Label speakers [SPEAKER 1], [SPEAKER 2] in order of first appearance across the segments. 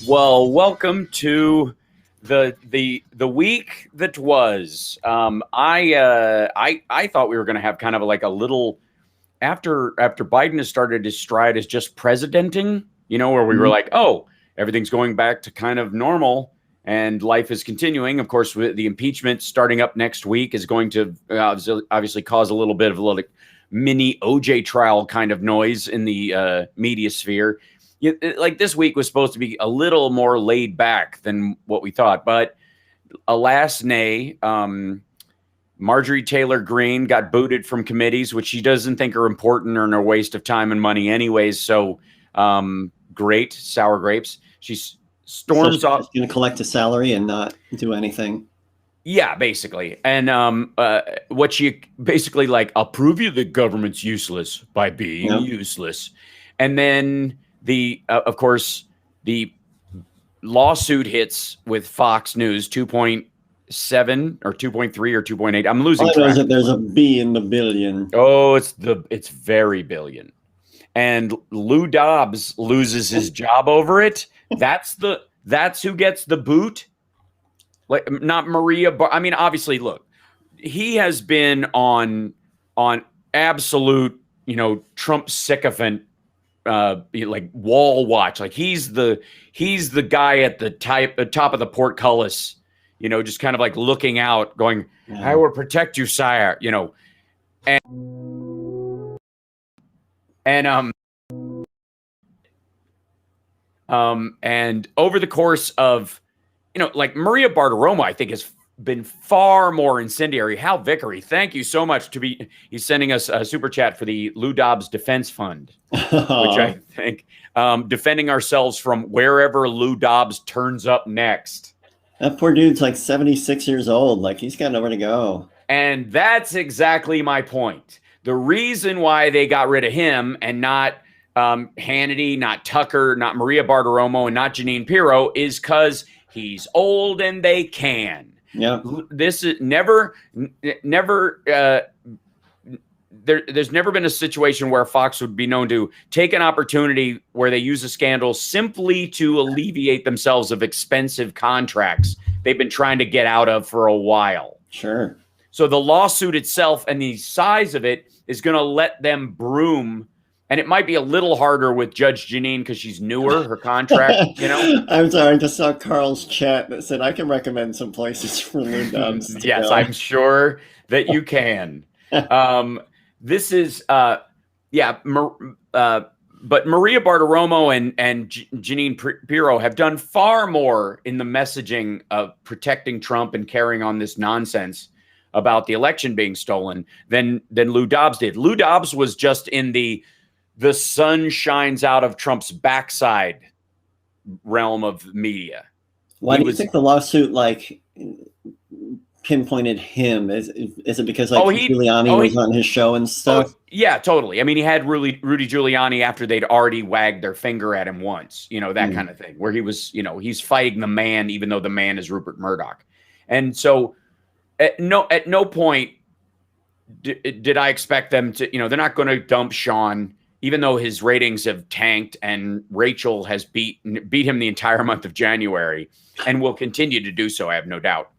[SPEAKER 1] Well, welcome to the week that was. I thought we were going to have kind of like a little after Biden has started his stride as just presidenting, where we were like, oh, everything's going back to kind of normal and life is continuing. Of course, with the impeachment starting up next week is going to obviously cause a little bit of a little mini OJ trial kind of noise in the media sphere. Like this week was supposed to be a little more laid back than what we thought, but alas, nay. Marjorie Taylor Greene got booted from committees, which she doesn't think are important or a waste of time and money anyways. So great, sour grapes. She storms off.
[SPEAKER 2] She's going to collect a salary and not do anything.
[SPEAKER 1] Yeah, basically. And what she basically I'll prove you the government's useless by being useless. And then of course, the lawsuit hits with Fox News 2.7 or 2.3 or 2.8. I'm losing track.
[SPEAKER 2] There's a B in the billion.
[SPEAKER 1] Oh, it's very billion. And Lou Dobbs loses his job over it. That's who gets the boot. Like, not Maria. I mean, obviously, look, he has been on absolute, Trump sycophant, wall watch. Like he's the guy at the top of the portcullis, just kind of like looking out, going, "I will protect you, sire." And over the course of, Maria Bartiromo, I think has been far more incendiary. Hal Vickery, thank you so much he's sending us a super chat for the Lou Dobbs Defense Fund, which I think defending ourselves from wherever Lou Dobbs turns up next.
[SPEAKER 2] That poor dude's like 76 years old. Like he's got nowhere to go.
[SPEAKER 1] And that's exactly my point. The reason why they got rid of him and not Hannity, not Tucker, not Maria Bartiromo, and not Jeanine Pirro is because he's old and they can.
[SPEAKER 2] Yeah.
[SPEAKER 1] This is there's never been a situation where Fox would be known to take an opportunity where they use a scandal simply to alleviate themselves of expensive contracts they've been trying to get out of for a while.
[SPEAKER 2] Sure.
[SPEAKER 1] So the lawsuit itself and the size of it is going to let them broom. And it might be a little harder with Judge Jeanine because she's newer, her contract,
[SPEAKER 2] I'm sorry, I just saw Carl's chat that said I can recommend some places for Lou Dobbs.
[SPEAKER 1] Yes, I'm sure that you can. This is, but Maria Bartiromo and Jeanine Pirro have done far more in the messaging of protecting Trump and carrying on this nonsense about the election being stolen than Lou Dobbs did. Lou Dobbs was just in the sun shines out of Trump's backside realm of media.
[SPEAKER 2] Why do you think the lawsuit pinpointed him? Is it because Giuliani was on his show and stuff?
[SPEAKER 1] Yeah, totally. I mean, he had Rudy Giuliani after they'd already wagged their finger at him once, that kind of thing, where he was, he's fighting the man, even though the man is Rupert Murdoch. And so at no point did I expect them to, they're not going to dump Sean, even though his ratings have tanked and Rachel has beat him the entire month of January and will continue to do so, I have no doubt.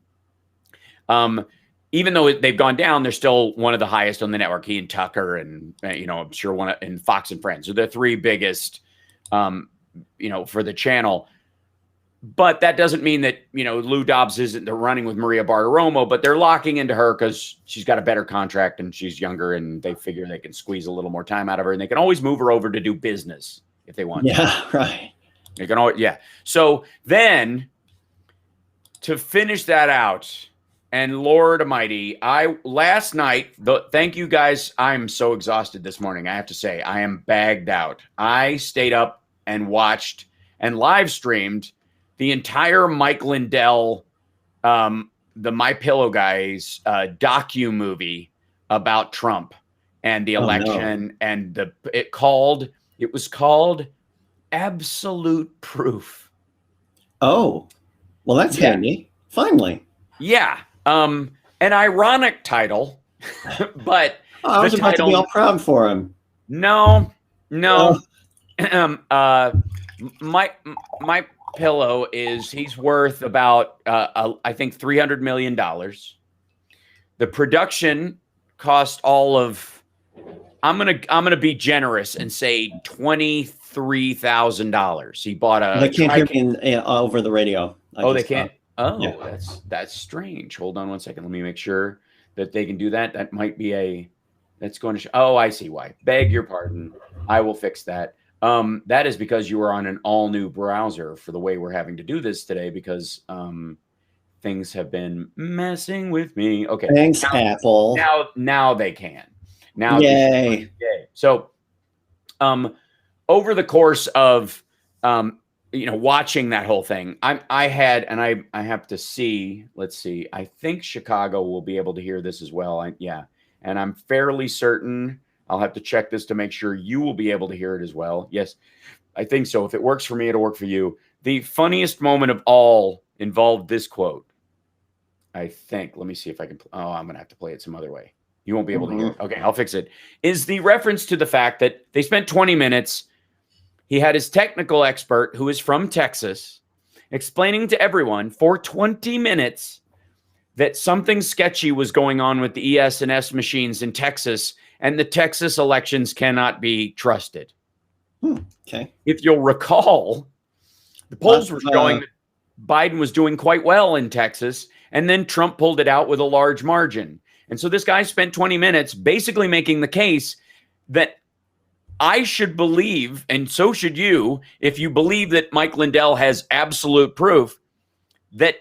[SPEAKER 1] Even though they've gone down, they're still one of the highest on the network. He and Tucker and, I'm sure and Fox and Friends are the three biggest, for the channel. But that doesn't mean that, Lou Dobbs isn't running with Maria Bartiromo, but they're locking into her because she's got a better contract and she's younger and they figure they can squeeze a little more time out of her and they can always move her over to do business if they want.
[SPEAKER 2] Yeah, right.
[SPEAKER 1] They can always, yeah. So then to finish that out, and Lord Almighty, last night, thank you guys. I'm so exhausted this morning. I have to say, I am bagged out. I stayed up and watched and live streamed the entire Mike Lindell, the My Pillow guys docu movie about Trump and the election, and it was called Absolute Proof.
[SPEAKER 2] Oh, well, that's handy. Finally.
[SPEAKER 1] Yeah. An ironic title, but
[SPEAKER 2] I was about to be all proud for him.
[SPEAKER 1] No. My pillow is he's worth about I think $300 million. The production cost all of I'm gonna be generous and say $23,000. He bought a.
[SPEAKER 2] They can't hear me over the radio.
[SPEAKER 1] They can't. That's strange. Hold on one second. Let me make sure that they can do that. That might be that's going to. I see why. Beg your pardon. I will fix that. That is because you are on an all new browser for the way we're having to do this today because things have been messing with me. Okay.
[SPEAKER 2] Thanks, Apple.
[SPEAKER 1] Now they can. Now,
[SPEAKER 2] yay.
[SPEAKER 1] So, over the course of, watching that whole thing, I have to see, let's see, I think Chicago will be able to hear this as well. And I'm fairly certain I'll have to check this to make sure you will be able to hear it as well. Yes, I think so. If it works for me, it'll work for you. The funniest moment of all involved this quote. I think, let me see if I can, I'm going to have to play it some other way. You won't be able to hear it. Okay, I'll fix it. Is the reference to the fact that they spent 20 minutes. He had his technical expert, who is from Texas, explaining to everyone for 20 minutes that something sketchy was going on with the ES&S machines in Texas, and the Texas elections cannot be trusted.
[SPEAKER 2] Okay.
[SPEAKER 1] If you'll recall, the polls were showing that Biden was doing quite well in Texas, and then Trump pulled it out with a large margin. And so this guy spent 20 minutes basically making the case that I should believe, and so should you, if you believe that Mike Lindell has absolute proof that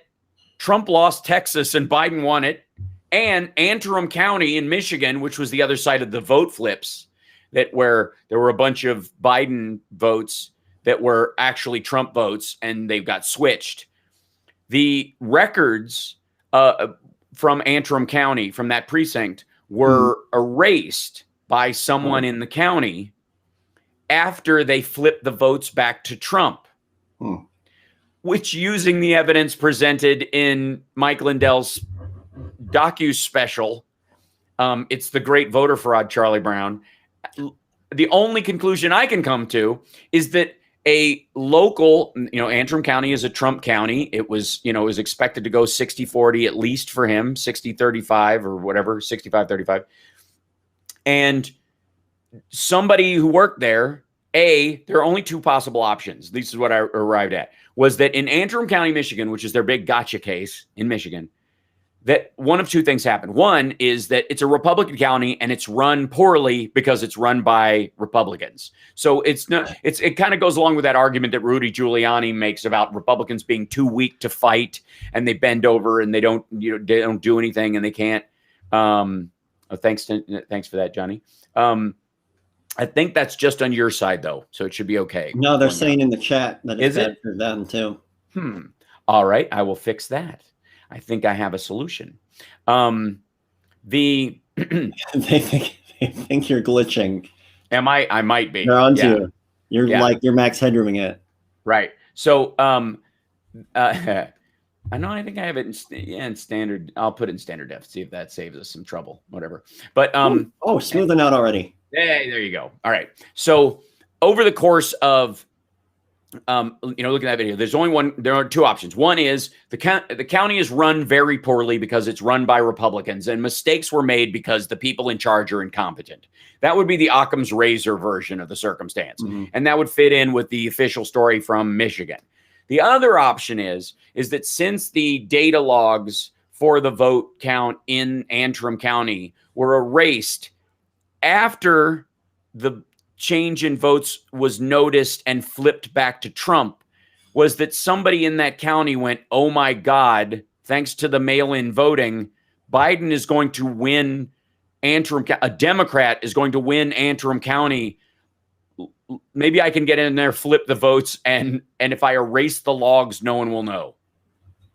[SPEAKER 1] Trump lost Texas and Biden won it, and Antrim County in Michigan, which was the other side of the vote flips, where there were a bunch of Biden votes that were actually Trump votes, and they got switched. The records from Antrim County, from that precinct, were erased by someone in the county after they flipped the votes back to Trump, which, using the evidence presented in Mike Lindell's docu-special, it's the Great Voter Fraud, Charlie Brown, the only conclusion I can come to is that a local, Antrim County is a Trump county. It was expected to go 60-40 at least for him, 60-35 or whatever, 65-35. And somebody who worked there, there are only two possible options. This is what I arrived at, was that in Antrim County, Michigan, which is their big gotcha case in Michigan, that one of two things happened. One is that it's a Republican county and it's run poorly because it's run by Republicans. So it kind of goes along with that argument that Rudy Giuliani makes about Republicans being too weak to fight and they bend over and they don't do anything and they can't. Thanks for that, Johnny. I think that's just on your side though, so it should be okay.
[SPEAKER 2] No, they're saying in the chat that it's bad for them too.
[SPEAKER 1] All right, I will fix that. I think I have a solution. They
[SPEAKER 2] think you're glitching.
[SPEAKER 1] Am I? I might be.
[SPEAKER 2] They're on to you. You're like you're max headrooming it.
[SPEAKER 1] Right. So I know. I think I have it in standard. I'll put it in standard def. See if that saves us some trouble. Whatever. But
[SPEAKER 2] smoothing out already.
[SPEAKER 1] Hey, there you go. All right. So over the course of looking at that video, there's only one. There are two options. One is the county is run very poorly because it's run by Republicans, and mistakes were made because the people in charge are incompetent. That would be the Occam's razor version of the circumstance, and that would fit in with the official story from Michigan. The other option is that since the data logs for the vote count in Antrim County were erased after the change in votes was noticed and flipped back to Trump, was that somebody in that county went, oh my God, thanks to the mail-in voting, Biden is going to win Antrim. A Democrat is going to win Antrim County. Maybe I can get in there, flip the votes, and if I erase the logs, no one will know.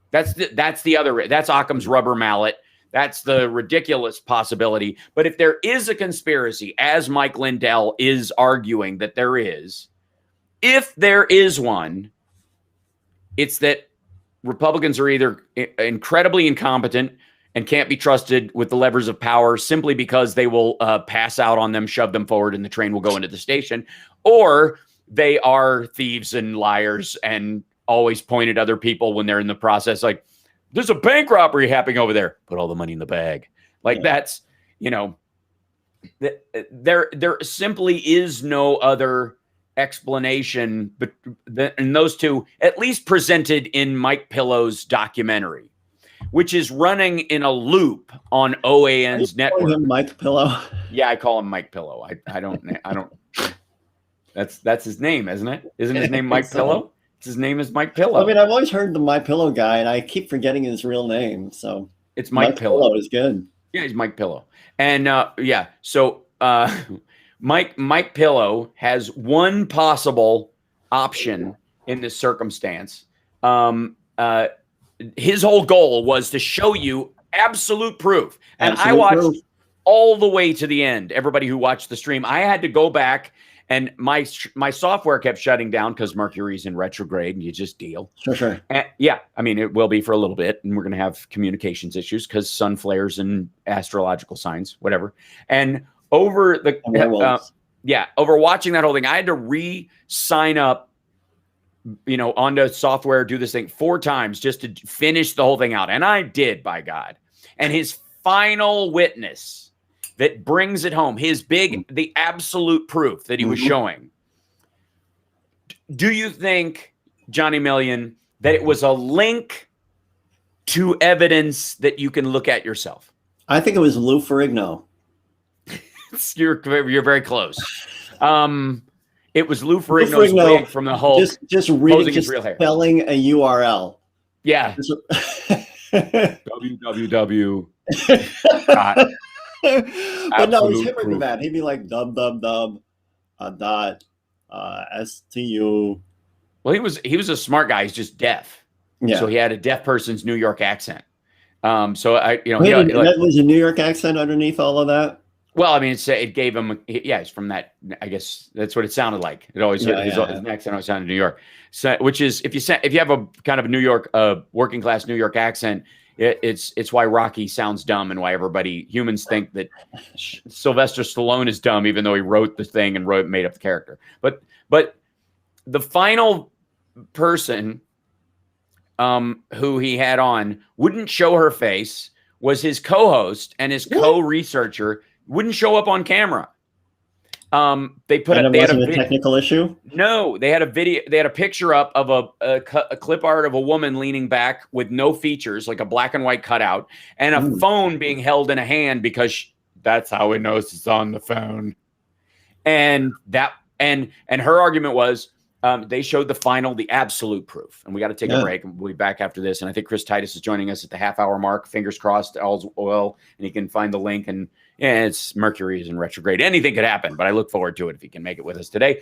[SPEAKER 1] That's Occam's rubber mallet. That's the ridiculous possibility. But if there is a conspiracy, as Mike Lindell is arguing that there is, if there is one, it's that Republicans are either incredibly incompetent and can't be trusted with the levers of power simply because they will pass out on them, shove them forward, and the train will go into the station, or they are thieves and liars and always point at other people when they're in the process, like, there's a bank robbery happening over there. Put all the money in the bag. Like that's, you know, there simply is no other explanation, but and those two, at least presented in Mike Pillow's documentary, which is running in a loop on OAN's network.
[SPEAKER 2] Him Mike Pillow.
[SPEAKER 1] Yeah, I call him Mike Pillow. I don't. That's his name, isn't it? Isn't his name Mike Pillow? His name is Mike Pillow.
[SPEAKER 2] I mean, I've always heard the My Pillow guy, and I keep forgetting his real name. So
[SPEAKER 1] it's Mike Pillow.
[SPEAKER 2] Is good.
[SPEAKER 1] Yeah, he's Mike Pillow. And so Mike Pillow has one possible option in this circumstance. His whole goal was to show you absolute proof. And I watched all the way to the end. Everybody who watched the stream, I had to go back, and my software kept shutting down because Mercury's in retrograde, and you just deal.
[SPEAKER 2] Sure.
[SPEAKER 1] And I mean, it will be for a little bit, and we're going to have communications issues because sun flares and astrological signs, whatever. And over the over watching that whole thing, I had to re-sign up, onto software, do this thing 4 times just to finish the whole thing out. And I did, by God. And his final witness that brings it home, the absolute proof that he was showing. Do you think, Johnny Million, that it was a link to evidence that you can look at yourself?
[SPEAKER 2] I think it was Lou Ferrigno.
[SPEAKER 1] You're very close. It was Lou Ferrigno's wig from the Hulk.
[SPEAKER 2] Just reading, just spelling a URL.
[SPEAKER 1] Yeah. www.
[SPEAKER 2] But no, it's him with that. He'd be like dub stu.
[SPEAKER 1] Well, he was a smart guy. He's just deaf. Yeah. So he had a deaf person's New York accent.
[SPEAKER 2] That was a New York accent underneath all of that.
[SPEAKER 1] Well, I mean, it gave him. It's from that. I guess that's what it sounded like. It always his accent always sounded New York. So, which is if you have a kind of a New York, working class New York accent, it's why Rocky sounds dumb and why humans think that Sylvester Stallone is dumb, even though he wrote the thing and made up the character. But the final person who he had on wouldn't show her face, was his co-host, and his co-researcher wouldn't show up on camera. They had a
[SPEAKER 2] technical issue.
[SPEAKER 1] No, they had a video. They had a picture up of a clip art of a woman leaning back with no features, like a black and white cutout, and a phone being held in a hand because that's how it knows it's on the phone. And her argument was they showed the absolute proof. And we got to take a break, and we'll be back after this. And I think Chris Titus is joining us at the half-hour mark. Fingers crossed, all's well, and he can find the link. And it's Mercury is in retrograde. Anything could happen, but I look forward to it if he can make it with us today.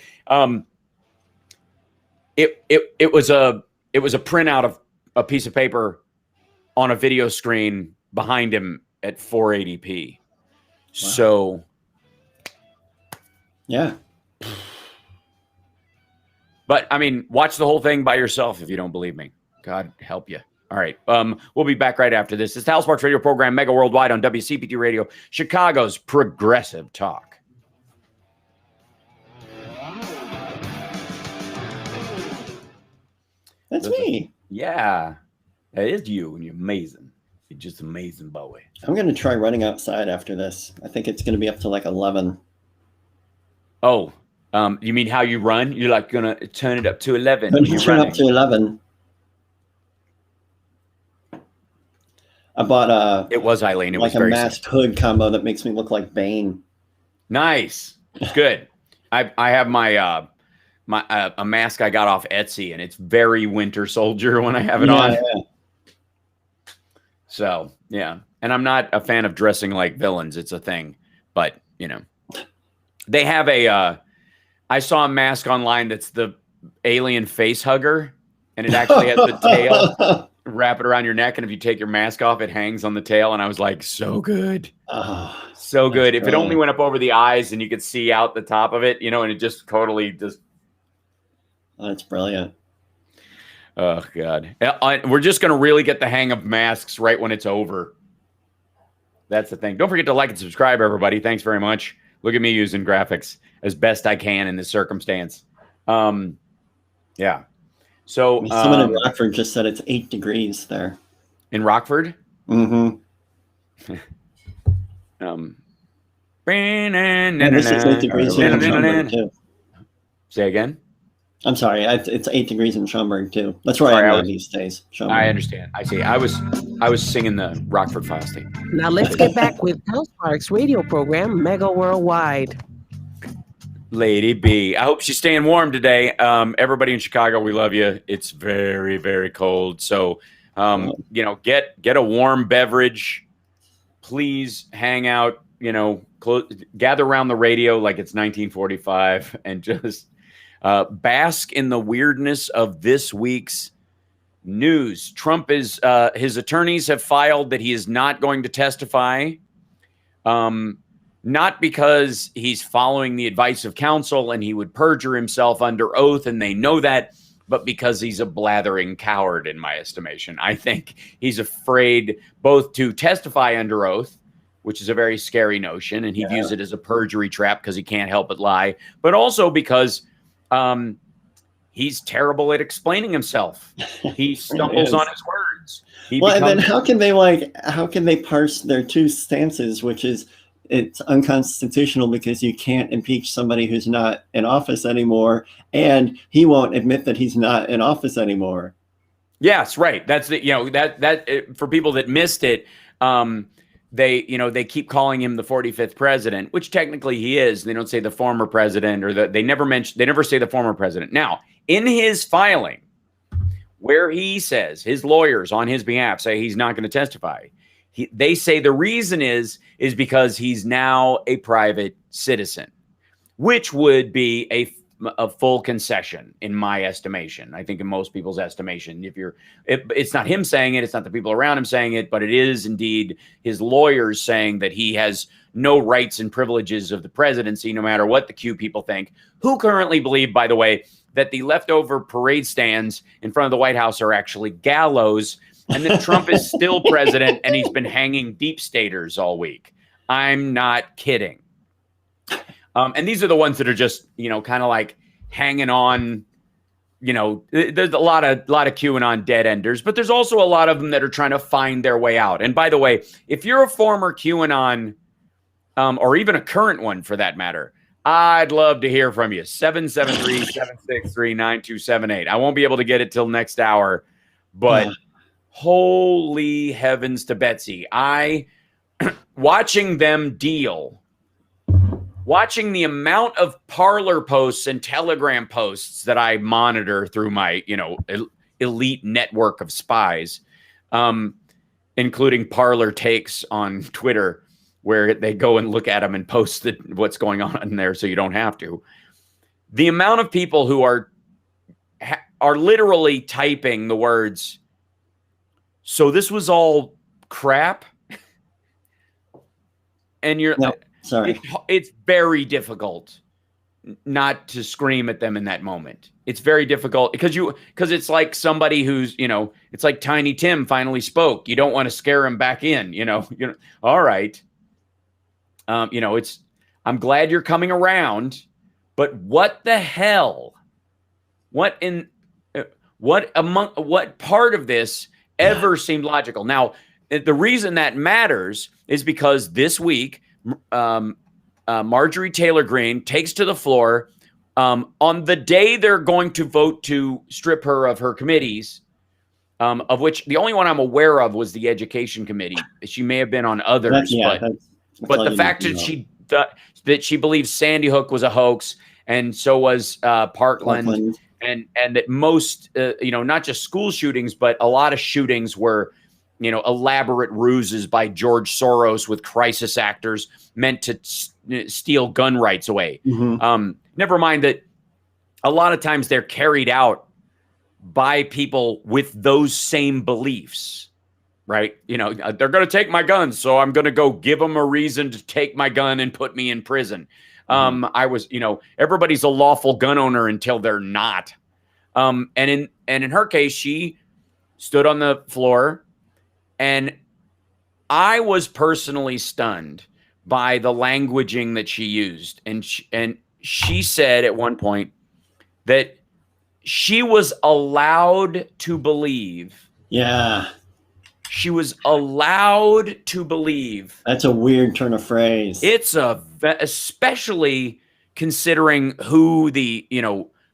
[SPEAKER 1] It was a printout of a piece of paper on a video screen behind him at 480p. Wow. So,
[SPEAKER 2] yeah.
[SPEAKER 1] But I mean, watch the whole thing by yourself if you don't believe me. God help you. All right. We'll be back right after this. It's the Hal Sparks Radio program, Mega Worldwide on WCPT Radio, Chicago's progressive talk.
[SPEAKER 2] That's me.
[SPEAKER 1] Yeah. That is you, and you're amazing. You're just amazing, boy.
[SPEAKER 2] I'm going to try running outside after this. I think it's going to be up to like 11.
[SPEAKER 1] Oh, you mean how you run? You're like going to turn it up to 11.
[SPEAKER 2] Turn up to 11. I bought
[SPEAKER 1] it was Eileen. It
[SPEAKER 2] like
[SPEAKER 1] was very
[SPEAKER 2] a masked hood combo that makes me look like Bane.
[SPEAKER 1] Nice. It's good. I have my a mask I got off Etsy, and it's very Winter Soldier when I have it on. Yeah. So yeah, and I'm not a fan of dressing like villains. It's a thing, but they have I saw a mask online that's the alien face hugger, and it actually has the tail. Wrap it around your neck, and if you take your mask off, it hangs on the tail. And I was like, so good. So good. If it only went up over the eyes and you could see out the top of it, and it just totally just.
[SPEAKER 2] That's brilliant.
[SPEAKER 1] Oh, God. We're just going to really get the hang of masks right when it's over. That's the thing. Don't forget to like and subscribe, everybody. Thanks very much. Look at me using graphics as best I can in this circumstance. Yeah. So
[SPEAKER 2] someone in Rockford just said it's 8 degrees there.
[SPEAKER 1] In Rockford?
[SPEAKER 2] Mm-hmm. This is 8 degrees here in Schaumburg, too.
[SPEAKER 1] Say again?
[SPEAKER 2] I'm sorry, it's 8 degrees in Schaumburg, too. That's where I'm at these days. Schaumburg.
[SPEAKER 1] I understand. I see. I was singing the Rockford Files theme.
[SPEAKER 3] Now let's get back with House Park's radio program, Mega Worldwide.
[SPEAKER 1] Lady B. I hope she's staying warm today. Everybody in Chicago, we love you. It's very, very cold. So, get a warm beverage. Please hang out, gather around the radio like it's 1945 and just bask in the weirdness of this week's news. Trump is, his attorneys have filed that he is not going to testify. Not because he's following the advice of counsel and he would perjure himself under oath, and they know that, but because he's a blathering coward, in my estimation. I think he's afraid both to testify under oath, which is a very scary notion, and he views it as a perjury trap because he can't help but lie, but also because he's terrible at explaining himself. He stumbles on his words.
[SPEAKER 2] And then how can they parse their two stances, which is it's unconstitutional because you can't impeach somebody who's not in office anymore, and he won't admit that he's not in office anymore.
[SPEAKER 1] Yes, right. That's that for people that missed it. They keep calling him the 45th president, which technically he is. They don't say the former president, or they never say the former president. Now, in his filing, where he says his lawyers on his behalf say he's not going to testify, they say the reason is because he's now a private citizen, which would be a full concession in my estimation. I think in most people's estimation, it's not him saying it, it's not the people around him saying it, but it is indeed his lawyers saying that he has no rights and privileges of the presidency, no matter what the Q people think, who currently believe, by the way, that the leftover parade stands in front of the White House are actually gallows, and that Trump is still president and he's been hanging deep staters all week. I'm not kidding. And these are the ones that are just, kind of like hanging on, there's a lot of QAnon dead enders, but there's also a lot of them that are trying to find their way out. And by the way, if you're a former QAnon, or even a current one for that matter, I'd love to hear from you. 773-763-9278. I won't be able to get it till next hour, but holy heavens to Betsy. Watching them deal, watching the amount of Parler posts and Telegram posts that I monitor through my, elite network of spies, including Parler takes on Twitter, where they go and look at them and post what's going on in there so you don't have to. The amount of people who are literally typing the words, "So this was all crap," and you're
[SPEAKER 2] sorry.
[SPEAKER 1] It's very difficult not to scream at them in that moment. It's very difficult because it's like somebody who's, it's like Tiny Tim finally spoke. You don't want to scare him back in, all right. I'm glad you're coming around, but what the hell? What part of this ever seemed logical? Now, the reason that matters is because this week, Marjorie Taylor Greene takes to the floor on the day they're going to vote to strip her of her committees, of which the only one I'm aware of was the Education Committee. She may have been on others, but the fact that she believes Sandy Hook was a hoax, and so was Parkland. And that most, not just school shootings, but a lot of shootings were, elaborate ruses by George Soros with crisis actors meant to steal gun rights away. Mm-hmm. Never mind that a lot of times they're carried out by people with those same beliefs, right? They're going to take my guns, so I'm going to go give them a reason to take my gun and put me in prison. I was, everybody's a lawful gun owner until they're not. And in her case, she stood on the floor, and I was personally stunned by the languaging that she used. And she said at one point that she was allowed to believe.
[SPEAKER 2] Yeah.
[SPEAKER 1] She was allowed to believe.
[SPEAKER 2] That's a weird turn of phrase.
[SPEAKER 1] It's especially considering who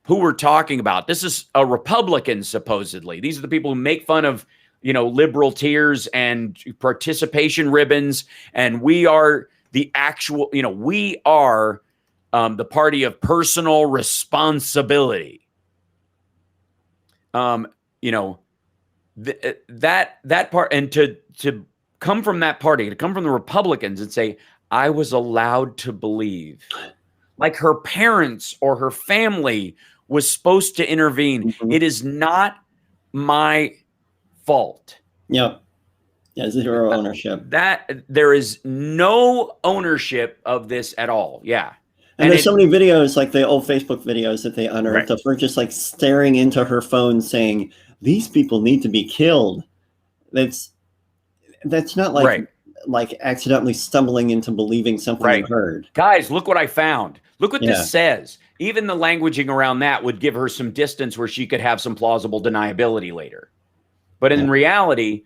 [SPEAKER 1] we're talking about. This is a Republican, supposedly. These are the people who make fun of, liberal tears and participation ribbons. And we are the actual, we are the party of personal responsibility. That part, and to come from that party, to come from the Republicans and say, I was allowed to believe, like her parents or her family was supposed to intervene.
[SPEAKER 2] Mm-hmm.
[SPEAKER 1] It is not my fault.
[SPEAKER 2] Yep. Yeah, zero ownership.
[SPEAKER 1] That there is no ownership of this at all. Yeah.
[SPEAKER 2] And there's so many videos, like the old Facebook videos that they unearthed, of her just like staring into her phone saying, these people need to be killed. That's not like accidentally stumbling into believing something you heard.
[SPEAKER 1] Guys, look what I found. Look what this says. Even the languaging around that would give her some distance where she could have some plausible deniability later. But in reality,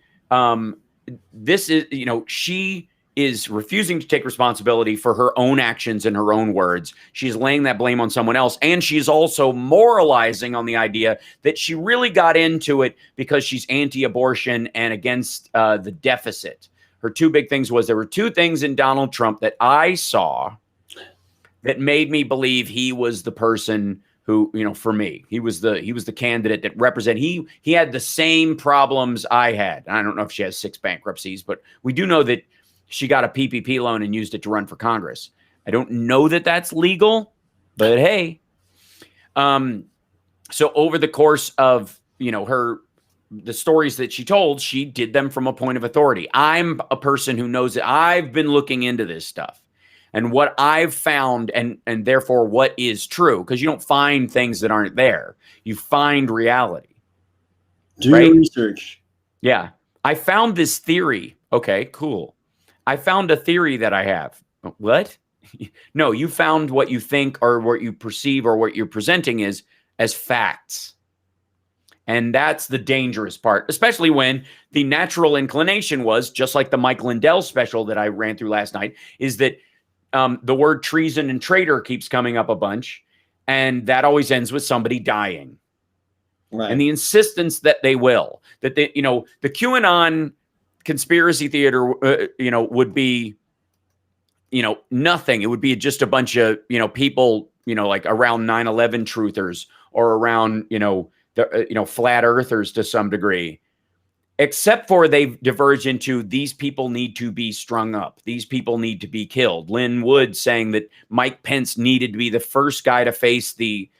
[SPEAKER 1] this is, she is refusing to take responsibility for her own actions and her own words. She's laying that blame on someone else. And she's also moralizing on the idea that she really got into it because she's anti-abortion and against the deficit. Her two big things was there were two things in Donald Trump that I saw that made me believe he was the person who, for me, he was the candidate that represented, he had the same problems I had. I don't know if she has 6 bankruptcies, but we do know that she got a PPP loan and used it to run for Congress. I don't know that that's legal, but hey. So over the course of, the stories that she told, she did them from a point of authority. I'm a person who knows that I've been looking into this stuff and what I've found and therefore what is true, because you don't find things that aren't there. You find reality.
[SPEAKER 2] Do your research.
[SPEAKER 1] Yeah. I found this theory. Okay, cool. I found a theory that I have. What? No, you found what you think or what you perceive or what you're presenting as facts. And that's the dangerous part, especially when the natural inclination was, just like the Mike Lindell special that I ran through last night, is that the word treason and traitor keeps coming up a bunch. And that always ends with somebody dying. Right. And the insistence that they will, that they, the QAnon conspiracy theater, would be, nothing. It would be just a bunch of, people, like around 9/11 truthers or around, flat earthers to some degree, except for they've diverged into these people need to be strung up. These people need to be killed. Lynn Wood saying that Mike Pence needed to be the first guy to face the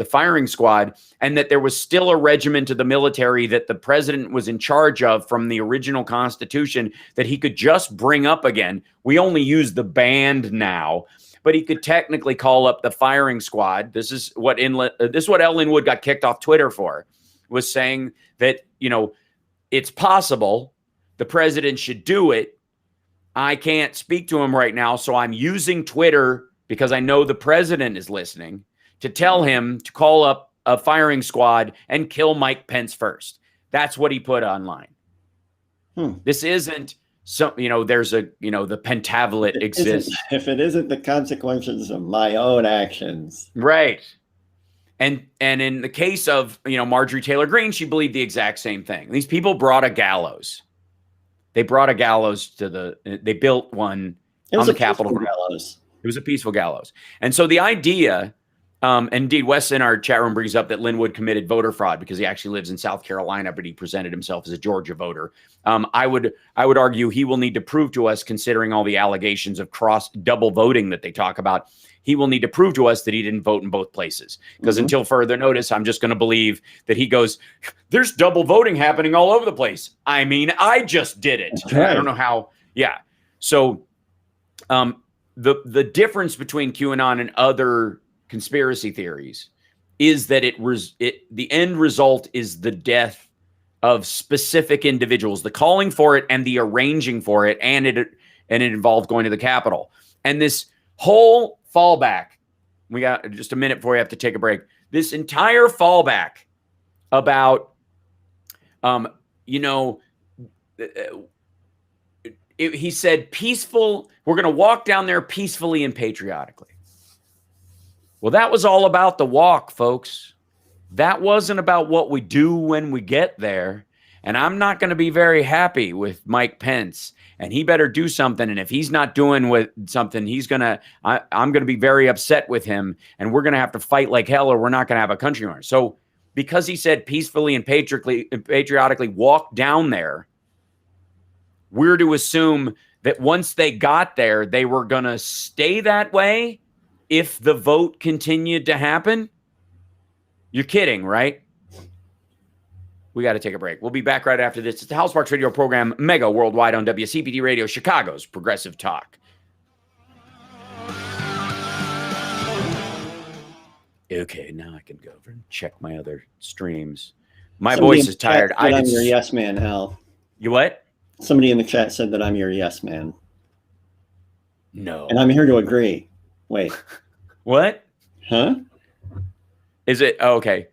[SPEAKER 1] firing squad, and that there was still a regiment of the military that the president was in charge of from the original Constitution that he could just bring up again. We only use the band now, but he could technically call up the firing squad. This is what Ellen Wood got kicked off Twitter for, was saying that, it's possible the president should do it. I can't speak to him right now, so I'm using Twitter because I know the president is listening, to tell him to call up a firing squad and kill Mike Pence first. That's what he put online. This isn't there's a, the pentavolate exists.
[SPEAKER 2] If it isn't the consequences of my own actions.
[SPEAKER 1] Right. And in the case of, Marjorie Taylor Greene, she believed the exact same thing. These people brought a gallows. They brought a gallows they built one on the Capitol.
[SPEAKER 2] Gallows.
[SPEAKER 1] It was a peaceful gallows. And so the idea, and indeed, Wes in our chat room brings up that Lynn Wood committed voter fraud because he actually lives in South Carolina, but he presented himself as a Georgia voter. I would argue he will need to prove to us, considering all the allegations of double voting that they talk about, he will need to prove to us that he didn't vote in both places. Because until further notice, I'm just going to believe that he goes, there's double voting happening all over the place. I mean, I just did it. Right. I don't know how. Yeah. So the difference between QAnon and other conspiracy theories is that the end result is the death of specific individuals, the calling for it and the arranging for it, and it involved going to the Capitol. And this whole fallback, we got just a minute before we have to take a break. this entire fallback about, he said peaceful. We're going to walk down there peacefully and patriotically. Well, that was all about the walk, folks. That wasn't about what we do when we get there. And I'm not going to be very happy with Mike Pence. And he better do something. And if he's not doing something, I'm going to be very upset with him. And we're going to have to fight like hell, or we're not going to have a country anymore. So because he said peacefully and patriotically walk down there, we're to assume that once they got there, they were going to stay that way if the vote continued to happen. You're kidding, right? We got to take a break. We'll be back right after this. It's the House Sparks radio program, Mega Worldwide on WCPT Radio, Chicago's Progressive Talk. Okay, now I can go over and check my other streams. My voice is tired.
[SPEAKER 2] I'm your yes man, Al.
[SPEAKER 1] You what?
[SPEAKER 2] Somebody in the chat said that I'm your yes man.
[SPEAKER 1] No.
[SPEAKER 2] And I'm here to agree. Wait.
[SPEAKER 1] What?
[SPEAKER 2] Huh?
[SPEAKER 1] Is it? Oh, okay.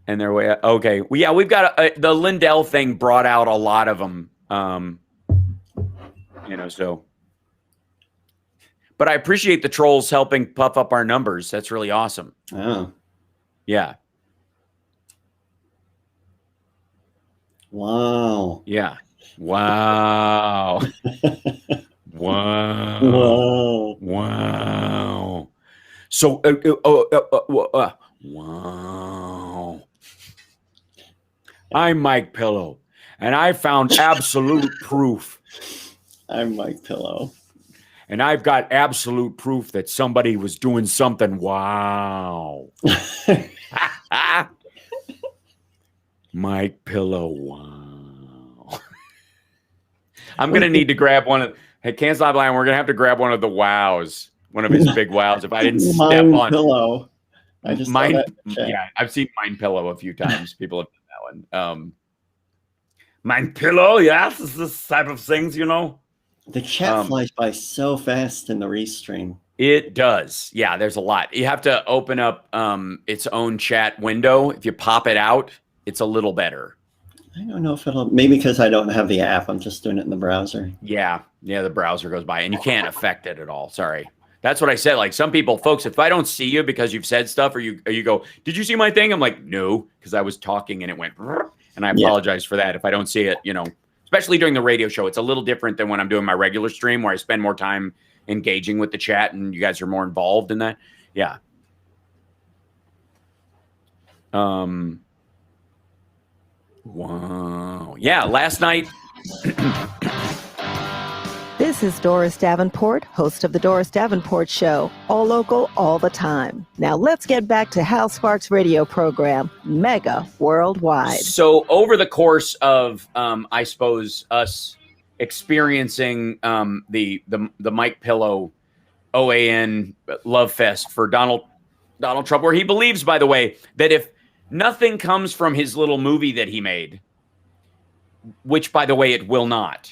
[SPEAKER 1] And they're way. Okay. Well, yeah, we've got the Lindell thing brought out a lot of them. So. But I appreciate the trolls helping puff up our numbers. That's really awesome.
[SPEAKER 2] Oh.
[SPEAKER 1] Yeah.
[SPEAKER 2] Wow.
[SPEAKER 1] Yeah. Wow. Wow.
[SPEAKER 2] Whoa.
[SPEAKER 1] Wow. So, wow. I'm Mike Pillow, and I found absolute proof.
[SPEAKER 2] I'm Mike Pillow.
[SPEAKER 1] And I've got absolute proof that somebody was doing something. Wow. Mike Pillow. Wow. I'm going to need to grab one of, hey, Can't Stop Lying, we're going to have to grab one of the wows, one of his big wows. If I didn't step on
[SPEAKER 2] Pillow. I just
[SPEAKER 1] Mind, yeah, I've seen Mind Pillow a few times. People have done that one. Mind Pillow, yes, it's this type of things,
[SPEAKER 2] The chat flies by so fast in the restream.
[SPEAKER 1] It does. Yeah, there's a lot. You have to open up its own chat window. If you pop it out, it's a little better.
[SPEAKER 2] I don't know if it'll, maybe because I don't have the app. I'm just doing it in the browser.
[SPEAKER 1] Yeah, the browser goes by and you can't affect it at all. Sorry. That's what I said. Like some people, folks, if I don't see you because you've said stuff or you go, did you see my thing? I'm like, no, because I was talking and it went, and I apologize for that. If I don't see it, especially during the radio show, it's a little different than when I'm doing my regular stream where I spend more time engaging with the chat and you guys are more involved in that. Yeah. Wow. Yeah. Last night.
[SPEAKER 4] This is Doris Davenport, host of The Doris Davenport Show, all local, all the time. Now let's get back to Hal Sparks' radio program, Mega Worldwide.
[SPEAKER 1] So over the course of, I suppose, us experiencing the Mike Pillow OAN love fest for Donald Trump, where he believes, by the way, that if nothing comes from his little movie that he made, which, by the way, it will not.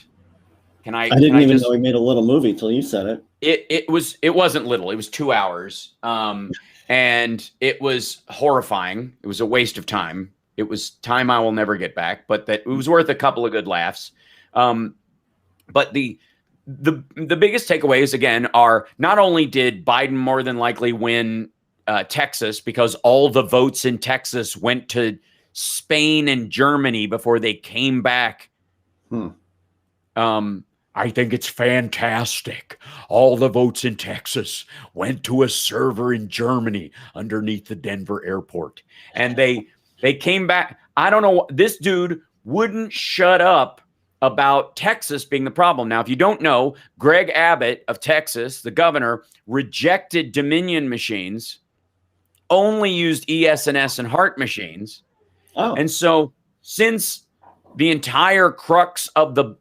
[SPEAKER 1] I didn't
[SPEAKER 2] even know he made a little movie till you said it.
[SPEAKER 1] It wasn't little. It was 2 hours. And it was horrifying. It was a waste of time. It was time I will never get back, but that it was worth a couple of good laughs. But the biggest takeaways, again, are not only did Biden more than likely win Texas because all the votes in Texas went to Spain and Germany before they came back. I think it's fantastic. All the votes in Texas went to a server in Germany underneath the Denver airport. And they came back. I don't know. This dude wouldn't shut up about Texas being the problem. Now, if you don't know, Greg Abbott of Texas, the governor, rejected Dominion machines, only used ES&S and Hart machines.
[SPEAKER 2] Oh.
[SPEAKER 1] And so since the entire crux of the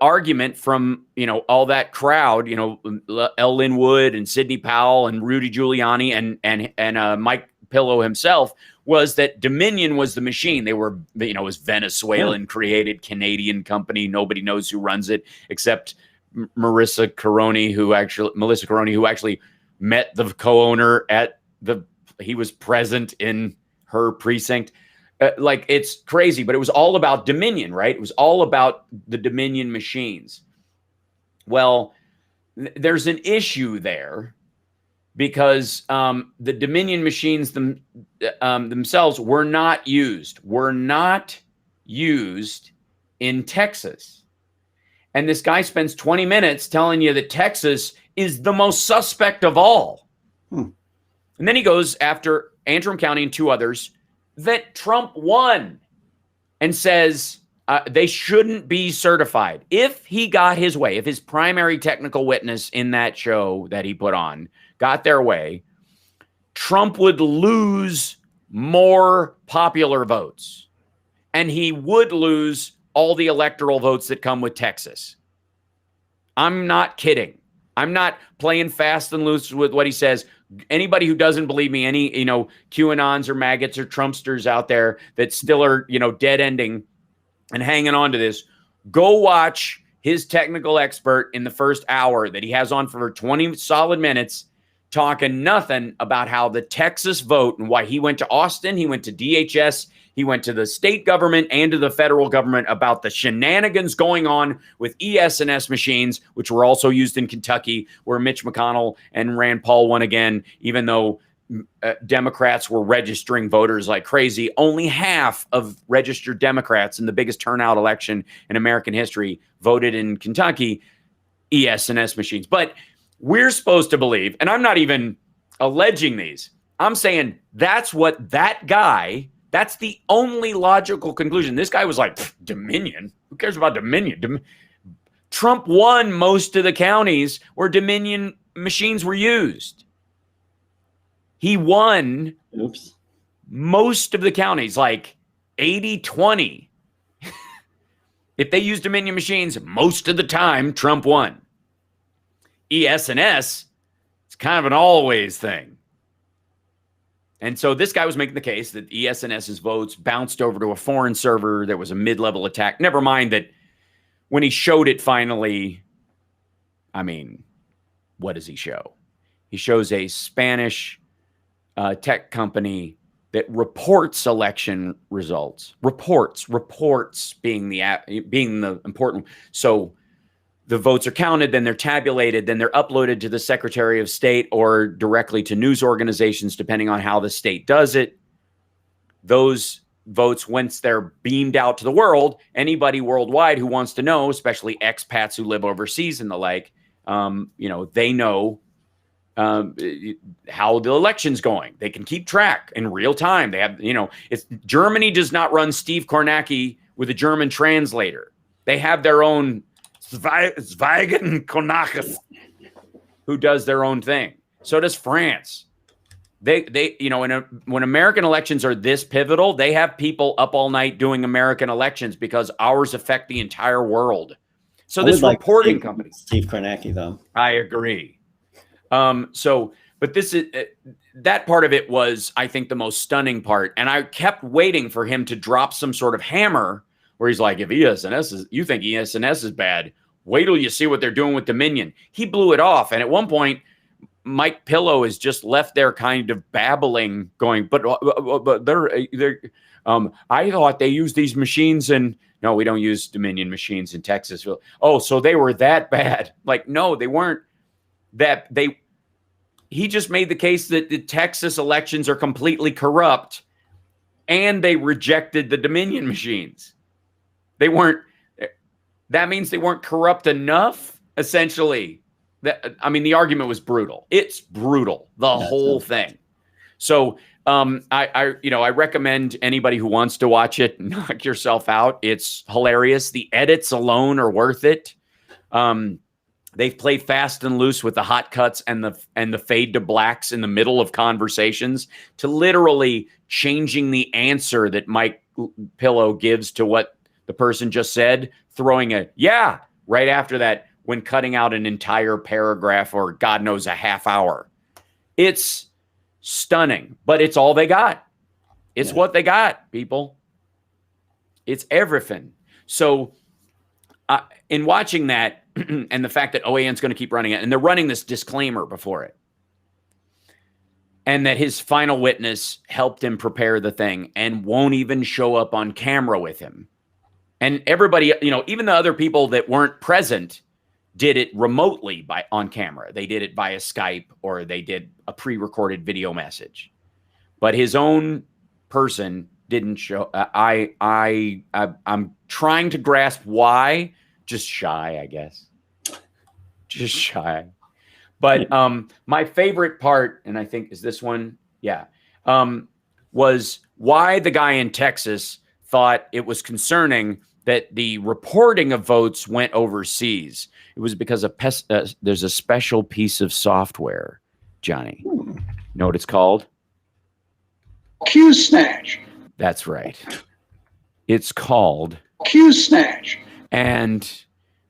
[SPEAKER 1] argument from, all that crowd, L. Lynn Wood and Sidney Powell and Rudy Giuliani and Mike Pillow himself was that Dominion was the machine. They were, it was Venezuelan created Canadian company. Nobody knows who runs it except Melissa Caroni, who actually met the co-owner at the he was present in her precinct. Like, it's crazy, but it was all about Dominion, right? It was all about the Dominion machines. Well, there's an issue there because the Dominion machines themselves were not used in Texas. And this guy spends 20 minutes telling you that Texas is the most suspect of all. And then he goes after Antrim County and 2 others that Trump won and says they shouldn't be certified. If he got his way, if his primary technical witness in that show that he put on got their way, Trump would lose more popular votes. And he would lose all the electoral votes that come with Texas. I'm not kidding. I'm not playing fast and loose with what he says. Anybody who doesn't believe me, any, QAnons or maggots or Trumpsters out there that still are, dead ending and hanging on to this, go watch his technical expert in the first hour that he has on for 20 solid minutes, talking nothing about how the Texas vote and why he went to Austin, he went to DHS, he went to the state government and to the federal government about the shenanigans going on with ES&S machines, which were also used in Kentucky, where Mitch McConnell and Rand Paul won again, even though Democrats were registering voters like crazy. Only half of registered Democrats in the biggest turnout election in American history voted in Kentucky ES&S machines. But we're supposed to believe, and I'm not even alleging these, I'm saying that's what that guy, that's the only logical conclusion. This guy was like, Dominion? Who cares about Dominion? Trump won most of the counties where Dominion machines were used. He won most of the counties, like 80-20. If they used Dominion machines most of the time, Trump won. ES&S, it's kind of an always thing. And so this guy was making the case that ES&S's votes bounced over to a foreign server. There was a mid-level attack. Never mind that when he showed it finally, I mean, what does he show? He shows a Spanish tech company that reports election results. Reports being the important. So the votes are counted, then they're tabulated, then they're uploaded to the Secretary of State or directly to news organizations, depending on how the state does it. Those votes, once they're beamed out to the world, anybody worldwide who wants to know, especially expats who live overseas and the like, they know how the election's going. They can keep track in real time. They have, Germany does not run Steve Kornacki with a German translator. They have their own Zweigen Konachis, who does their own thing. So does France. They when American elections are this pivotal, they have people up all night doing American elections because ours affect the entire world. So this reporting company,
[SPEAKER 2] Steve Kornacki, though.
[SPEAKER 1] I agree. But this is that part of it was, I think, the most stunning part, and I kept waiting for him to drop some sort of hammer where he's like, if you think ES&S is bad, wait till you see what they're doing with Dominion. He blew it off. And at one point, Mike Pillow is just left there kind of babbling, going, but they're I thought they used these machines and no, we don't use Dominion machines in Texas. Oh, so they were that bad. Like, no, they weren't that. He just made the case that the Texas elections are completely corrupt and they rejected the Dominion machines. That means they weren't corrupt enough, essentially. The argument was brutal. It's brutal, the whole thing. So I recommend anybody who wants to watch it, knock yourself out. It's hilarious. The edits alone are worth it. They've played fast and loose with the hot cuts and the fade to blacks in the middle of conversations to literally changing the answer that Mike Pillow gives to what the person just said, throwing a yeah right after that when cutting out an entire paragraph or God knows a half hour. It's stunning, but it's all they got. It's what they got, people. It's everything. So in watching that and the fact that OAN's going to keep running it, and they're running this disclaimer before it, and that his final witness helped him prepare the thing and won't even show up on camera with him. And everybody, even the other people that weren't present did it remotely on camera. They did it via Skype, or they did a pre-recorded video message. But his own person didn't show. I'm trying to grasp why. Just shy, I guess. Just shy. But my favorite part, and I think is this one, was why the guy in Texas thought it was concerning that the reporting of votes went overseas. It was because there's a special piece of software, Johnny. Know what it's called?
[SPEAKER 5] QSnatch.
[SPEAKER 1] That's right. It's called
[SPEAKER 5] QSnatch.
[SPEAKER 1] And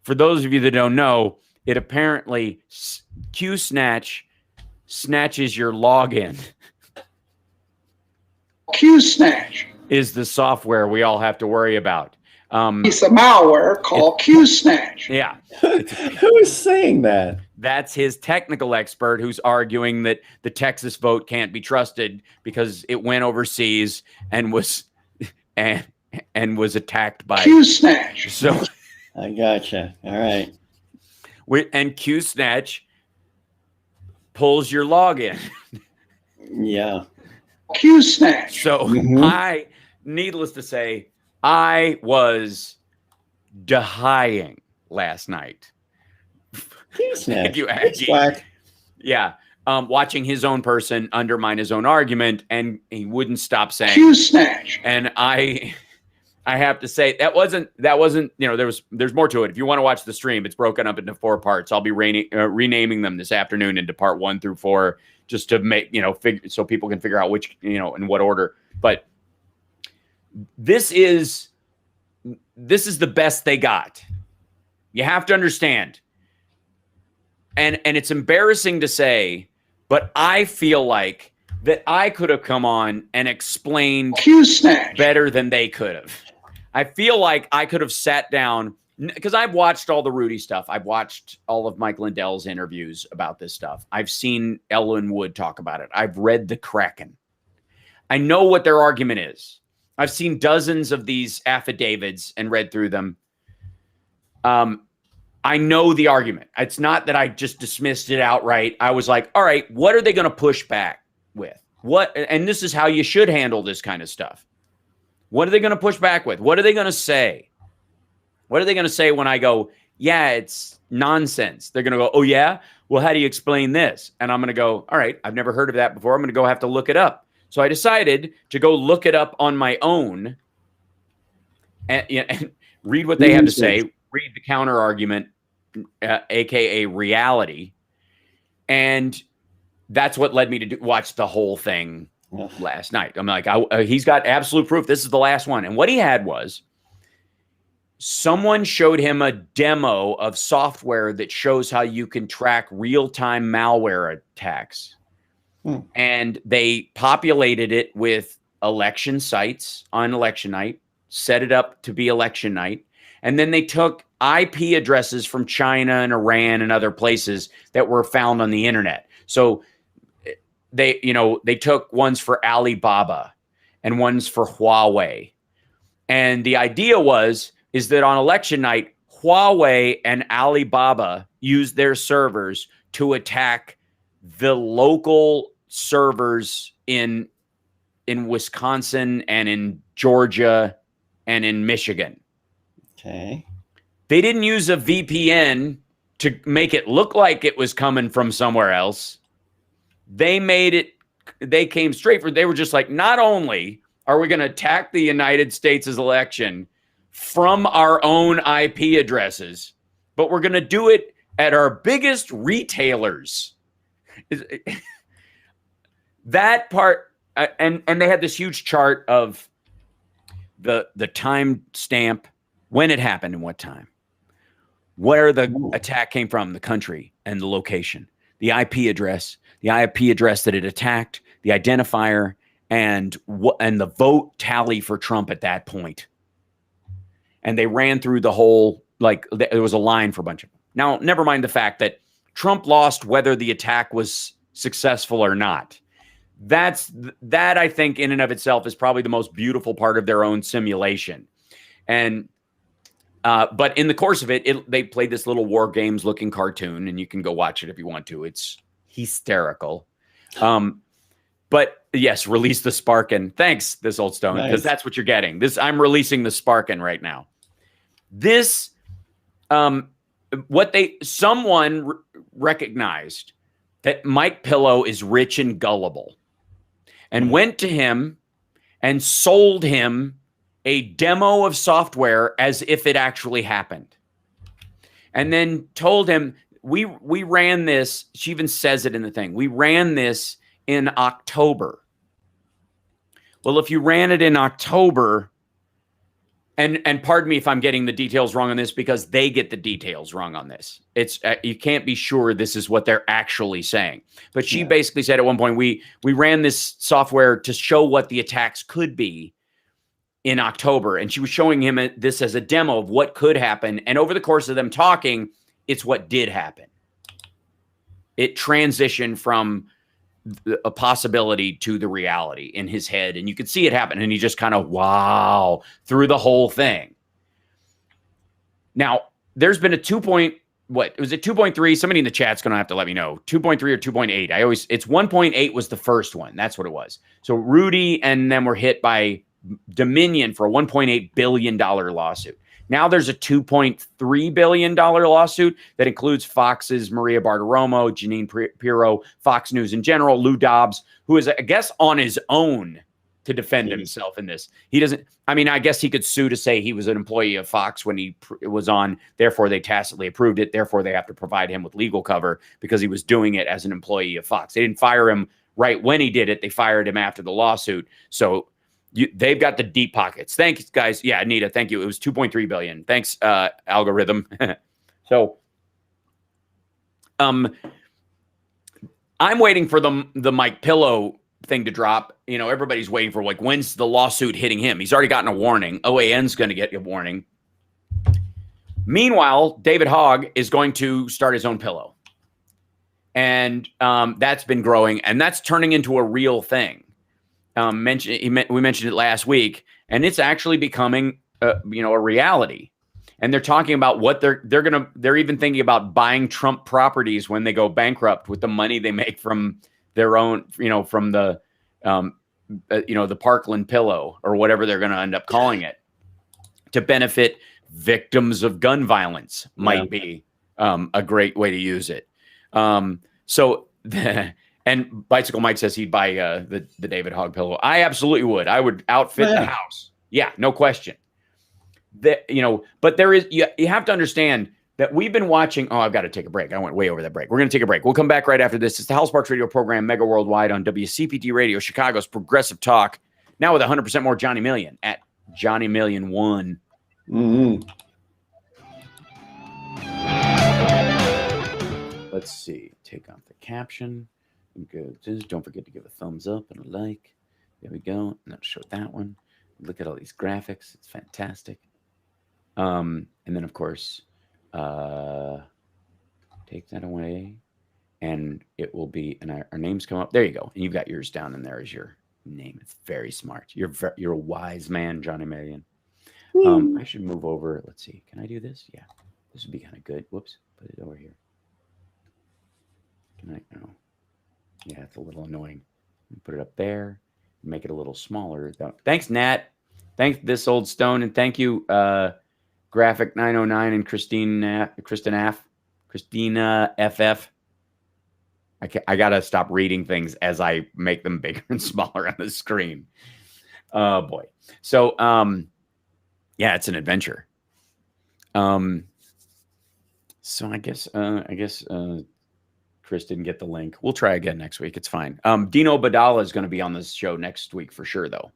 [SPEAKER 1] for those of you that don't know, it apparently QSnatch snatches your login.
[SPEAKER 5] QSnatch
[SPEAKER 1] is the software we all have to worry about.
[SPEAKER 5] It's a malware called QSnatch.
[SPEAKER 1] Yeah.
[SPEAKER 2] Who is saying that?
[SPEAKER 1] That's his technical expert who's arguing that the Texas vote can't be trusted because it went overseas and was attacked by
[SPEAKER 5] QSnatch.
[SPEAKER 1] So
[SPEAKER 2] I gotcha. All right.
[SPEAKER 1] And QSnatch pulls your login.
[SPEAKER 2] Yeah.
[SPEAKER 5] QSnatch.
[SPEAKER 1] So needless to say, I was dying last night. Thank you, Aggie. Yeah. Watching his own person undermine his own argument, and he wouldn't stop saying
[SPEAKER 5] QSnatch.
[SPEAKER 1] And I have to say that wasn't, there's more to it. If you want to watch the stream, it's broken up into 4 parts. I'll be renaming them this afternoon into part 1 through 4, just to make, so people can figure out which, in what order. But this is the best they got. You have to understand. And it's embarrassing to say, but I feel like that I could have come on and explained
[SPEAKER 5] QSnatch
[SPEAKER 1] better than they could have. I feel like I could have sat down, because I've watched all the Rudy stuff. I've watched all of Mike Lindell's interviews about this stuff. I've seen Ellen Wood talk about it. I've read the Kraken. I know what their argument is. I've seen dozens of these affidavits and read through them. I know the argument. It's not that I just dismissed it outright. I was like, all right, what are they going to push back with? And this is how you should handle this kind of stuff. What are they going to push back with? What are they going to say? What are they going to say when I go, yeah, it's nonsense? They're going to go, oh, yeah? Well, how do you explain this? And I'm going to go, all right, I've never heard of that before. I'm going to go have to look it up. So I decided to go look it up on my own and read what they have to say, read the counter argument, aka reality. And that's what led me to watch the whole thing last night. I'm like, he's got absolute proof. This is the last one. And what he had was someone showed him a demo of software that shows how you can track real-time malware attacks. And they populated it with election sites on election night, set it up to be election night. And then they took IP addresses from China and Iran and other places that were found on the internet. So they took ones for Alibaba and ones for Huawei. And the idea is that on election night, Huawei and Alibaba used their servers to attack the local servers in Wisconsin and in Georgia and in Michigan.
[SPEAKER 2] Okay.
[SPEAKER 1] They didn't use a VPN to make it look like it was coming from somewhere else. They came straight for, they were just like, not only are we going to attack the United States' election from our own IP addresses, but we're going to do it at our biggest retailers. That part, and they had this huge chart of the time stamp, when it happened and what time, where the attack came from, the country and the location, the IP address that it attacked, the identifier, and the vote tally for Trump at that point. And they ran through the whole, like, there was a line for a bunch of them. Now, never mind the fact that Trump lost whether the attack was successful or not. that I think in and of itself is probably the most beautiful part of their own simulation. And but in the course of it, they played this little War Games looking cartoon, and you can go watch it if you want to. It's hysterical. But yes, release the Sparkin. Thanks, this old stone, because that's what you're getting. I'm releasing the Sparkin right now. This, someone recognized that Mike Pillow is rich and gullible, and went to him and sold him a demo of software as if it actually happened. And then told him, we ran this. She even says it in the thing. We ran this in October. Well, if you ran it in October, and pardon me if I'm getting the details wrong on this, because they get the details wrong on this. It's you can't be sure this is what they're actually saying. But she basically said at one point, we ran this software to show what the attacks could be in October. And she was showing him this as a demo of what could happen. And over the course of them talking, it's what did happen. It transitioned from a possibility to the reality in his head. And you could see it happen. And he just kind of, wow, through the whole thing. Now, there's been a 2.3? Somebody in the chat's going to have to let me know. 2.3 or 2.8. It's 1.8 was the first one. That's what it was. So Rudy and them were hit by Dominion for a $1.8 billion lawsuit. Now there's a $2.3 billion lawsuit that includes Fox's Maria Bartiromo, Janine Pirro, Fox News in general, Lou Dobbs, who is, I guess, on his own to defend himself in this. He doesn't, I mean, I guess he could sue to say he was an employee of Fox when he was on, therefore they tacitly approved it, therefore they have to provide him with legal cover because he was doing it as an employee of Fox. They didn't fire him right when he did it. They fired him after the lawsuit. So they've got the deep pockets. Thanks, guys. Yeah, Anita, thank you. It was $2.3 billion. Thanks, algorithm. So, I'm waiting for the Mike Pillow thing to drop. You know, everybody's waiting for, like, when's the lawsuit hitting him? He's already gotten a warning. OAN's going to get a warning. Meanwhile, David Hogg is going to start his own pillow, and that's been growing, and that's turning into a real thing. We mentioned it last week, and it's actually becoming, a reality. And they're talking about what they're even thinking about buying Trump properties when they go bankrupt with the money they make from their own, from the, the Parkland pillow or whatever they're going to end up calling it, to benefit victims of gun violence might be a great way to use it. And Bicycle Mike says he'd buy the David Hogg pillow. I absolutely would. I would outfit the house. Yeah, no question. But there is, you have to understand that we've been watching. Oh, I've got to take a break. I went way over that break. We're going to take a break. We'll come back right after this. It's the Hal Sparks radio program, Mega Worldwide on WCPT Radio, Chicago's Progressive Talk. Now with 100% more Johnny Million at Johnny Million 1.
[SPEAKER 2] Mm-hmm.
[SPEAKER 1] Let's see. Take off the caption. Good. Don't forget to give a thumbs up and a like. There we go. And I'll show that one. Look at all these graphics. It's fantastic. And then, of course, take that away. And it will be, and our names come up. There you go. And you've got yours down in there as your name. It's very smart. You're a wise man, Johnny Million. I should move over. Let's see. Can I do this? Yeah. This would be kind of good. Whoops. Put it over here. Can I? No. Yeah, it's a little annoying. Put it up there. Make it a little smaller. Thanks, Nat. Thanks, This Old Stone. And thank you, Graphic 909 and Christina FF. I got to stop reading things as I make them bigger and smaller on the screen. Oh, boy. So, it's an adventure. So I guess Chris didn't get the link. We'll try again next week. It's fine. Dino Badala is going to be on this show next week for sure, though.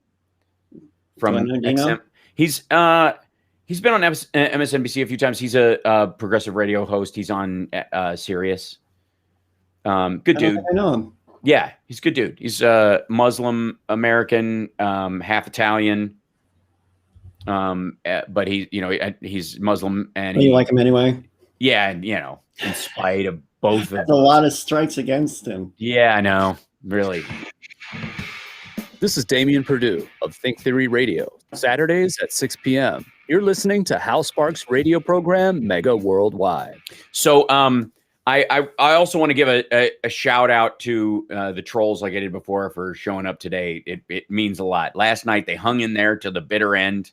[SPEAKER 1] From XM. He's been on MSNBC a few times. He's a progressive radio host. He's on Sirius. Good dude.
[SPEAKER 2] I know him.
[SPEAKER 1] Yeah, he's a good dude. He's Muslim American, half Italian. But he's Muslim, and
[SPEAKER 2] you like him anyway.
[SPEAKER 1] Yeah, and in spite of both of them.
[SPEAKER 2] A lot of strikes against him.
[SPEAKER 1] Yeah, I know. Really.
[SPEAKER 6] This is Damian Perdue of Think Theory Radio, Saturdays at 6 p.m. You're listening to Hal Sparks' radio program, Mega Worldwide.
[SPEAKER 1] So I also want to give a shout out to the trolls like I did before for showing up today. It means a lot. Last night, they hung in there to the bitter end.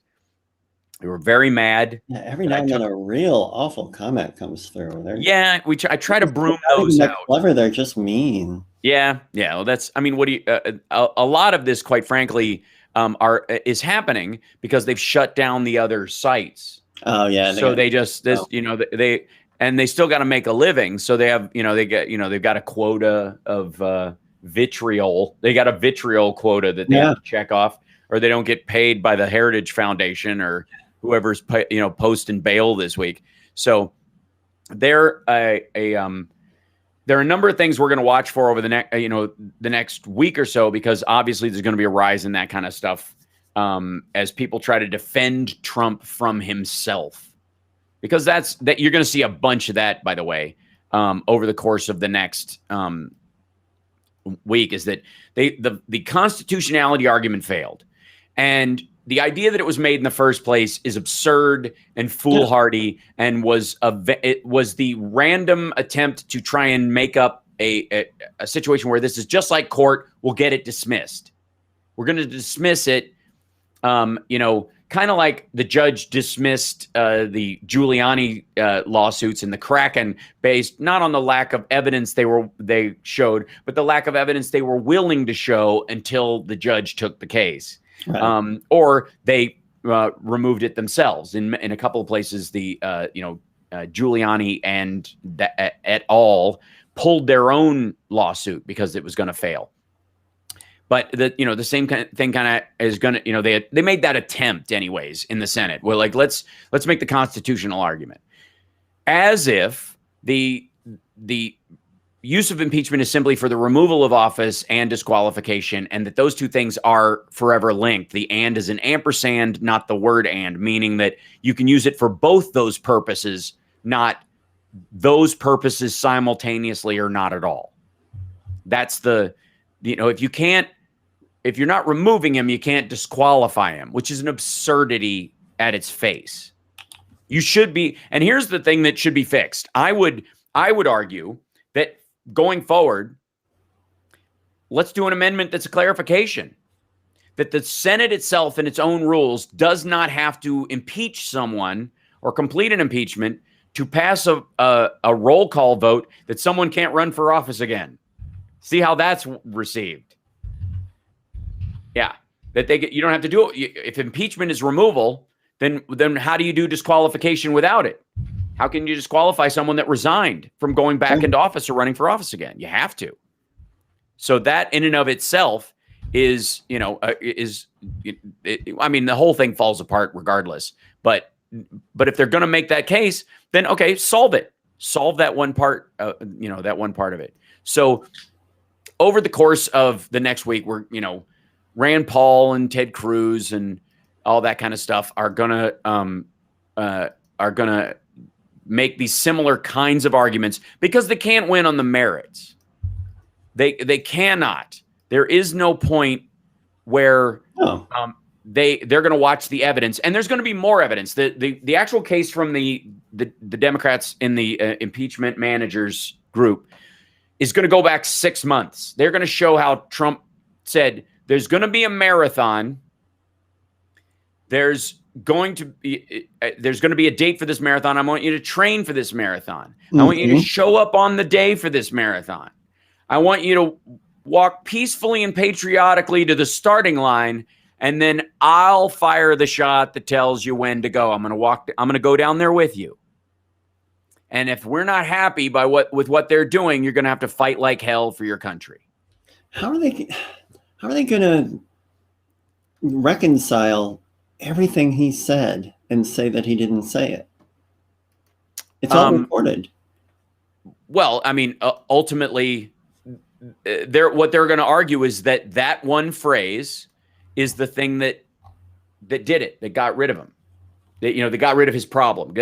[SPEAKER 1] They were very mad.
[SPEAKER 2] Yeah, every now and then a real awful comment comes through.
[SPEAKER 1] I try to broom those out.
[SPEAKER 2] Clever, they're just mean.
[SPEAKER 1] Yeah. Well, what do you? A lot of this, quite frankly, is happening because they've shut down the other sites.
[SPEAKER 2] Oh yeah.
[SPEAKER 1] So they still got to make a living. So they have, they've got a quota of vitriol. They got a vitriol quota that they have to check off, or they don't get paid by the Heritage Foundation or whoever's posting bail this week. So there are a number of things we're going to watch for over the next week or so, because obviously there's going to be a rise in that kind of stuff as people try to defend Trump from himself, because that you're going to see a bunch of that, by the way, over the course of the next week. Is that the constitutionality argument failed, and the idea that it was made in the first place is absurd and foolhardy, and it was the random attempt to try and make up a situation where this is just like court. We'll get it dismissed. We're going to dismiss it, kind of like the judge dismissed the Giuliani lawsuits and the Kraken, based not on the lack of evidence they showed, but the lack of evidence they were willing to show until the judge took the case. Right. Or they removed it themselves. In a couple of places, the Giuliani and et al. Pulled their own lawsuit because it was going to fail. But the same kind of thing is going to they made that attempt anyways in the Senate. We're like, let's make the constitutional argument, as if the use of impeachment is simply for the removal of office and disqualification, and that those two things are forever linked. The and is an ampersand, not the word and, meaning that you can use it for both those purposes, not those purposes simultaneously or not at all. That's if you're not removing him, you can't disqualify him, which is an absurdity at its face. You should be, and here's the thing that should be fixed. I would argue that going forward, let's do an amendment that's a clarification that the Senate itself in its own rules does not have to impeach someone or complete an impeachment to pass a roll call vote that someone can't run for office again. See how that's received. Yeah, that you don't have to do it. If impeachment is removal, then how do you do disqualification without it? How can you disqualify someone that resigned from going back into office or running for office again? You have to. So that in and of itself is, the whole thing falls apart regardless. But if they're going to make that case, then okay, solve it. Solve that one part, that one part of it. So over the course of the next week, we're, Rand Paul and Ted Cruz and all that kind of stuff are gonna make these similar kinds of arguments because they can't win on the merits. They cannot. There is no point where they're going to watch the evidence, and there's going to be more evidence. The actual case from the Democrats in the impeachment managers group is going to go back 6 months. They're going to show how Trump said there's going to be a marathon. There's going to be a date for this marathon. I want you to train for this marathon. I want you to show up on the day for this marathon. I want you to walk peacefully and patriotically to the starting line, and then I'll fire the shot that tells you when to go. I'm going to go down there with you. And if we're not happy with what they're doing, you're going to have to fight like hell for your country.
[SPEAKER 2] How are they going to reconcile everything he said and say that he didn't say it? It's all recorded.
[SPEAKER 1] Well, ultimately, what they're going to argue is that one phrase is the thing that did it, that got rid of him, that got rid of his problem.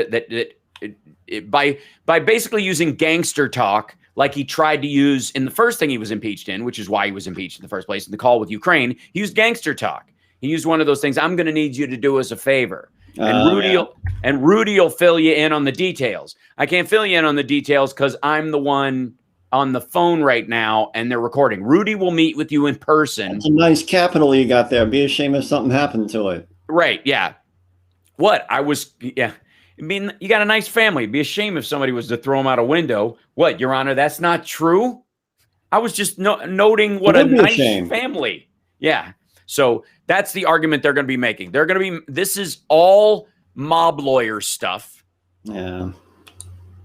[SPEAKER 1] By basically using gangster talk like he tried to use in the first thing he was impeached in, which is why he was impeached in the first place, in the call with Ukraine. He used gangster talk. He used one of those things, I'm going to need you to do us a favor. And Rudy will fill you in on the details. I can't fill you in on the details because I'm the one on the phone right now and they're recording. Rudy will meet with you in person.
[SPEAKER 2] That's a nice capital you got there. Be a shame if something happened to it.
[SPEAKER 1] Right. Yeah. What? I mean, you got a nice family. It'd be a shame if somebody was to throw him out a window. What, Your Honor, that's not true? I was just noting what a nice family. Yeah. So that's the argument they're going to be making. This is all mob lawyer stuff.
[SPEAKER 2] Yeah.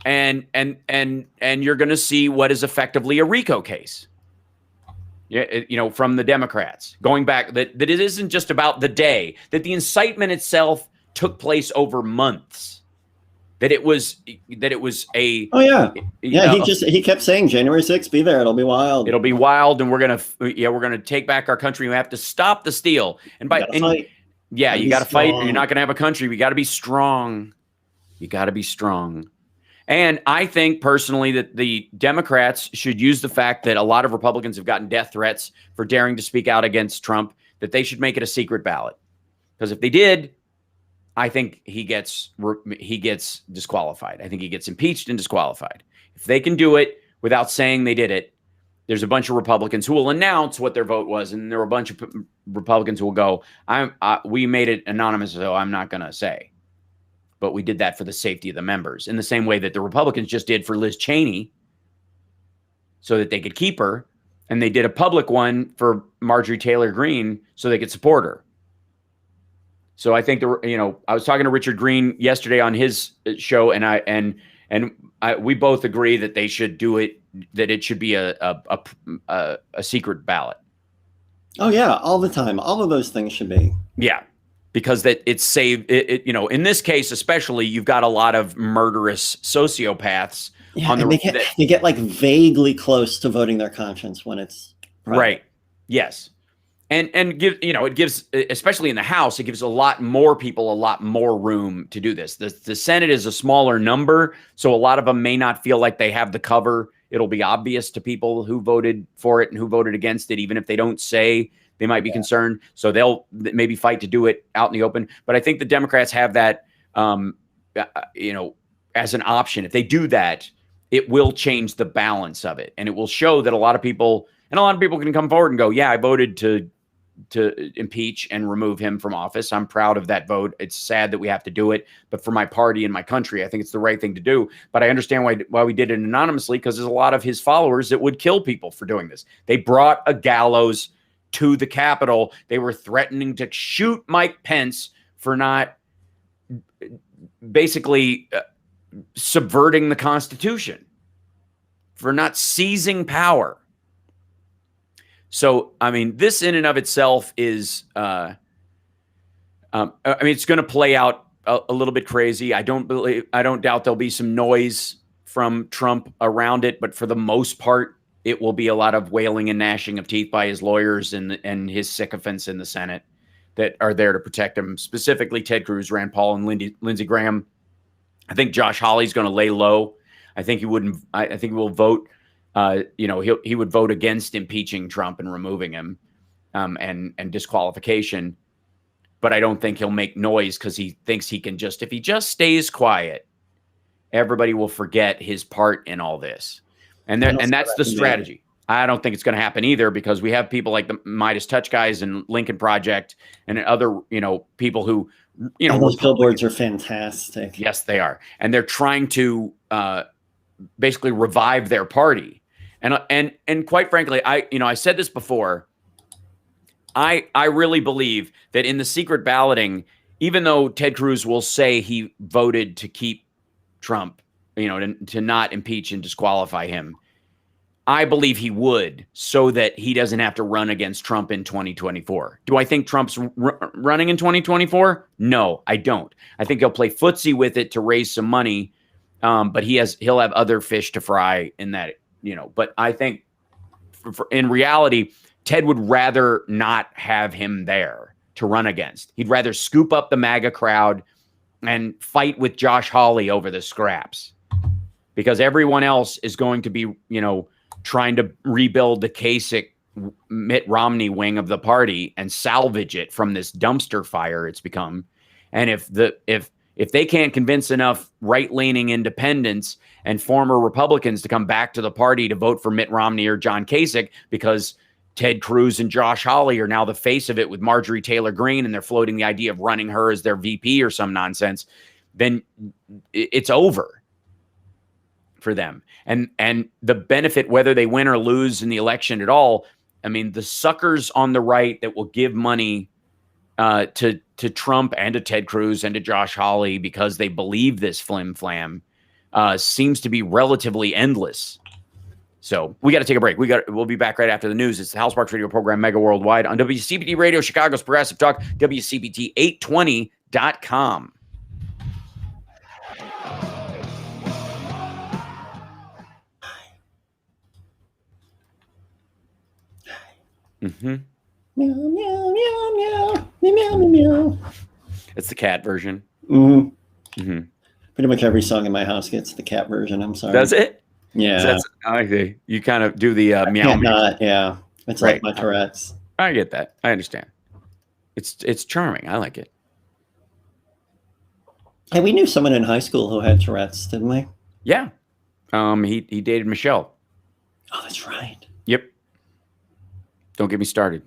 [SPEAKER 1] And you're going to see what is effectively a RICO case. Yeah, from the Democrats going back that it isn't just about the day, that the incitement itself took place over months, that it was a,
[SPEAKER 2] he kept saying January 6th, be there. It'll be wild.
[SPEAKER 1] And we're going to take back our country. We have to stop the steal. And you got to fight. You're not going to have a country. We got to be strong. You got to be strong. And I think personally that the Democrats should use the fact that a lot of Republicans have gotten death threats for daring to speak out against Trump, that they should make it a secret ballot. Because if they did, I think he gets disqualified. I think he gets impeached and disqualified. If they can do it without saying they did it, there's a bunch of Republicans who will announce what their vote was, and there are a bunch of Republicans who will go, we made it anonymous, so I'm not going to say. But we did that for the safety of the members, in the same way that the Republicans just did for Liz Cheney so that they could keep her, and they did a public one for Marjorie Taylor Greene so they could support her. So I think I was talking to Richard Green yesterday on his show, and we both agree that they should do it, that it should be a secret ballot.
[SPEAKER 2] Oh yeah, all the time. All of those things should be.
[SPEAKER 1] Yeah. Because that it's saved, in this case, especially, you've got a lot of murderous sociopaths.
[SPEAKER 2] Yeah, they get like vaguely close to voting their conscience when it's private.
[SPEAKER 1] Right. Yes. And it gives, especially in the House, it gives a lot more people a lot more room to do this. The Senate is a smaller number, so a lot of them may not feel like they have the cover. It'll be obvious to people who voted for it and who voted against it, even if they don't say. They might be concerned, so they'll maybe fight to do it out in the open. But I think the Democrats have that, as an option. If they do that, it will change the balance of it, and it will show that a lot of people can come forward and go, "Yeah, I voted to impeach and remove him from office. I'm proud of that vote. It's sad that we have to do it, but for my party and my country, I think it's the right thing to do. But I understand why we did it anonymously, because there's a lot of his followers that would kill people for doing this. They brought a gallows to the Capitol. They were threatening to shoot Mike Pence for not basically subverting the Constitution, for not seizing power. So, I mean, this in and of itself is, it's going to play out a little bit crazy. I don't doubt there'll be some noise from Trump around it, but for the most part, it will be a lot of wailing and gnashing of teeth by his lawyers and his sycophants in the Senate that are there to protect him, specifically Ted Cruz, Rand Paul, and Lindsey Graham. I think Josh Hawley's going to lay low. I think he will vote. He would vote against impeaching Trump and removing him, and disqualification. But I don't think he'll make noise, because he thinks he can if he just stays quiet, everybody will forget his part in all this. And that's the strategy. I don't think it's going to happen either, because we have people like the Midas Touch guys and Lincoln Project and other, people who,
[SPEAKER 2] those billboards are fantastic.
[SPEAKER 1] Yes, they are. And they're trying to basically revive their party. And quite frankly, I said this before. I really believe that in the secret balloting, even though Ted Cruz will say he voted to keep Trump, to not impeach and disqualify him, I believe he would, so that he doesn't have to run against Trump in 2024. Do I think Trump's running in 2024? No, I don't. I think he'll play footsie with it to raise some money, but he'll have other fish to fry in that, But I think in reality, Ted would rather not have him there to run against. He'd rather scoop up the MAGA crowd and fight with Josh Hawley over the scraps. because everyone else is going to be, trying to rebuild the Kasich Mitt Romney wing of the party and salvage it from this dumpster fire it's become. And if they can't convince enough right-leaning independents and former Republicans to come back to the party to vote for Mitt Romney or John Kasich, because Ted Cruz and Josh Hawley are now the face of it with Marjorie Taylor Greene, and they're floating the idea of running her as their VP or some nonsense, then it's over for them. And the benefit, whether they win or lose in the election at all, I mean, the suckers on the right that will give money to Trump and to Ted Cruz and to Josh Hawley because they believe this flim flam seems to be relatively endless. So we got to take a break. We'll be back right after the news. It's the House Sparks Radio program, Mega Worldwide, on WCPT Radio, Chicago's Progressive Talk, WCPT820.com. Mm-hmm.
[SPEAKER 2] Meow, meow, meow, meow, meow, meow, meow.
[SPEAKER 1] It's the cat version.
[SPEAKER 2] Mm-hmm.
[SPEAKER 1] Mm-hmm.
[SPEAKER 2] Pretty much every song in my house gets the cat version. I'm sorry.
[SPEAKER 1] Does it?
[SPEAKER 2] Yeah.
[SPEAKER 1] I like the, you kind of do the meow.
[SPEAKER 2] Can't not, yeah. It's
[SPEAKER 1] Right.
[SPEAKER 2] like my Tourette's.
[SPEAKER 1] I get that. I understand. It's charming. I like it.
[SPEAKER 2] Hey, we knew someone in high school who had Tourette's, didn't we?
[SPEAKER 1] Yeah. He dated Michelle.
[SPEAKER 2] Oh, that's right.
[SPEAKER 1] Yep. Don't get me started.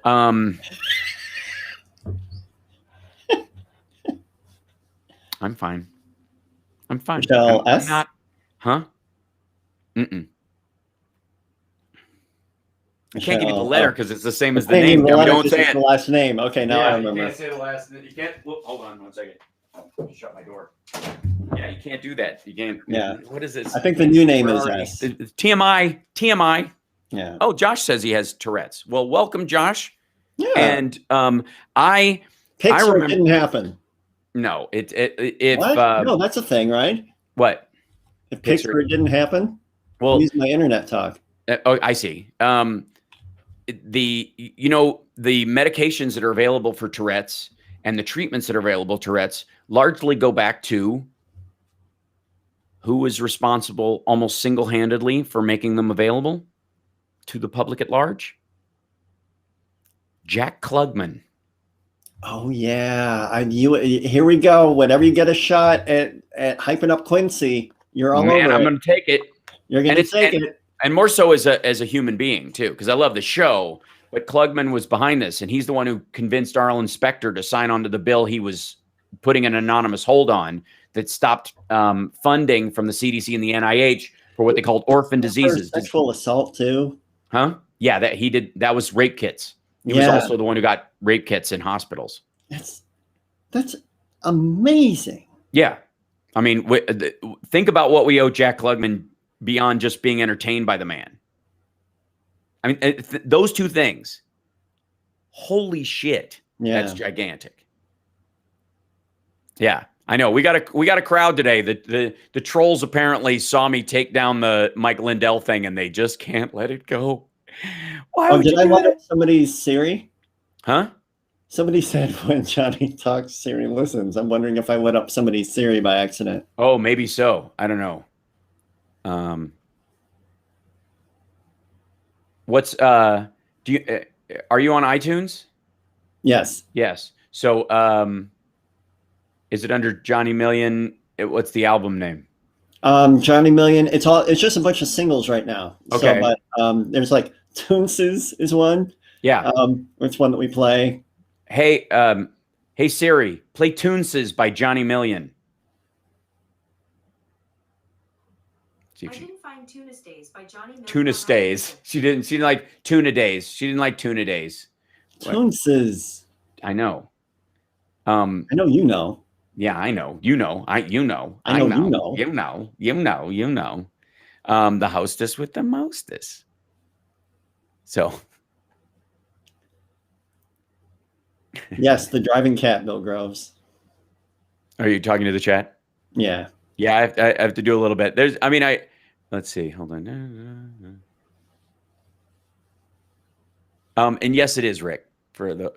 [SPEAKER 1] I'm fine.
[SPEAKER 2] Michelle
[SPEAKER 1] I'm
[SPEAKER 2] S?
[SPEAKER 1] not. Huh? Mm-mm. I can't give you the letter because it's the same as the name.
[SPEAKER 2] The letter,
[SPEAKER 1] Don't say it.
[SPEAKER 2] the last name. Okay, now I remember.
[SPEAKER 1] You can't say the last. You can't. Whoop, hold on 1 second. Shut my door. Yeah, you can't do that. You can't.
[SPEAKER 2] Yeah.
[SPEAKER 1] What is this?
[SPEAKER 2] I think the new name is S.
[SPEAKER 1] It's TMI.
[SPEAKER 2] Yeah.
[SPEAKER 1] Oh, Josh says he has Tourette's. Well, welcome, Josh.
[SPEAKER 2] Yeah.
[SPEAKER 1] And
[SPEAKER 2] Pixar
[SPEAKER 1] remember-
[SPEAKER 2] didn't happen.
[SPEAKER 1] no, if
[SPEAKER 2] What? No, that's a thing, right?
[SPEAKER 1] what?
[SPEAKER 2] If
[SPEAKER 1] Pixar-
[SPEAKER 2] Pixar didn't happen,
[SPEAKER 1] Well,
[SPEAKER 2] use my internet talk.
[SPEAKER 1] oh, I see. The medications that are available for Tourette's and the treatments that are available for Tourette's largely go back to who was responsible almost single-handedly for making them available to the public at large. Jack Klugman.
[SPEAKER 2] Oh yeah, here we go. Whenever you get a shot at hyping up Quincy, you're all over
[SPEAKER 1] I'm
[SPEAKER 2] it.
[SPEAKER 1] going to take it.
[SPEAKER 2] You're going to take it.
[SPEAKER 1] And more so as a human being too, because I love the show. But Klugman was behind this, and he's the one who convinced Arlen Specter to sign on to the bill he was putting an anonymous hold on that stopped funding from the CDC and the NIH for what they called orphan diseases.
[SPEAKER 2] Sexual assault too.
[SPEAKER 1] Huh? Yeah, that he did. That was rape kits. He was also the one who got rape kits in hospitals.
[SPEAKER 2] That's amazing.
[SPEAKER 1] Yeah. I mean, think about what we owe Jack Klugman beyond just being entertained by the man. I mean, those two things. Holy shit.
[SPEAKER 2] Yeah.
[SPEAKER 1] That's gigantic. Yeah, I know. We got a crowd today. The trolls apparently saw me take down the Mike Lindell thing, and they just can't let it go. Why would
[SPEAKER 2] did
[SPEAKER 1] you
[SPEAKER 2] I
[SPEAKER 1] do
[SPEAKER 2] let
[SPEAKER 1] that?
[SPEAKER 2] up somebody's Siri?
[SPEAKER 1] Huh?
[SPEAKER 2] Somebody said when Johnny talks, Siri listens. I'm wondering if I lit up somebody's Siri by accident.
[SPEAKER 1] Oh, maybe so. I don't know. What's are you on iTunes?
[SPEAKER 2] Yes.
[SPEAKER 1] Yes. So is it under Johnny Million? What's the album name?
[SPEAKER 2] Johnny Million. It's just a bunch of singles right now.
[SPEAKER 1] Okay.
[SPEAKER 2] So, but there's like Toonses is one.
[SPEAKER 1] Yeah.
[SPEAKER 2] It's one that we play.
[SPEAKER 1] Hey Siri, play Toonses by Johnny Million. See if
[SPEAKER 7] I
[SPEAKER 1] she,
[SPEAKER 7] didn't find Tuna Stays by Johnny Million.
[SPEAKER 1] Tuna Stays. She didn't like Tuna Days. She didn't like Tuna Days.
[SPEAKER 2] Toonses.
[SPEAKER 1] I know.
[SPEAKER 2] I know you know.
[SPEAKER 1] Yeah, I know. You know. You know.
[SPEAKER 2] I know you know.
[SPEAKER 1] You know. You know. You know. The hostess with the mostest. So.
[SPEAKER 2] Yes, the driving cat, Bill Groves.
[SPEAKER 1] Are you talking to the chat?
[SPEAKER 2] Yeah.
[SPEAKER 1] Yeah, I have to do a little bit. Let's see. Hold on. And yes, it is Rick for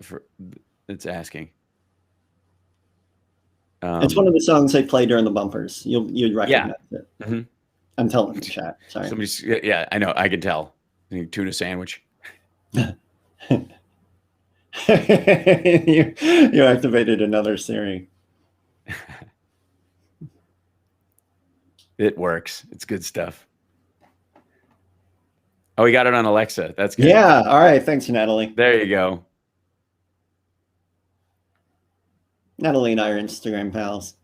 [SPEAKER 1] it's asking.
[SPEAKER 2] It's one of the songs they play during the bumpers. You'd recognize it.
[SPEAKER 1] Mhm.
[SPEAKER 2] I'm telling the chat. Sorry.
[SPEAKER 1] Yeah, I know. I can tell. Tuna sandwich.
[SPEAKER 2] you activated another Siri.
[SPEAKER 1] It works. It's good stuff. Oh, we got it on Alexa. That's good.
[SPEAKER 2] Yeah. All right. Thanks, Natalie.
[SPEAKER 1] There you go.
[SPEAKER 2] Natalie and I are Instagram pals.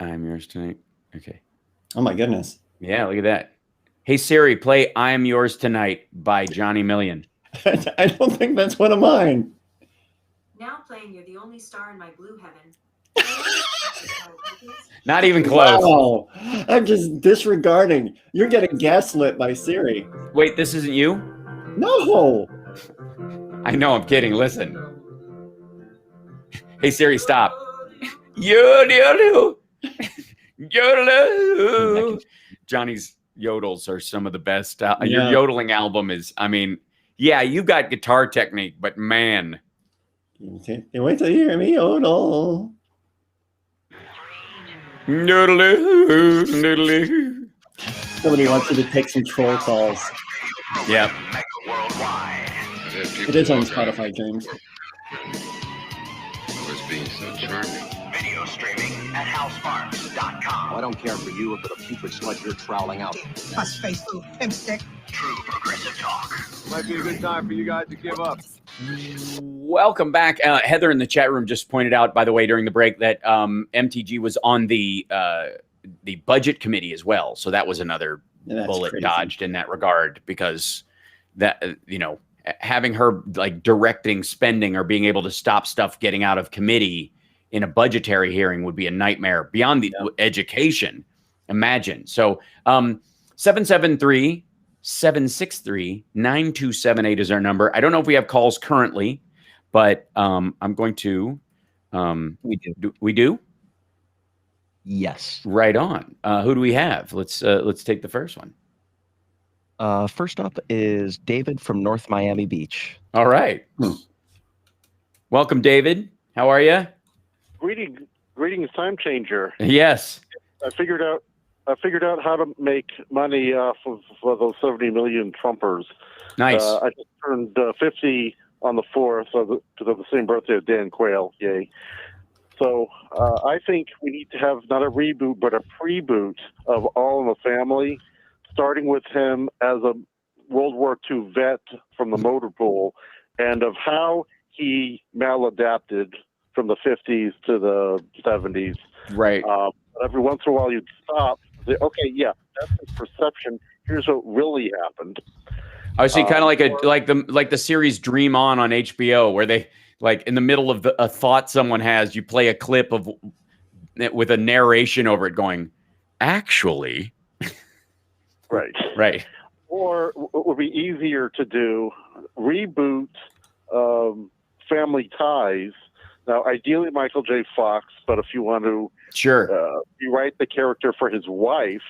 [SPEAKER 1] I'm yours tonight. Okay.
[SPEAKER 2] Oh my goodness.
[SPEAKER 1] Yeah, look at that. Hey Siri, play I Am Yours Tonight by Johnny Million.
[SPEAKER 2] I don't think that's one of mine.
[SPEAKER 7] Now playing You're the Only Star in My Blue Heaven.
[SPEAKER 1] Not even close.
[SPEAKER 2] Wow. I'm just disregarding. You're getting gaslit by Siri.
[SPEAKER 1] Wait, this isn't you?
[SPEAKER 2] No.
[SPEAKER 1] I know, I'm kidding. Listen. Hey Siri, stop. Yodel. Yodel. Johnny's yodels are some of the best. Your yodeling album is, I mean, yeah, you got guitar technique, but man.
[SPEAKER 2] You wait till you hear me yodel. Somebody wants you to take some troll calls.
[SPEAKER 1] Yep.
[SPEAKER 2] It is on Spotify, James.
[SPEAKER 8] Was being so charming.
[SPEAKER 9] Video streaming at housesparks.com.
[SPEAKER 10] I don't care for you or for the putrid sludge you're troweling out.
[SPEAKER 9] Bus face food, pimp stick. True progressive talk.
[SPEAKER 10] Might be a good time for you guys to give up.
[SPEAKER 1] Welcome back. Heather in the chat room just pointed out, by the way, during the break that MTG was on the budget committee as well. So that was another bullet
[SPEAKER 2] crazy.
[SPEAKER 1] Dodged in that regard, because that, having her like directing spending or being able to stop stuff getting out of committee in a budgetary hearing would be a nightmare beyond the education. Imagine. So 773-763-9278 is our number. I don't know if we have calls currently, but I'm going to. We do. We do?
[SPEAKER 11] Yes.
[SPEAKER 1] Right on. Who do we have? Let's take the first one.
[SPEAKER 11] First up is David from North Miami Beach.
[SPEAKER 1] All right. Welcome, David. How are you?
[SPEAKER 12] Greetings, time changer.
[SPEAKER 1] Yes.
[SPEAKER 12] I figured out how to make money off of those 70 million Trumpers.
[SPEAKER 1] Nice.
[SPEAKER 12] I just turned 50 on the 4th, because of the same birthday as Dan Quayle. Yay. So I think we need to have not a reboot, but a pre-boot of All in the Family, starting with him as a World War II vet from the motor pool, and of how he maladapted from the 50s to the 70s.
[SPEAKER 1] Right.
[SPEAKER 12] Every once in a while you'd stop and say, okay, yeah, that's his perception. Here's what really happened.
[SPEAKER 1] I see, kind of like the series Dream On HBO, where they, like, in the middle of a thought someone has, you play a clip of with a narration over it going, actually.
[SPEAKER 12] Right.
[SPEAKER 1] Right.
[SPEAKER 12] Or what would be easier to do, reboot Family Ties. Now, ideally Michael J. Fox, but if you want to rewrite the character for his wife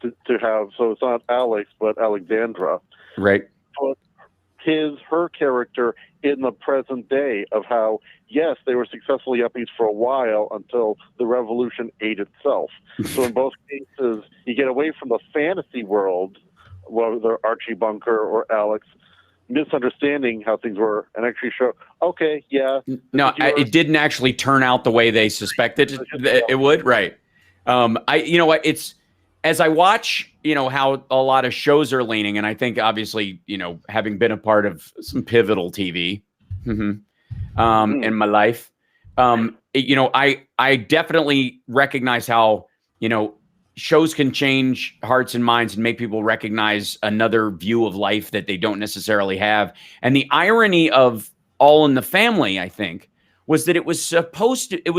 [SPEAKER 12] to have, so it's not Alex, but Alexandra.
[SPEAKER 1] Right.
[SPEAKER 12] Put her character in the present day of how, yes, they were successful yuppies for a while until the revolution ate itself. So in both cases, you get away from the fantasy world, whether Archie Bunker or Alex, misunderstanding how things were, and actually show, okay, yeah.
[SPEAKER 1] No, it didn't actually turn out the way they suspected it would. Right. You know what? It's, as I watch, how a lot of shows are leaning, and I think obviously, having been a part of some pivotal TV in my life, I definitely recognize how, shows can change hearts and minds and make people recognize another view of life that they don't necessarily have. And the irony of All in the Family, I think, was that it was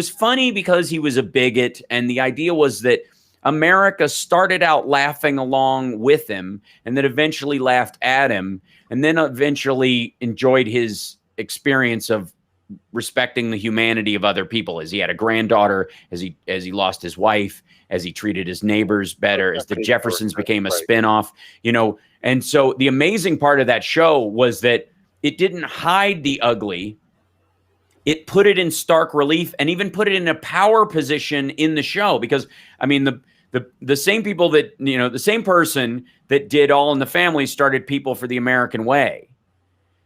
[SPEAKER 1] funny because he was a bigot. And the idea was that America started out laughing along with him and then eventually laughed at him and then eventually enjoyed his experience of respecting the humanity of other people, as he had a granddaughter, as he lost his wife, as he treated his neighbors better, as the Jeffersons became a spinoff, And so the amazing part of that show was that it didn't hide the ugly, it put it in stark relief and even put it in a power position in the show. Because, I mean, the same people that, the same person that did All in the Family started People for the American Way.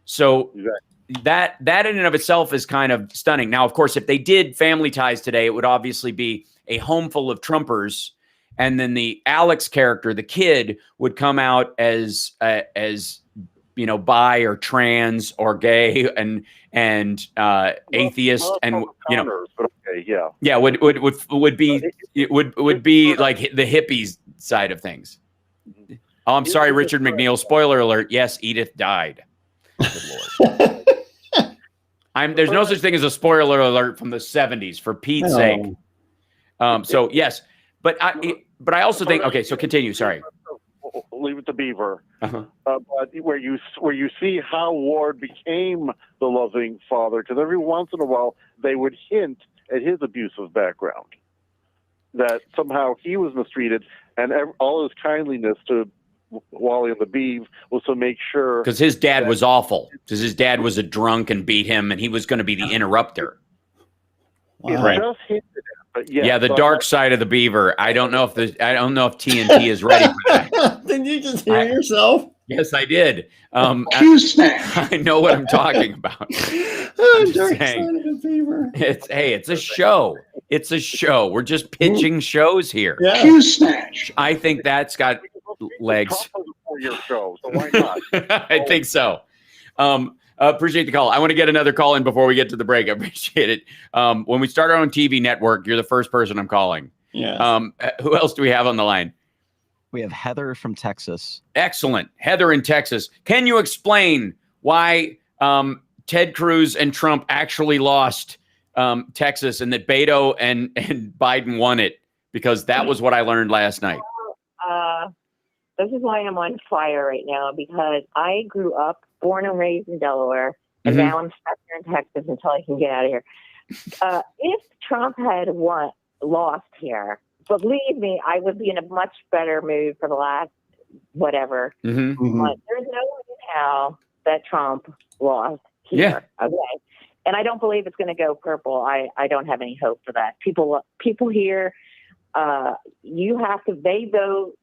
[SPEAKER 1] So that in and of itself is kind of stunning. Now, of course, if they did Family Ties today, it would obviously be a home full of Trumpers. And then the Alex character, the kid, would come out as bi or trans or gay and atheist, and would be like the hippies side of things. Oh, I'm sorry, Richard McNeil. Spoiler alert. Yes, Edith died. Good Lord. There's no such thing as a spoiler alert from the 70s, for Pete's sake. So yes, but I also think, okay, so continue. Sorry.
[SPEAKER 12] Leave it to Beaver. But where you see how Ward became the loving father, because every once in a while they would hint at his abusive background, that somehow he was mistreated, and all his kindliness to Wally and the Beav was to make sure,
[SPEAKER 1] because his dad was awful, because his dad was a drunk and beat him, and he was going to be the interrupter.
[SPEAKER 12] Right. Just hinted at,
[SPEAKER 1] yeah, the dark side of the Beaver. I don't know if TNT is ready for that.
[SPEAKER 2] Did you just hear yourself?
[SPEAKER 1] Yes, I did.
[SPEAKER 5] QSnatch.
[SPEAKER 1] I know what I'm talking about.
[SPEAKER 2] Dark side of the Beaver.
[SPEAKER 1] It's a show. It's a show. We're just pitching shows here.
[SPEAKER 2] Yeah.
[SPEAKER 5] QSnatch.
[SPEAKER 1] I think that's got legs.
[SPEAKER 12] Show, so why not?
[SPEAKER 1] I think so. Appreciate the call. I want to get another call in before we get to the break. I appreciate it. When we start our own TV network, you're the first person I'm calling.
[SPEAKER 2] Yeah.
[SPEAKER 1] Who else do we have on the line?
[SPEAKER 11] We have Heather from Texas.
[SPEAKER 1] Excellent. Heather in Texas. Can you explain why Ted Cruz and Trump actually lost Texas, and that Beto and Biden won it? Because that was what I learned last night.
[SPEAKER 8] This is why I'm on fire right now, because I grew up, born and raised in Delaware, and now I'm stuck here in Texas until I can get out of here. If Trump had lost here, believe me, I would be in a much better mood for the last whatever. But there's no way in hell that Trump lost here. Yeah. Okay. And I don't believe it's going to go purple. I don't have any hope for that. People here, they vote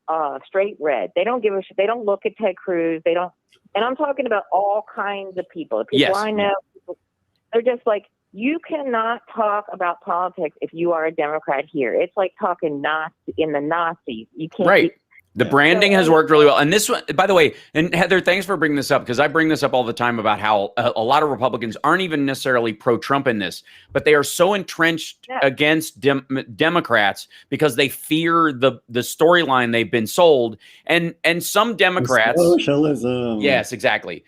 [SPEAKER 8] straight red. They don't give a shit. They don't look at Ted Cruz. They don't. And I'm talking about all kinds of people. The people I know, they're just like, you cannot talk about politics if you are a Democrat here. It's like talking in the Nazis. You can't.
[SPEAKER 1] Right. The branding has worked really well. And this one, by the way, and Heather, thanks for bringing this up, because I bring this up all the time about how a lot of Republicans aren't even necessarily pro-Trump in this, but they are so entrenched against Democrats because they fear the storyline they've been sold. And some Democrats,
[SPEAKER 2] socialism.
[SPEAKER 1] Yes, exactly.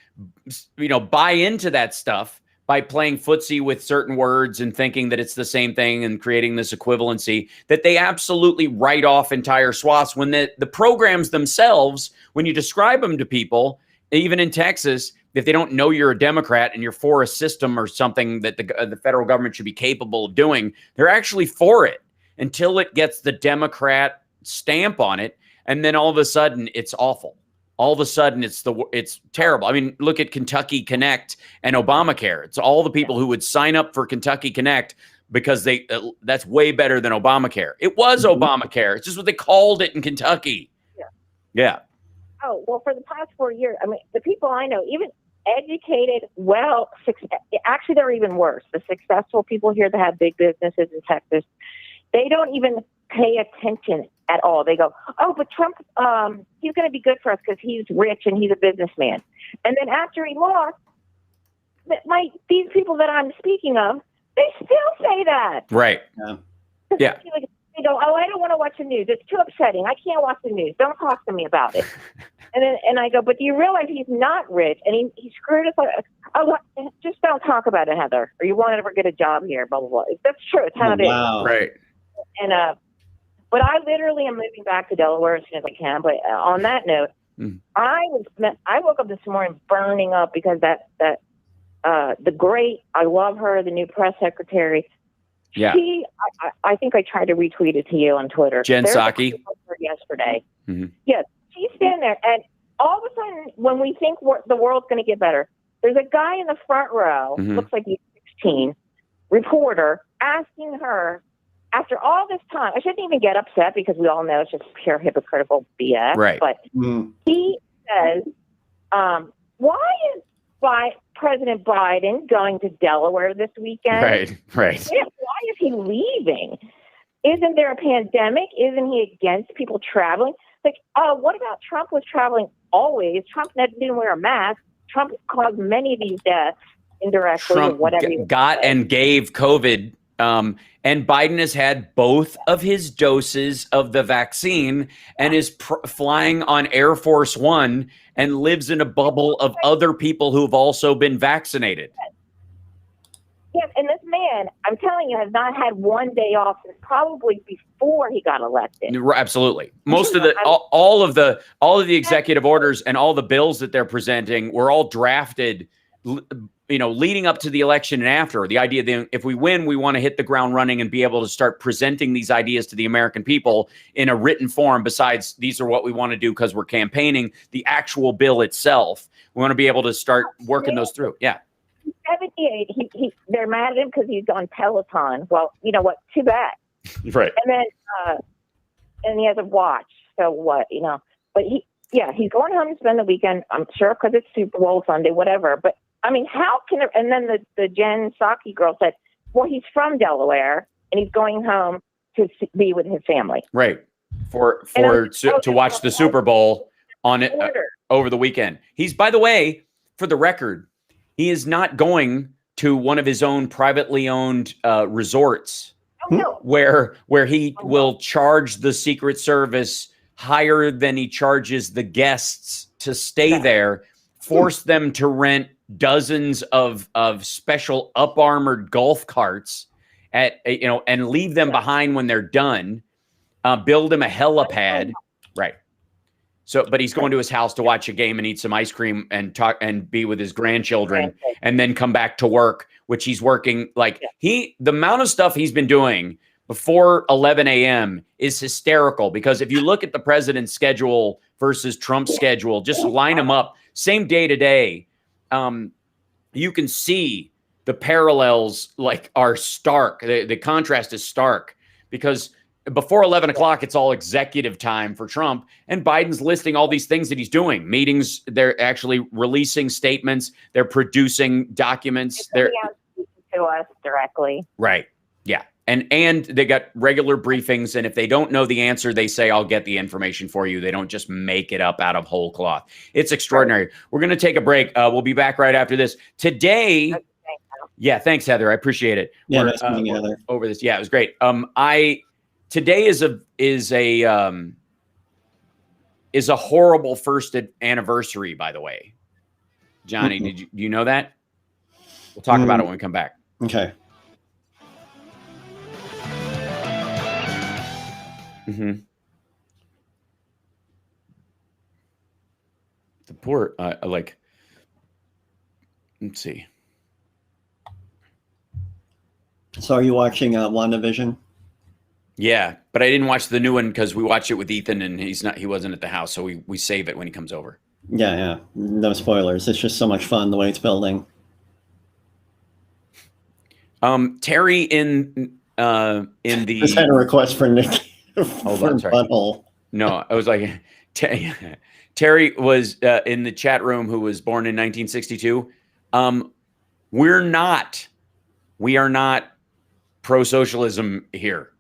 [SPEAKER 1] Buy into that stuff by playing footsie with certain words and thinking that it's the same thing and creating this equivalency, that they absolutely write off entire swaths, when the programs themselves, when you describe them to people, even in Texas, if they don't know you're a Democrat and you're for a system or something that the federal government should be capable of doing, they're actually for it until it gets the Democrat stamp on it. And then all of a sudden it's awful. All of a sudden, it's terrible. I mean, look at Kentucky Connect and Obamacare. It's all the people who would sign up for Kentucky Connect because that's way better than Obamacare. It was Obamacare. It's just what they called it in Kentucky. Yeah.
[SPEAKER 8] Oh, well, for the past 4 years, I mean, the people I know, even educated, actually, they're even worse. The successful people here that have big businesses in Texas, they don't even pay attention at all. They go, oh, but Trump, he's going to be good for us because he's rich and he's a businessman. And then after he lost, these people that I'm speaking of, they still say that.
[SPEAKER 1] Right. Yeah.
[SPEAKER 8] They go, oh, I don't want to watch the news. It's too upsetting. I can't watch the news. Don't talk to me about it. And I go, but do you realize he's not rich and he screwed us up? Oh, just don't talk about it, Heather, or you won't ever get a job here. Blah blah blah. That's true. It's how it is.
[SPEAKER 1] Right.
[SPEAKER 8] And but I literally am moving back to Delaware as soon as I can. But on that note, I woke up this morning burning up because the great, I love her, the new press secretary.
[SPEAKER 1] Yeah.
[SPEAKER 8] I think I tried to retweet it to you on Twitter.
[SPEAKER 1] Jen Psaki.
[SPEAKER 8] Yesterday. Yes, she's standing there, and all of a sudden, when we think the world's going to get better, there's a guy in the front row, looks like he's 16, reporter asking her, after all this time, I shouldn't even get upset because we all know it's just pure hypocritical BS.
[SPEAKER 1] Right.
[SPEAKER 8] But he says, why is President Biden going to Delaware this weekend?
[SPEAKER 1] Right.
[SPEAKER 8] Why is he leaving? Isn't there a pandemic? Isn't he against people traveling? Like, what about Trump was traveling always? Trump didn't wear a mask. Trump caused many of these deaths indirectly or whatever.
[SPEAKER 1] Got and gave COVID. And Biden has had both of his doses of the vaccine and is flying on Air Force One and lives in a bubble of other people who have also been vaccinated.
[SPEAKER 8] Yes, and this man, I'm telling you, has not had one day off since probably before he got elected.
[SPEAKER 1] Absolutely. Most of the all of the executive orders and all the bills that they're presenting were all drafted leading up to the election and after. The idea that if we win, we want to hit the ground running and be able to start presenting these ideas to the American people in a written form. Besides, these are what we want to do because we're campaigning. The actual bill itself, we want to be able to start working those through. Yeah.
[SPEAKER 8] 78. They're mad at him because he's on Peloton. Well, you know what? Too bad.
[SPEAKER 1] Right.
[SPEAKER 8] And then, and he has a watch. So what? But he's going home to spend the weekend. I'm sure because it's Super Bowl Sunday, whatever. But I mean, how can it? And then the Jen Psaki girl said, well, he's from Delaware and he's going home to be with his family.
[SPEAKER 1] Right. To watch the Super Bowl on it over the weekend. He's, by the way, for the record, he is not going to one of his own privately owned resorts where he will charge the Secret Service higher than he charges the guests to stay there, force them to rent dozens of special up-armored golf carts and leave them behind when they're done, build him a helipad. Right. So, but he's going to his house to watch a game and eat some ice cream and talk and be with his grandchildren and then come back to work, which he's working the amount of stuff he's been doing before 11 a.m. is hysterical, because if you look at the president's schedule versus Trump's schedule, just line them up same day to day. You can see the parallels are stark. The contrast is stark because before 11 o'clock, it's all executive time for Trump, and Biden's listing all these things that he's doing. Meetings, they're actually releasing statements. They're producing documents. They're
[SPEAKER 8] to us directly.
[SPEAKER 1] Right. Yeah. And they got regular briefings. And if they don't know the answer, they say, I'll get the information for you. They don't just make it up out of whole cloth. It's extraordinary. Right. We're going to take a break. We'll be back right after this. Today. Yeah. Thanks, Heather. I appreciate it.
[SPEAKER 2] Yeah. Nice meeting you, Heather.
[SPEAKER 1] Over this. Yeah, it was great. Today is a horrible first anniversary, by the way. Johnny, do you know that? We'll talk about it when we come back.
[SPEAKER 2] Okay.
[SPEAKER 1] The poor, let's see.
[SPEAKER 2] So are you watching WandaVision?
[SPEAKER 1] Yeah, but I didn't watch the new one because we watched it with Ethan and he wasn't at the house. So we save it when he comes over.
[SPEAKER 2] Yeah. No spoilers. It's just so much fun the way it's building.
[SPEAKER 1] Terry in the
[SPEAKER 2] just had a request for Nick.
[SPEAKER 1] Hold on, sorry. Butthole. No, I was like, Terry was in the chat room who was born in 1962. We are not pro-socialism here.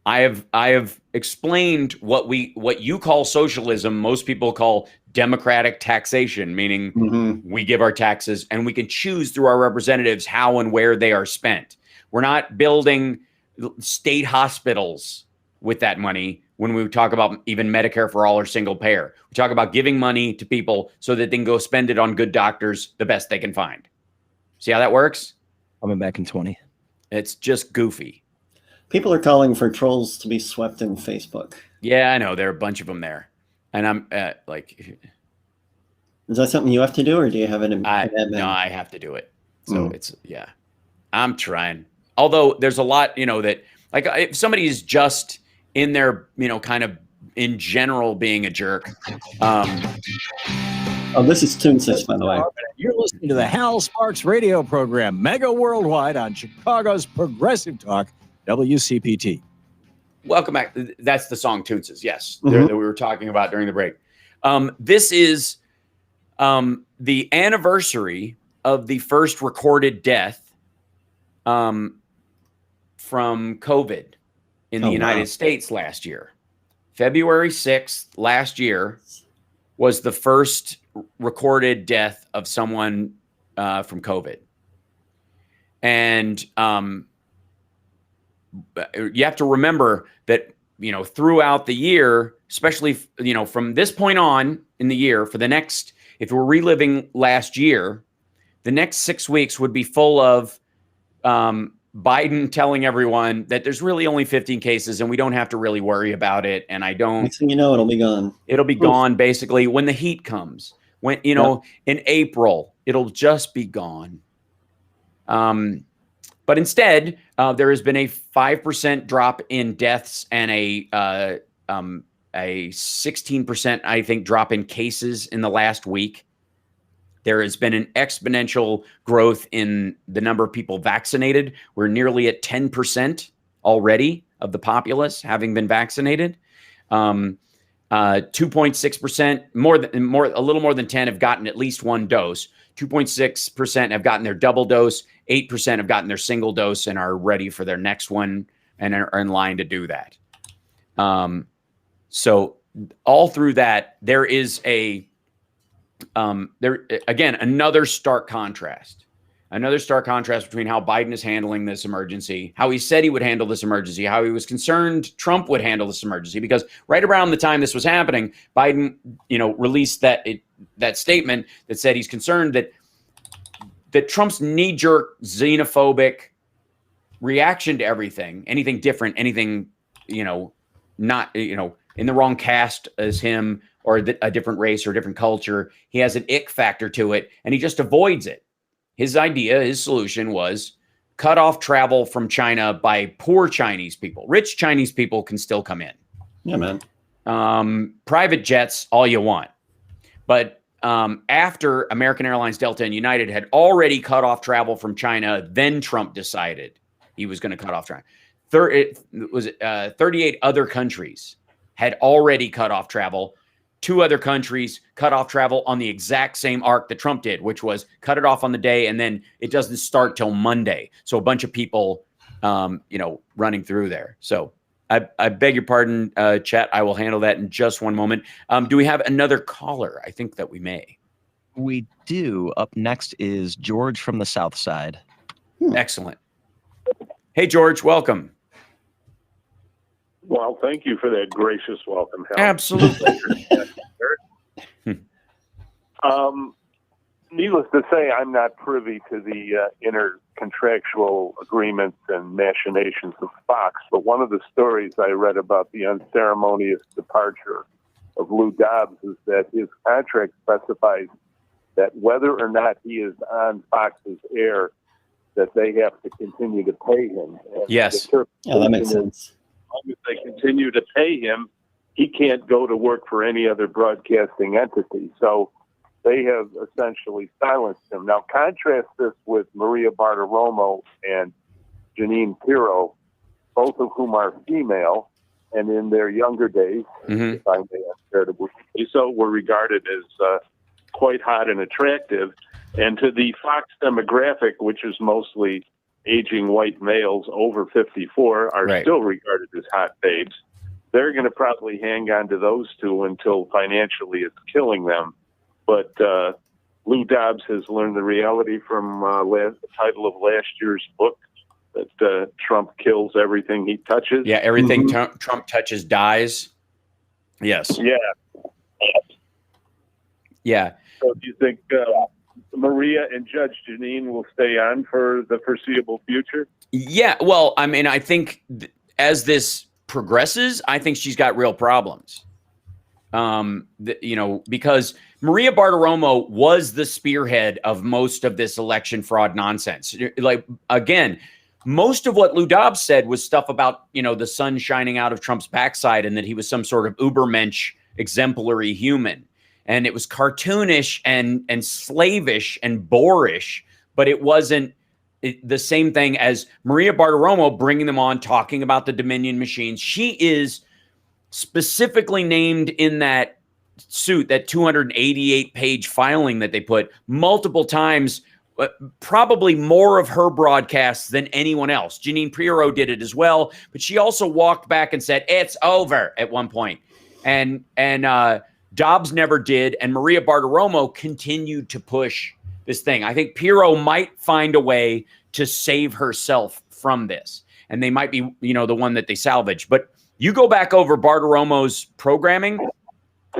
[SPEAKER 1] I have explained what you call socialism, most people call democratic taxation, meaning we give our taxes and we can choose through our representatives how and where they are spent. We're not building state hospitals with that money when we talk about even Medicare for all or single payer. We talk about giving money to people so that they can go spend it on good doctors, the best they can find. See how that works?
[SPEAKER 11] Coming back in 20.
[SPEAKER 1] It's just goofy.
[SPEAKER 2] People are calling for trolls to be swept in Facebook.
[SPEAKER 1] Yeah, I know. There are a bunch of them there. And I'm
[SPEAKER 2] is that something you have to do, or do you have an admin?
[SPEAKER 1] No, I have to do it. So it's, I'm trying. Although there's a lot, that if somebody is just in there, kind of in general being a jerk,
[SPEAKER 2] Oh, this is Toonsis, by the way.
[SPEAKER 13] You're listening to the Hal Sparks radio program, Mega Worldwide on Chicago's Progressive Talk, WCPT.
[SPEAKER 1] Welcome back. That's the song Toonsis, yes, that we were talking about during the break. This is the anniversary of the first recorded death from COVID in the United States last year. February 6th last year was the first recorded death of someone from COVID. And you have to remember that, throughout the year, especially, from this point on in the year, for the next, if we're reliving last year, the next 6 weeks would be full of Biden telling everyone that there's really only 15 cases and we don't have to really worry about it. And
[SPEAKER 2] next thing you know, it'll be gone.
[SPEAKER 1] It'll be gone basically when the heat comes. When, in April, it'll just be gone. But instead, there has been a 5% drop in deaths and a 16%, I think, drop in cases in the last week. There has been an exponential growth in the number of people vaccinated. We're nearly at 10% already of the populace having been vaccinated. 2.6%, a little more than 10 have gotten at least one dose. 2.6% have gotten their double dose. 8% have gotten their single dose and are ready for their next one and are in line to do that. So all through that, there is another stark contrast between how Biden is handling this emergency, how he said he would handle this emergency, how he was concerned Trump would handle this emergency, because right around the time this was happening, Biden, released that statement that said he's concerned that Trump's knee-jerk xenophobic reaction to anything different, anything, not, in the wrong caste as him or a different race or a different culture, he has an ick factor to it and he just avoids it. His solution was cut off travel from China by poor Chinese people. Rich Chinese people can still come in.
[SPEAKER 2] Yeah, man.
[SPEAKER 1] Private jets, all you want. But after American Airlines, Delta, and United had already cut off travel from China, then Trump decided he was going to cut off travel. 38 other countries had already cut off travel. 2 other countries cut off travel on the exact same arc that Trump did, which was cut it off on the day, and then it doesn't start till Monday. So a bunch of people, running through there. So I beg your pardon, chat. I will handle that in just one moment. Do we have another caller? I think that we may.
[SPEAKER 11] We do. Up next is George from the South Side.
[SPEAKER 1] Excellent. Hey, George, welcome.
[SPEAKER 12] Well, thank you for that gracious welcome, Hal.
[SPEAKER 1] Absolutely.
[SPEAKER 12] Needless to say, I'm not privy to the intercontractual agreements and machinations of Fox, but one of the stories I read about the unceremonious departure of Lou Dobbs is that his contract specifies that whether or not he is on Fox's air, that they have to continue to pay him. And
[SPEAKER 1] yes.
[SPEAKER 2] Yeah, that makes sense.
[SPEAKER 12] As long as they continue to pay him, he can't go to work for any other broadcasting entity. So they have essentially silenced him. Now, contrast this with Maria Bartiromo and Janine Pirro, both of whom are female, and in their younger days, if I may uncharitably say so, were regarded as quite hot and attractive. And to the Fox demographic, which is mostly aging white males over 54, are still regarded as hot babes. They're going to probably hang on to those two until financially it's killing them. But Lou Dobbs has learned the reality from the title of last year's book that Trump kills everything he touches.
[SPEAKER 1] Yeah, everything Trump touches dies. Yes.
[SPEAKER 12] Yeah.
[SPEAKER 1] Yeah.
[SPEAKER 12] So do you think Maria and Judge Janine will stay on for the foreseeable future?
[SPEAKER 1] Yeah. Well, I mean, I think as this progresses, I think she's got real problems. Because Maria Bartiromo was the spearhead of most of this election fraud nonsense. Like, again, most of what Lou Dobbs said was stuff about, the sun shining out of Trump's backside and that he was some sort of ubermensch exemplary human. and it was cartoonish and slavish and boorish, but it wasn't the same thing as Maria Bartiromo bringing them on, talking about the Dominion machines. She is specifically named in that suit, that 288-page filing that they put multiple times, probably more of her broadcasts than anyone else. Janine Pirro did it as well, but she also walked back and said, it's over at one point. And Dobbs never did, and Maria Bartiromo continued to push this thing. I think Pirro might find a way to save herself from this, and they might be, the one that they salvage. But you go back over Bartiromo's programming,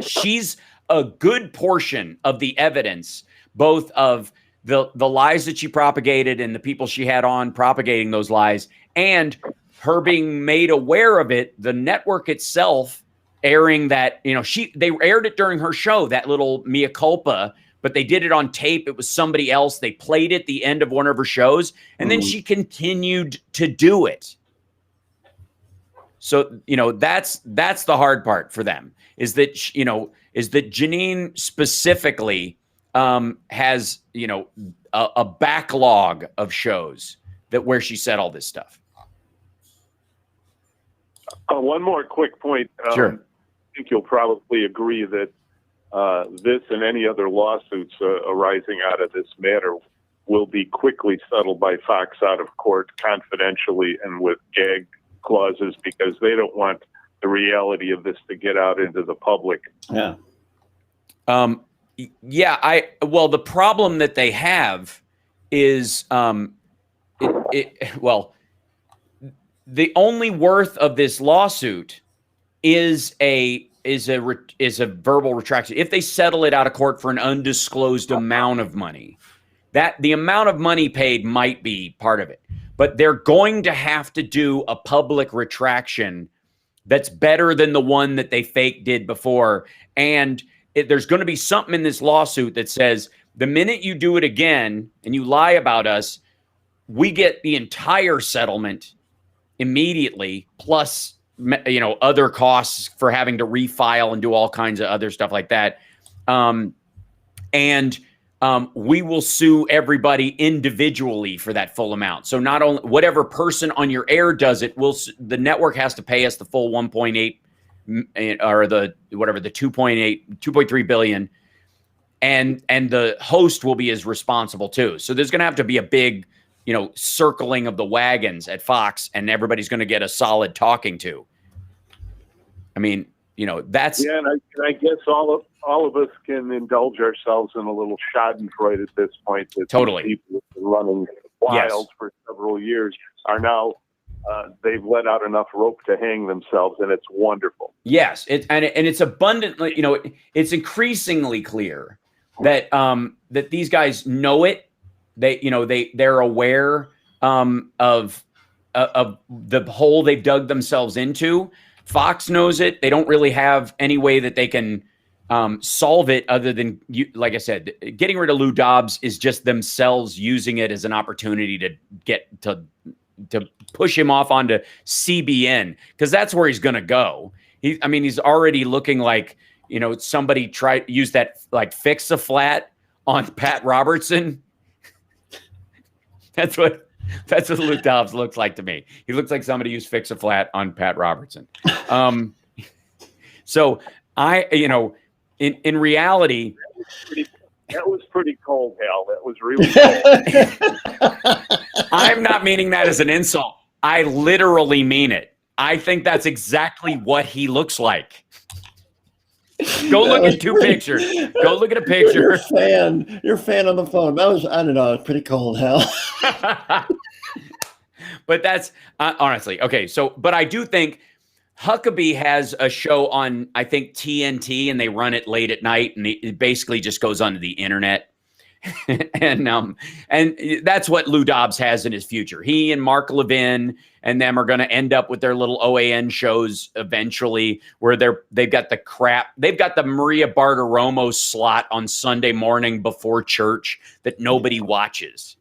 [SPEAKER 1] she's a good portion of the evidence, both of the lies that she propagated and the people she had on propagating those lies, and her being made aware of it, the network itself airing that, they aired it during her show, that little mea culpa, but they did it on tape. It was somebody else. They played it at the end of one of her shows, and then she continued to do it. So, that's the hard part for them, is that, Janine specifically has, a backlog of shows where she said all this stuff.
[SPEAKER 12] One more quick point.
[SPEAKER 1] Sure.
[SPEAKER 12] I think you'll probably agree that this and any other lawsuits arising out of this matter will be quickly settled by Fox out of court confidentially and with gag clauses, because they don't want the reality of this to get out into the public.
[SPEAKER 2] Yeah.
[SPEAKER 1] The problem that they have is, the only worth of this lawsuit is a verbal retraction. If they settle it out of court for an undisclosed amount of money, that the amount of money paid might be part of it, but they're going to have to do a public retraction that's better than the one that they fake did before. And there's going to be something in this lawsuit that says the minute you do it again and you lie about us, we get the entire settlement immediately, plus other costs for having to refile and do all kinds of other stuff like that. We will sue everybody individually for that full amount. So not only whatever person on your air does it, the network has to pay us the full 1.8 or the 2.3 billion, and the host will be as responsible too. So there's going to have to be a big, circling of the wagons at Fox, and everybody's going to get a solid talking to. I mean, that's...
[SPEAKER 12] Yeah, and I guess all of us can indulge ourselves in a little schadenfreude at this point. That
[SPEAKER 1] totally.
[SPEAKER 12] People have been running wild for several years are now, they've let out enough rope to hang themselves, and it's wonderful.
[SPEAKER 1] Yes, it's abundantly, it's increasingly clear that that these guys know it. They're aware of the hole they've dug themselves into. Fox knows it. They don't really have any way that they can solve it other than, like I said, getting rid of Lou Dobbs is just themselves using it as an opportunity to get to push him off onto CBN, because that's where he's going to go. He's already looking like, somebody use that, like, fix a flat on Pat Robertson. That's what Lou Dobbs looks like to me. He looks like somebody who's fix a flat on Pat Robertson. So in reality,
[SPEAKER 12] that was pretty cold, Hal. That was really cold.
[SPEAKER 1] I'm not meaning that as an insult. I literally mean it. I think that's exactly what he looks like. Go look at two pictures. Go look at a picture.
[SPEAKER 2] You're a fan on the phone. That was, I don't know, pretty cold, Hal.
[SPEAKER 1] But that's honestly okay. So, but I do think Huckabee has a show on, I think, TNT, and they run it late at night, and it basically just goes onto the internet. and that's what Lou Dobbs has in his future. He and Mark Levin and them are going to end up with their little OAN shows eventually, where they've got the Maria Bartiromo slot on Sunday morning before church that nobody watches.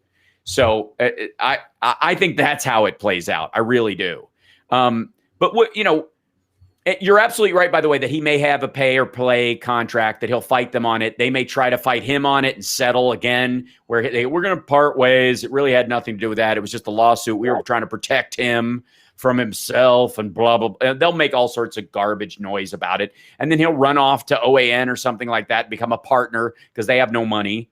[SPEAKER 1] So I think that's how it plays out. I really do. But what You're absolutely right, by the way, that he may have a pay or play contract, that he'll fight them on it. They may try to fight him on it and settle again, where we're going to part ways. It really had nothing to do with that. It was just a lawsuit. We were trying to protect him from himself and blah, blah, blah. They'll make all sorts of garbage noise about it. And then he'll run off to OAN or something like that, become a partner because they have no money.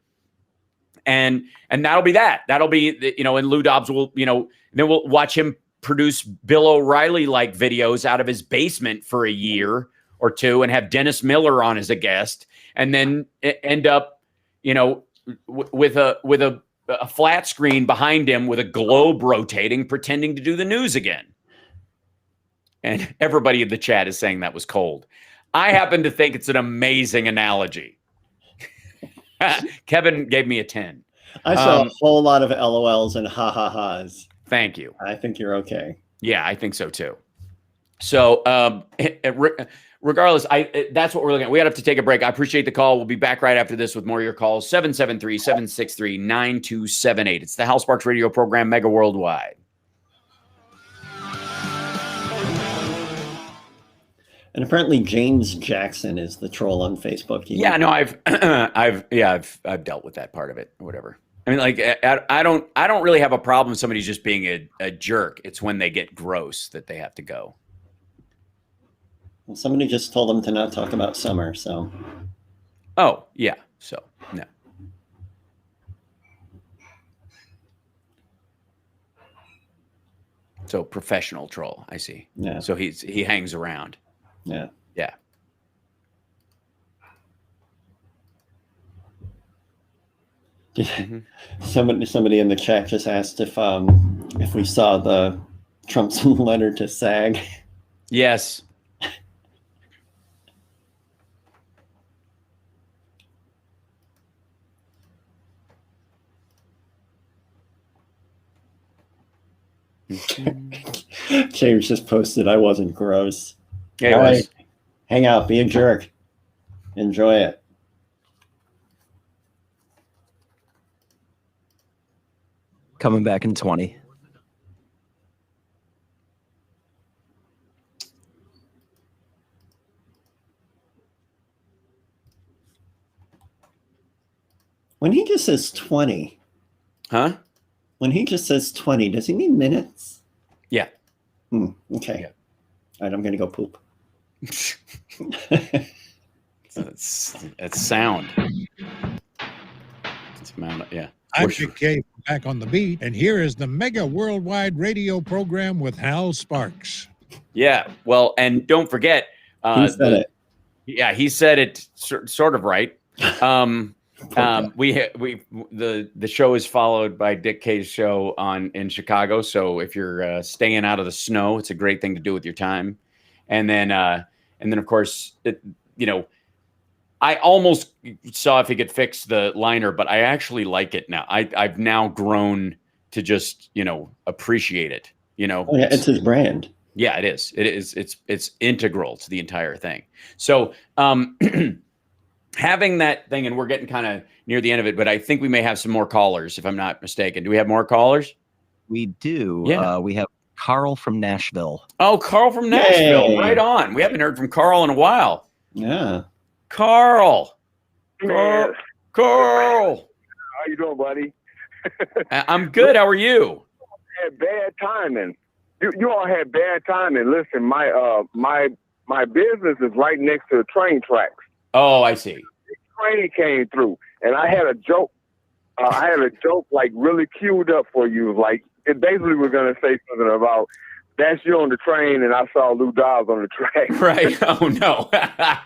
[SPEAKER 1] And that'll be that. That'll be, and Lou Dobbs will, then we'll watch him produce Bill O'Reilly-like videos out of his basement for a year or two and have Dennis Miller on as a guest, and then end up, with a flat screen behind him with a globe rotating, pretending to do the news again. And everybody in the chat is saying that was cold. I happen to think it's an amazing analogy. Kevin gave me a 10.
[SPEAKER 2] I saw a whole lot of LOLs and ha-ha-has.
[SPEAKER 1] Thank you.
[SPEAKER 2] I think you're okay.
[SPEAKER 1] Yeah, I think so too. So regardless, that's what we're looking at. We have to take a break. I appreciate the call. We'll be back right after this with more of your calls. 773-763-9278. It's the Hal Sparks radio program, Mega Worldwide.
[SPEAKER 2] And apparently James Jackson is the troll on Facebook.
[SPEAKER 1] Yeah, no, I've dealt with that part of it or whatever. I mean, like, I don't really have a problem with somebody just being a jerk. It's when they get gross that they have to go.
[SPEAKER 2] Well, somebody just told them to not talk about summer, so.
[SPEAKER 1] Oh, yeah. So, no. So, professional troll, I see.
[SPEAKER 2] Yeah.
[SPEAKER 1] So he hangs around.
[SPEAKER 2] Yeah.
[SPEAKER 1] Yeah.
[SPEAKER 2] Somebody in the chat just asked if we saw the Trump's letter to SAG.
[SPEAKER 1] Yes.
[SPEAKER 2] James just posted, I wasn't gross.
[SPEAKER 1] Yeah, all right.
[SPEAKER 2] Hang out, be a jerk. Enjoy it.
[SPEAKER 11] Coming back in 20.
[SPEAKER 2] When he just says 20.
[SPEAKER 1] Huh?
[SPEAKER 2] When he just says 20, does he mean minutes?
[SPEAKER 1] Yeah.
[SPEAKER 2] Okay.
[SPEAKER 1] Yeah.
[SPEAKER 2] All right, I'm going to go poop.
[SPEAKER 1] That's sound. It's yeah.
[SPEAKER 14] I'm Dick K, back on the beat, and here is the Mega Worldwide radio program with Hal Sparks.
[SPEAKER 1] Yeah, well, and don't forget,
[SPEAKER 2] he said it.
[SPEAKER 1] Yeah, he said it sort of right. The show is followed by Dick K's show in Chicago. So if you're staying out of the snow, it's a great thing to do with your time. And then of course, I almost saw if he could fix the liner, but I actually like it now. I've now grown to just, appreciate it, Oh,
[SPEAKER 2] yeah, it's his brand.
[SPEAKER 1] Yeah, it is. It is. It's integral to the entire thing. So having that thing, and we're getting kind of near the end of it, but I think we may have some more callers, if I'm not mistaken. Do we have more callers?
[SPEAKER 11] We do.
[SPEAKER 1] Yeah.
[SPEAKER 11] We have Carl from Nashville.
[SPEAKER 1] Oh, Carl from Nashville.
[SPEAKER 2] Yay.
[SPEAKER 1] Right on. We haven't heard from Carl in a while.
[SPEAKER 2] Yeah.
[SPEAKER 1] Carl.
[SPEAKER 15] Man.
[SPEAKER 1] Carl.
[SPEAKER 15] How you doing, buddy?
[SPEAKER 1] I'm good. How are you?
[SPEAKER 15] Had bad timing. You all had bad timing. Listen, my business is right next to the train tracks.
[SPEAKER 1] Oh, I see.
[SPEAKER 15] The train came through, and I had a joke. Like really queued up for you. Like it basically was gonna say something about that's you on the train, and I saw Lou Dobbs on the track.
[SPEAKER 1] Right. Oh no. I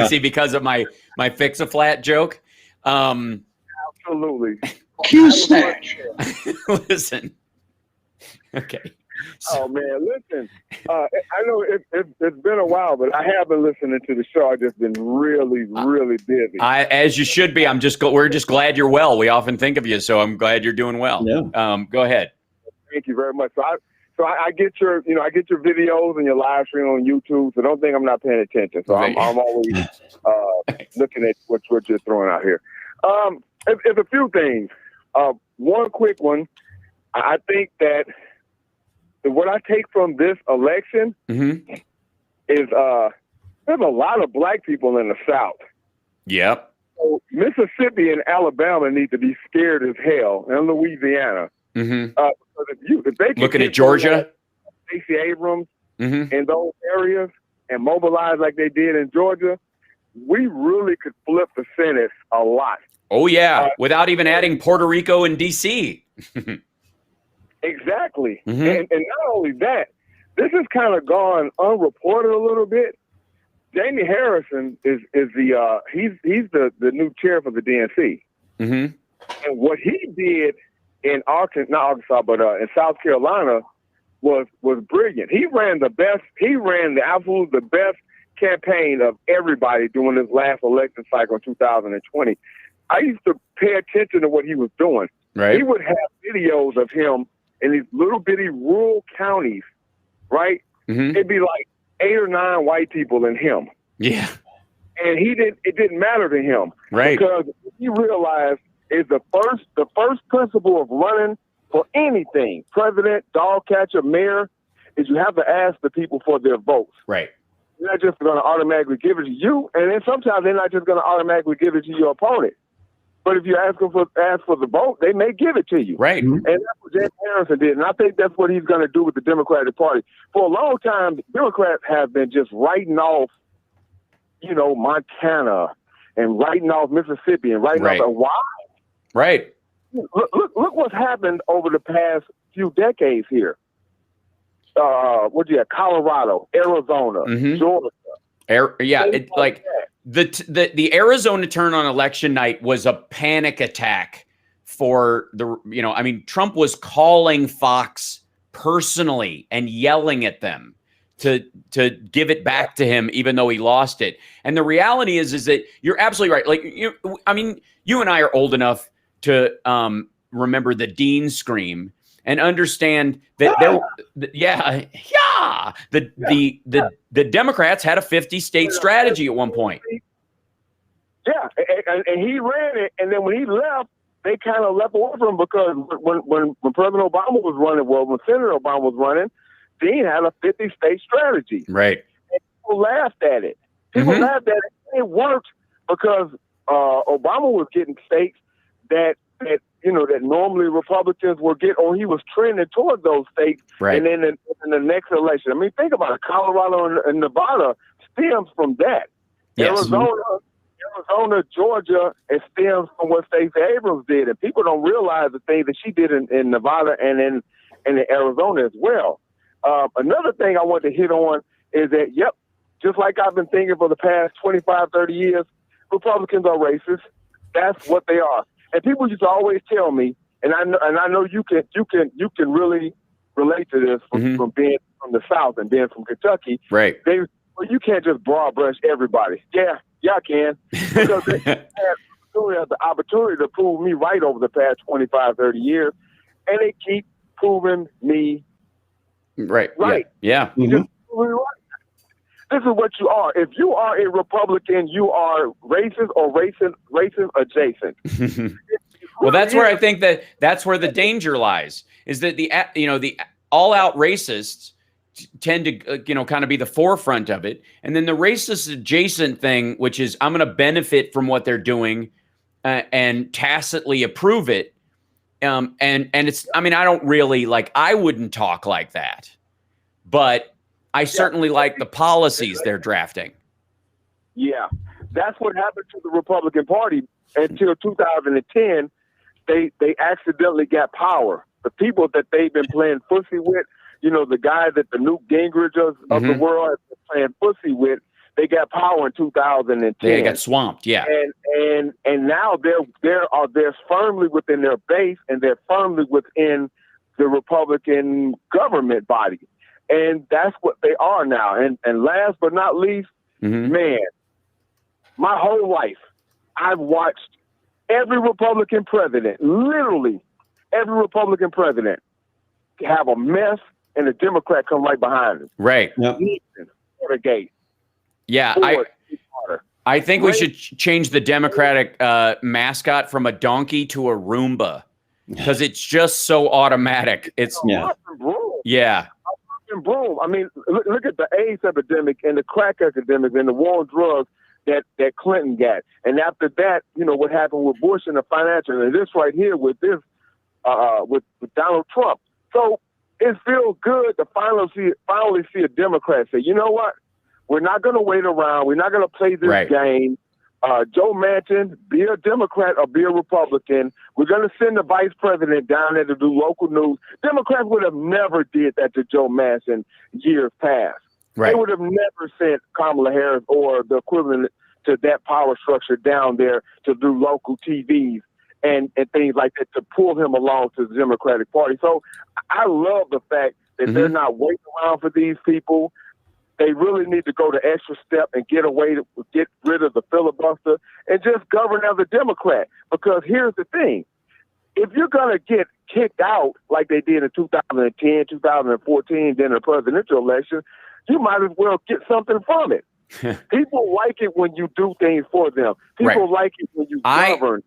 [SPEAKER 1] see. Because of my fix-a-flat joke.
[SPEAKER 15] Absolutely.
[SPEAKER 5] QSnatch.
[SPEAKER 1] Listen. Okay.
[SPEAKER 15] Oh man, listen. I know it's been a while, but I have been listening to the show. I've just been really busy.
[SPEAKER 1] As you should be. We're just glad you're well. We often think of you, so I'm glad you're doing well.
[SPEAKER 2] Yeah.
[SPEAKER 1] Go ahead.
[SPEAKER 15] Thank you very much. So I get your videos and your live stream on YouTube. So don't think I'm not paying attention. So I'm always looking at what you're throwing out here. It's a few things. One quick one. I think that what I take from this election is there's a lot of black people in the South.
[SPEAKER 1] Yep.
[SPEAKER 15] So Mississippi and Alabama need to be scared as hell, and Louisiana. Because if they
[SPEAKER 1] looking at Georgia,
[SPEAKER 15] Stacey Abrams in those areas and mobilize like they did in Georgia, we really could flip the Senate a lot.
[SPEAKER 1] Oh yeah, without even adding Puerto Rico and DC.
[SPEAKER 15] Exactly. And not only that, this has kind of gone unreported a little bit. Jamie Harrison is the he's the new chair for the DNC. And what he did in not Arkansas, but in South Carolina was brilliant. He ran the best campaign of everybody during this last election cycle in 2020. I used to pay attention to what he was doing.
[SPEAKER 1] Right.
[SPEAKER 15] He would have videos of him in these little bitty rural counties, right? It'd be like 8 or 9 white people and him.
[SPEAKER 1] Yeah.
[SPEAKER 15] And it didn't matter to him.
[SPEAKER 1] Right.
[SPEAKER 15] Because he realized is the first principle of running for anything, president, dog catcher, mayor, is you have to ask the people for their votes.
[SPEAKER 1] Right.
[SPEAKER 15] They're not just going to automatically give it to you, and then sometimes they're not just going to automatically give it to your opponent. But if you ask for the vote, they may give it to you.
[SPEAKER 1] Right.
[SPEAKER 15] And that's what Jamie Harrison did. And I think that's what he's going to do with the Democratic Party. For a long time, Democrats have been just writing off, Montana and writing off Mississippi and writing off. Why?
[SPEAKER 1] Right.
[SPEAKER 15] Look what's happened over the past few decades here. Colorado, Arizona, Georgia.
[SPEAKER 1] The Arizona turn on election night was a panic attack for Trump was calling Fox personally and yelling at them to give it back to him, even though he lost it. And the reality is that you're absolutely right. Like, you and I are old enough to remember the Dean scream and understand that the Democrats had a 50-state strategy at one point.
[SPEAKER 15] Yeah, and he ran it, and then when he left, they kind of left away from him because when President Obama was running, when Senator Obama was running, Dean had a 50-state strategy.
[SPEAKER 1] Right.
[SPEAKER 15] And people laughed at it. People laughed at it. It worked because Obama was getting states that normally Republicans will get, or he was trending toward those states.
[SPEAKER 1] Right.
[SPEAKER 15] And then in the next election, I mean, think about it. Colorado and Nevada stems from that.
[SPEAKER 1] Yes.
[SPEAKER 15] Arizona, Georgia, it stems from what Stacey Abrams did. And people don't realize the thing that she did in Nevada and in Arizona as well. Another thing I want to hit on is that, just like I've been thinking for the past 25, 30 years, Republicans are racist. That's what they are. And people used to always tell me, and I know you can really relate to this from being from the South and being from Kentucky.
[SPEAKER 1] Right.
[SPEAKER 15] You can't just broad brush everybody. Yeah, I can. Because they had the opportunity to prove me right over the past 25, 30 years, and they keep proving me
[SPEAKER 1] right. Yeah.
[SPEAKER 15] This is what you are. If you are a Republican, you are racist or racist adjacent.
[SPEAKER 1] Well, that's where I think that's where the danger lies, is that the all-out racists tend to kind of be the forefront of it, and then the racist adjacent thing, which is I'm going to benefit from what they're doing and tacitly approve it. And it's, I don't really I wouldn't talk like that, but I certainly like the policies they're drafting.
[SPEAKER 15] Yeah, that's what happened to the Republican Party until 2010. They accidentally got power. The people that they've been playing footsie with, the guy that the Newt Gingrich of the world has been playing footsie with, they got power in 2010.
[SPEAKER 1] They got swamped, yeah.
[SPEAKER 15] And now they're firmly within their base, and they're firmly within the Republican government body. And that's what they are now. And last but not least, man, my whole life, I've watched every Republican president, literally every Republican president, have a mess and a Democrat come right behind him.
[SPEAKER 1] Right.
[SPEAKER 15] Yep.
[SPEAKER 1] Yeah. I think we should change the Democratic mascot from a donkey to a Roomba, because it's just so automatic. It's yeah.
[SPEAKER 15] and boom. I mean, look at the AIDS epidemic and the crack epidemic and the war on drugs that Clinton got. And after that, what happened with Bush and the financial, and this right here with this, with Donald Trump. So it feels good to finally see a Democrat say, you know what? We're not going to wait around. We're not going to play this game. Joe Manchin, be a Democrat or be a Republican. We're going to send the vice president down there to do local news. Democrats would have never did that to Joe Manchin years past. Right. They would have never sent Kamala Harris or the equivalent to that power structure down there to do local TVs and things like that to pull him along to the Democratic Party. So I love the fact that they're not waiting around for these people. They really need to go the extra step and get rid of the filibuster and just govern as a Democrat. Because here's the thing. If you're going to get kicked out like they did in 2010, 2014, then the presidential election, you might as well get something from it. People like it when you do things for them. People like it when you govern.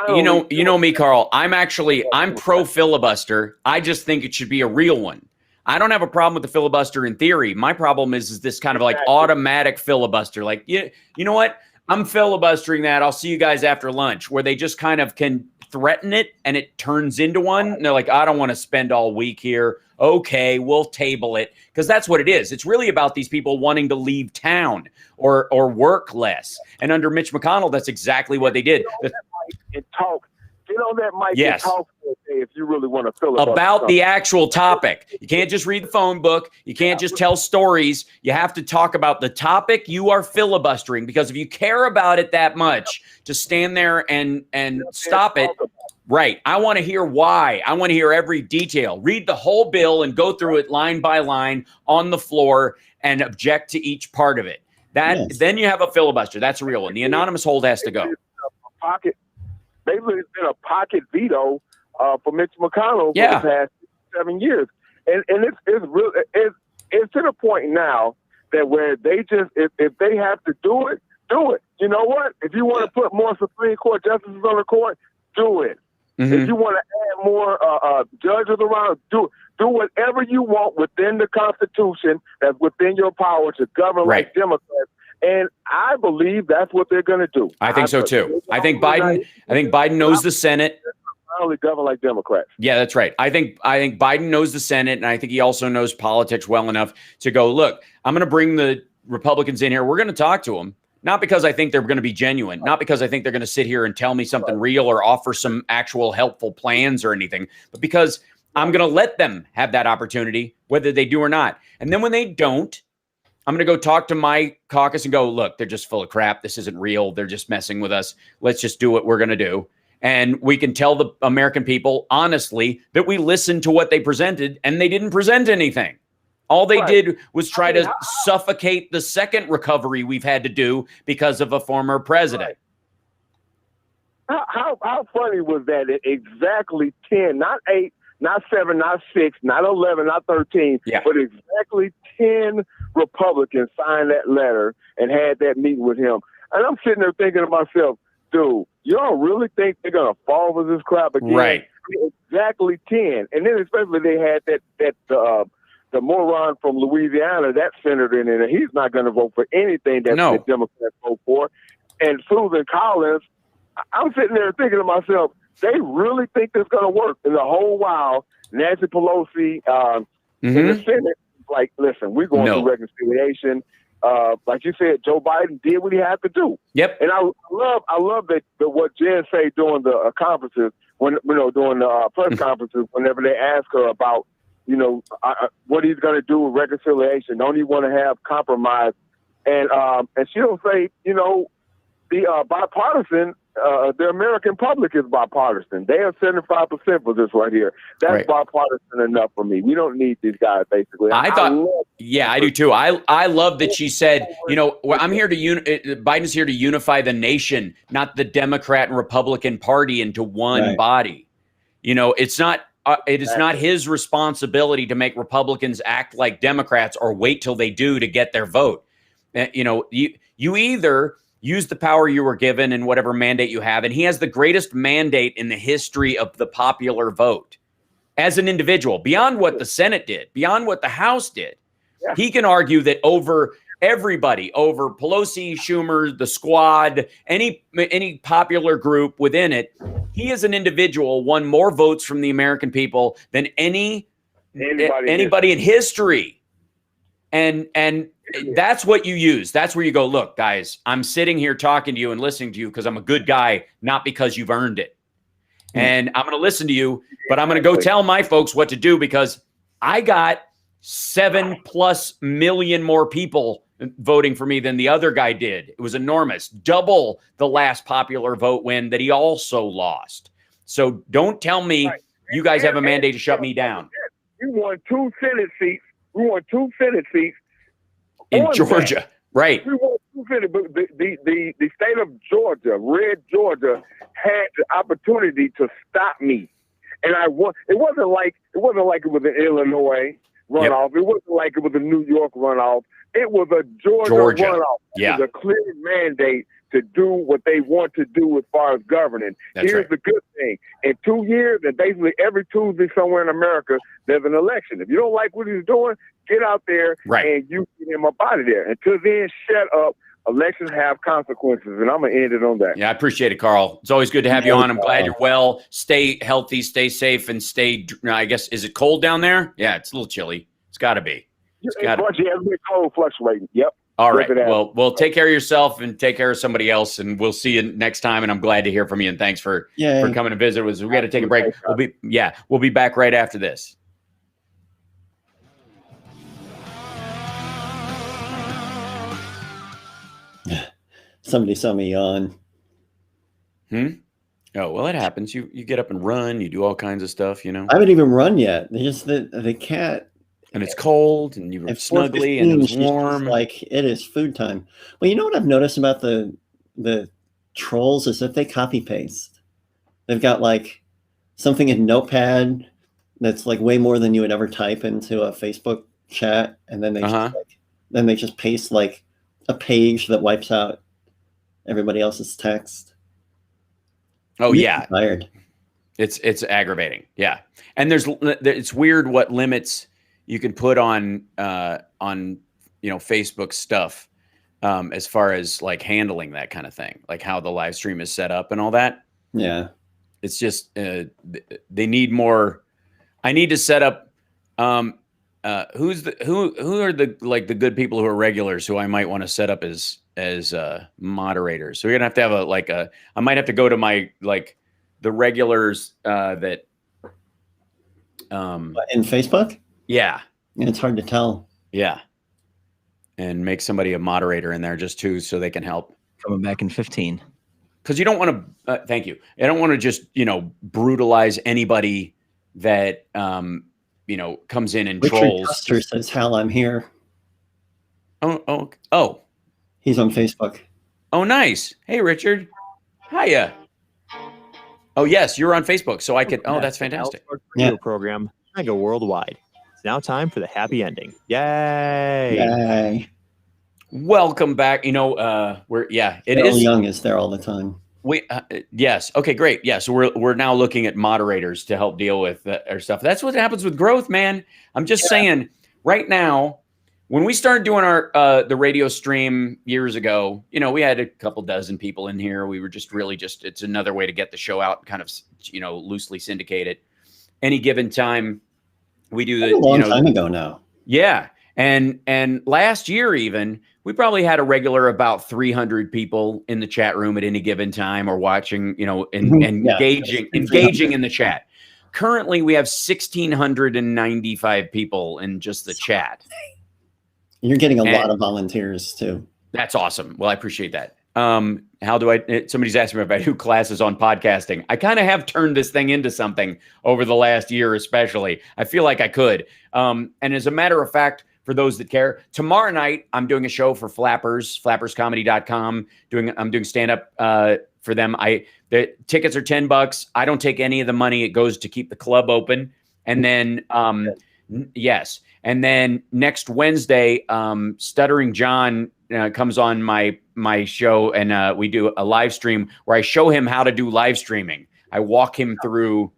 [SPEAKER 1] You know me, Carl. I'm pro filibuster. I just think it should be a real one. I don't have a problem with the filibuster in theory. My problem is this kind of like automatic filibuster. Like, you know what? I'm filibustering that. I'll see you guys after lunch, where they just kind of can threaten it and it turns into one. And they're like, I don't want to spend all week here. Okay, we'll table it. Because that's what it is. It's really about these people wanting to leave town or work less. And under Mitch McConnell, that's exactly what they did.
[SPEAKER 15] Get on that mic and talk if you really want to filibuster
[SPEAKER 1] about the actual topic. You can't just read the phone book. You can't just tell stories. You have to talk about the topic you are filibustering, because if you care about it that much, to stand there and stop it. Right. I want to hear why. I want to hear every detail. Read the whole bill and go through it line by line on the floor and object to each part of it. Then you have a filibuster. That's a real one. The anonymous hold has to go.
[SPEAKER 15] Basically, it's been a pocket veto for Mitch McConnell for the past 7 years, and it's to the point now that where they just if they have to do it. You know what? If you want to put more Supreme Court justices on the court, do it. If you want to add more judges around, do whatever you want within the Constitution that's within your power to govern like Democrats. And I believe that's what they're going to do.
[SPEAKER 1] I think so too. I think Biden knows the Senate.
[SPEAKER 15] Only govern like Democrats.
[SPEAKER 1] Yeah, that's right. I think Biden knows the Senate, and I think he also knows politics well enough to go, look, I'm going to bring the Republicans in here. We're going to talk to them. Not because I think they're going to be genuine, not because I think they're going to sit here and tell me something real or offer some actual helpful plans or anything, but because I'm going to let them have that opportunity, whether they do or not. And then when they don't, I'm going to go talk to my caucus and go, look, they're just full of crap. This isn't real. They're just messing with us. Let's just do what we're going to do. And we can tell the American people honestly that we listened to what they presented and they didn't present anything. All they did was try to suffocate the second recovery we've had to do because of a former president.
[SPEAKER 15] How funny was that? Exactly 10, not 8, not 7, not 6, not 11, not 13, but exactly 10 Republicans signed that letter and had that meeting with him. And I'm sitting there thinking to myself, dude, you don't really think they're going to fall for this crap again?
[SPEAKER 1] Right.
[SPEAKER 15] I mean, exactly 10. And then especially they had the moron from Louisiana, that senator in there, he's not going to vote for anything that the Democrats vote for. And Susan Collins, I'm sitting there thinking to myself, they really think this is going to work. And the whole while, Nancy Pelosi in the Senate, like, listen, we're going through reconciliation. Like you said, Joe Biden did what he had to do.
[SPEAKER 1] Yep.
[SPEAKER 15] And I love that what Jen say during the conferences, during the press conferences, whenever they ask her about, what he's going to do with reconciliation. Don't he want to have compromise? And she'll say, the bipartisan, the American public is bipartisan. They have 75% for this right here. That's bipartisan enough for me. We don't need these guys, basically.
[SPEAKER 1] I do too. I love that she said, I'm here Biden's here to unify the nation, not the Democrat and Republican Party into one body. It's not. It is not his responsibility to make Republicans act like Democrats or wait till they do to get their vote. You either use the power you were given and whatever mandate you have, and he has the greatest mandate in the history of the popular vote. as an individual, beyond what the Senate did, beyond what the House did. He can argue that over everybody, over Pelosi, Schumer, the squad, any popular group within it, he as an individual won more votes from the American people than anybody in history. And that's what you use. That's where you go, look, guys, I'm sitting here talking to you and listening to you because I'm a good guy, not because you've earned it. And I'm going to listen to you, but I'm going to go tell my folks what to do because I got 7+ million more people voting for me than the other guy did. It was enormous. Double the last popular vote win that he also lost. So don't tell me you guys have a mandate to shut me down.
[SPEAKER 15] We won 2 Senate seats. We won 2 Senate seats
[SPEAKER 1] in Georgia. Right.
[SPEAKER 15] We won 2 Senate, but the state of Georgia, red Georgia, had the opportunity to stop me. And I won. It wasn't like it was an Illinois runoff. It wasn't like it was a New York runoff. It was a Georgia runoff.
[SPEAKER 1] Yeah.
[SPEAKER 15] It was a clear mandate to do what they want to do as far as governing. Here's the good thing. In 2 years, and basically every Tuesday somewhere in America, there's an election. If you don't like what he's doing, get out there and you get him up out of there. Until then, shut up. Elections have consequences, and I'm going to end it on that.
[SPEAKER 1] Yeah, I appreciate it, Carl. It's always good to have you on. I'm glad you're well. Stay healthy, stay safe, and stay, I guess, is it cold down there? Yeah, it's a little chilly. It's got to be. It's
[SPEAKER 15] been cold fluctuating. Yep.
[SPEAKER 1] All right. Well, take care of yourself and take care of somebody else, and we'll see you next time. And I'm glad to hear from you. And thanks for coming to visit. We got to take a break. We'll be back right after this.
[SPEAKER 2] Somebody saw me yawn.
[SPEAKER 1] Oh, well, it happens. You get up and run. You do all kinds of stuff, I
[SPEAKER 2] haven't even run yet. They just the cat.
[SPEAKER 1] And it's cold, and you were snuggly, and it was warm.
[SPEAKER 2] Like it is food time. Well, you know what I've noticed about the trolls is that they copy paste. They've got like something in Notepad that's like way more than you would ever type into a Facebook chat, and then they just paste like a page that wipes out everybody else's text.
[SPEAKER 1] Oh yeah,
[SPEAKER 2] tired.
[SPEAKER 1] It's aggravating. Yeah, and it's weird what limits you can put on Facebook stuff as far as like handling that kind of thing, like how the live stream is set up and all that.
[SPEAKER 2] Yeah,
[SPEAKER 1] it's just they need more. I need to set up. Who are the good people who are regulars who I might want to set up as moderators? So we're gonna have to I might have to go to my the regulars that
[SPEAKER 2] in Facebook.
[SPEAKER 1] Yeah.
[SPEAKER 2] It's hard to tell.
[SPEAKER 1] Yeah. And make somebody a moderator in there just so they can help.
[SPEAKER 11] Coming back in 15.
[SPEAKER 1] Because you don't want to, thank you. I don't want to just, brutalize anybody that, comes in and
[SPEAKER 2] Richard
[SPEAKER 1] trolls.
[SPEAKER 2] Custer says, Hal, I'm here.
[SPEAKER 1] Oh.
[SPEAKER 2] He's on Facebook.
[SPEAKER 1] Oh, nice. Hey, Richard. Hiya. Oh, yes, you're on Facebook. So I could, that's fantastic.
[SPEAKER 16] Program Mega Worldwide. It's now time for the happy ending. Yay!
[SPEAKER 2] Yay!
[SPEAKER 1] Welcome back. It is.
[SPEAKER 2] Young is there all the time.
[SPEAKER 1] Yes. Okay, great. Yeah. So we're now looking at moderators to help deal with our stuff. That's what happens with growth, man. I'm just saying right now, when we started doing our the radio stream years ago, we had a couple dozen people in here. We were just it's another way to get the show out and kind of, loosely syndicate it. Any given time, we do
[SPEAKER 2] a long time ago now.
[SPEAKER 1] Yeah. And last year, even, we probably had a regular about 300 people in the chat room at any given time or watching, engaging in the chat. Currently, we have 1,695 people in just the chat.
[SPEAKER 2] You're getting a lot of volunteers too.
[SPEAKER 1] That's awesome. Well, I appreciate that. Somebody's asking me if I do classes on podcasting. I kind of have turned this thing into something over the last year, especially. I feel like I could. And as a matter of fact, for those that care, tomorrow night, I'm doing a show for Flappers, flapperscomedy.com. I'm doing stand-up for them. The tickets are $10. I don't take any of the money. It goes to keep the club open. And then, yes. And then next Wednesday, Stuttering John comes on my show, and we do a live stream where I show him how to do live streaming. I walk him through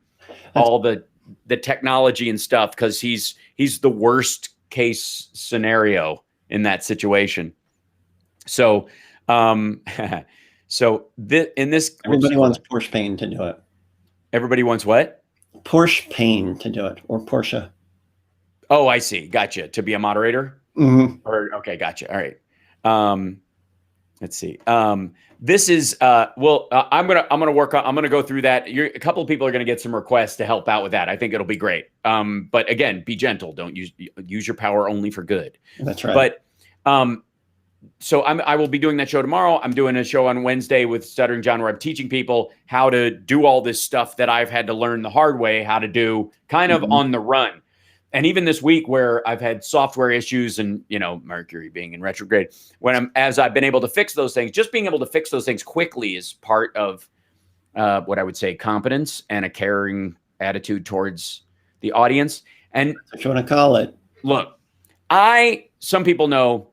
[SPEAKER 1] all the the technology and stuff, because he's the worst case scenario in that situation. So, in this,
[SPEAKER 2] everybody wants Porsche Payne to do it.
[SPEAKER 1] Everybody wants what?
[SPEAKER 2] Porsche Payne to do it, or Porsche.
[SPEAKER 1] Oh, I see. Gotcha. To be a moderator.
[SPEAKER 2] Mm-hmm.
[SPEAKER 1] Or okay, gotcha. All right. Let's see. This is I'm gonna work on. I'm gonna go through that. A couple of people are gonna get some requests to help out with that. I think it'll be great. But again, be gentle. Don't use your power only for good.
[SPEAKER 2] That's right.
[SPEAKER 1] But so I will be doing that show tomorrow. I'm doing a show on Wednesday with Stuttering John where I'm teaching people how to do all this stuff that I've had to learn the hard way, how to do kind of on the run. And even this week where I've had software issues and, Mercury being in retrograde, as I've been able to fix those things, just being able to fix those things quickly is part of what I would say competence and a caring attitude towards the audience. And
[SPEAKER 2] that's what you want to call it.
[SPEAKER 1] Look, some people know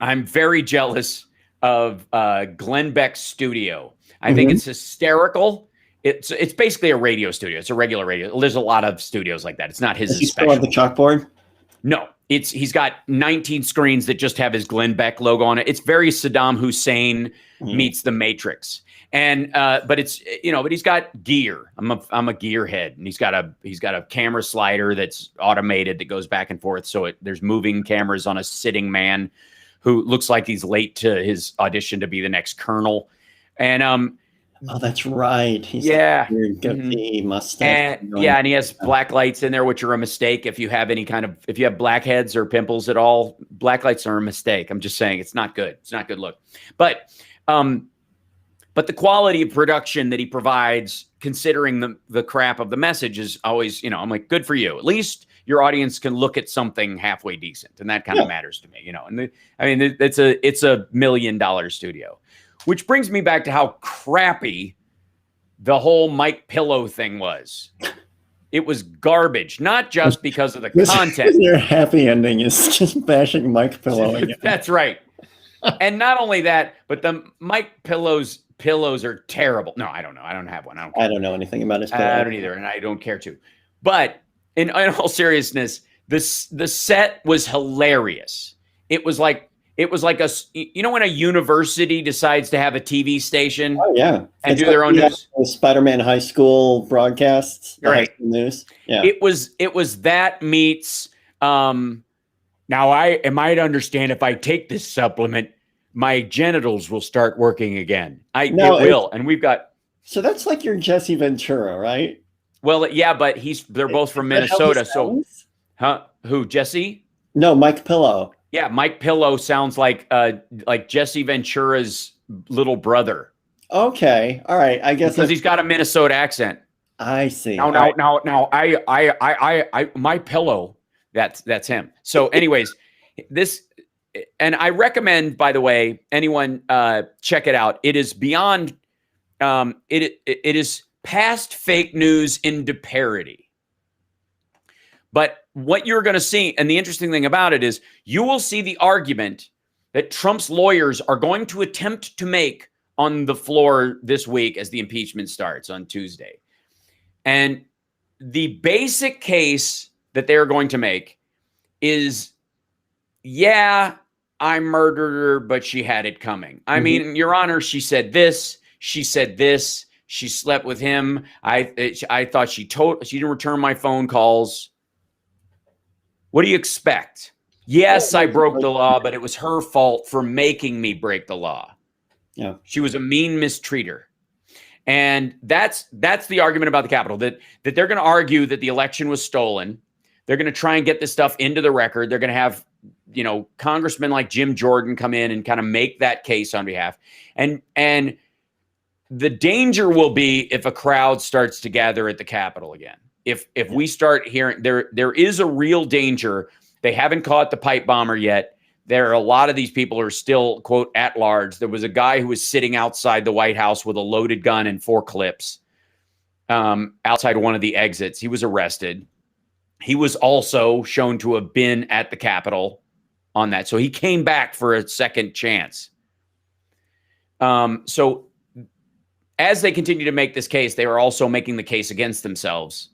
[SPEAKER 1] I'm very jealous of Glenn Beck's studio. I think it's hysterical. It's basically a radio studio. It's a regular radio. There's a lot of studios like that. It's not his.
[SPEAKER 2] Does he still have the chalkboard?
[SPEAKER 1] No, he's got 19 screens that just have his Glenn Beck logo on it. It's very Saddam Hussein meets the Matrix. And but he's got gear. I'm a gearhead, and he's got a camera slider that's automated that goes back and forth. So there's moving cameras on a sitting man who looks like he's late to his audition to be the next colonel. And
[SPEAKER 2] oh, that's right. He's goatee, mustache.
[SPEAKER 1] And he has black lights in there, which are a mistake. If you have if you have blackheads or pimples at all, black lights are a mistake. I'm just saying it's not good. It's not a good look. But the quality of production that he provides, considering the crap of the message, is always, I'm like, good for you. At least your audience can look at something halfway decent, and that kind of matters to me, And it's a $1 million studio. Which brings me back to how crappy the whole Mike Pillow thing was. It was garbage, not just because of the content.
[SPEAKER 2] Your happy ending is just bashing Mike Pillow again.
[SPEAKER 1] That's right. And not only that, but the Mike pillows are terrible. No, I don't know. I don't have one.
[SPEAKER 2] I don't know anything about his pillow.
[SPEAKER 1] I don't either, and I don't care to. But in all seriousness, the set was hilarious. It was like when a university decides to have a TV station, and do their own news.
[SPEAKER 2] Spider-Man high school broadcasts,
[SPEAKER 1] right?
[SPEAKER 2] News,
[SPEAKER 1] It was that meets. Now I might understand if I take this supplement, my genitals will start working again. It will, and we've got.
[SPEAKER 2] So that's like your Jesse Ventura, right?
[SPEAKER 1] Well, yeah, but they're both from Minnesota. So, who, Jesse?
[SPEAKER 2] No, Mike Pillow.
[SPEAKER 1] Yeah, Mike Pillow sounds like Jesse Ventura's little brother.
[SPEAKER 2] Okay, all right. I guess
[SPEAKER 1] because he's got a Minnesota accent.
[SPEAKER 2] I see.
[SPEAKER 1] Now, my Pillow. That's him. So, anyways, and I recommend, by the way, anyone check it out. It is beyond. It is past fake news into parody. But what you're going to see, and the interesting thing about it is, you will see the argument that Trump's lawyers are going to attempt to make on the floor this week as the impeachment starts on Tuesday. And the basic case that they're going to make is, I murdered her, but she had it coming. I mean, Your Honor, she said this, she slept with him. I thought she didn't return my phone calls. What do you expect? Yes, I broke the law, but it was her fault for making me break the law.
[SPEAKER 2] Yeah.
[SPEAKER 1] She was a mean mistreater. And that's the argument about the Capitol, that they're going to argue that the election was stolen. They're going to try and get this stuff into the record. They're going to have, congressmen like Jim Jordan come in and kind of make that case on behalf. And the danger will be if a crowd starts to gather at the Capitol again. If we start hearing, there is a real danger. They haven't caught the pipe bomber yet. There are a lot of these people who are still, quote, at large. There was a guy who was sitting outside the White House with a loaded gun and 4 clips outside one of the exits. He was arrested. He was also shown to have been at the Capitol on that. So he came back for a second chance. So as they continue to make this case, they are also making the case against themselves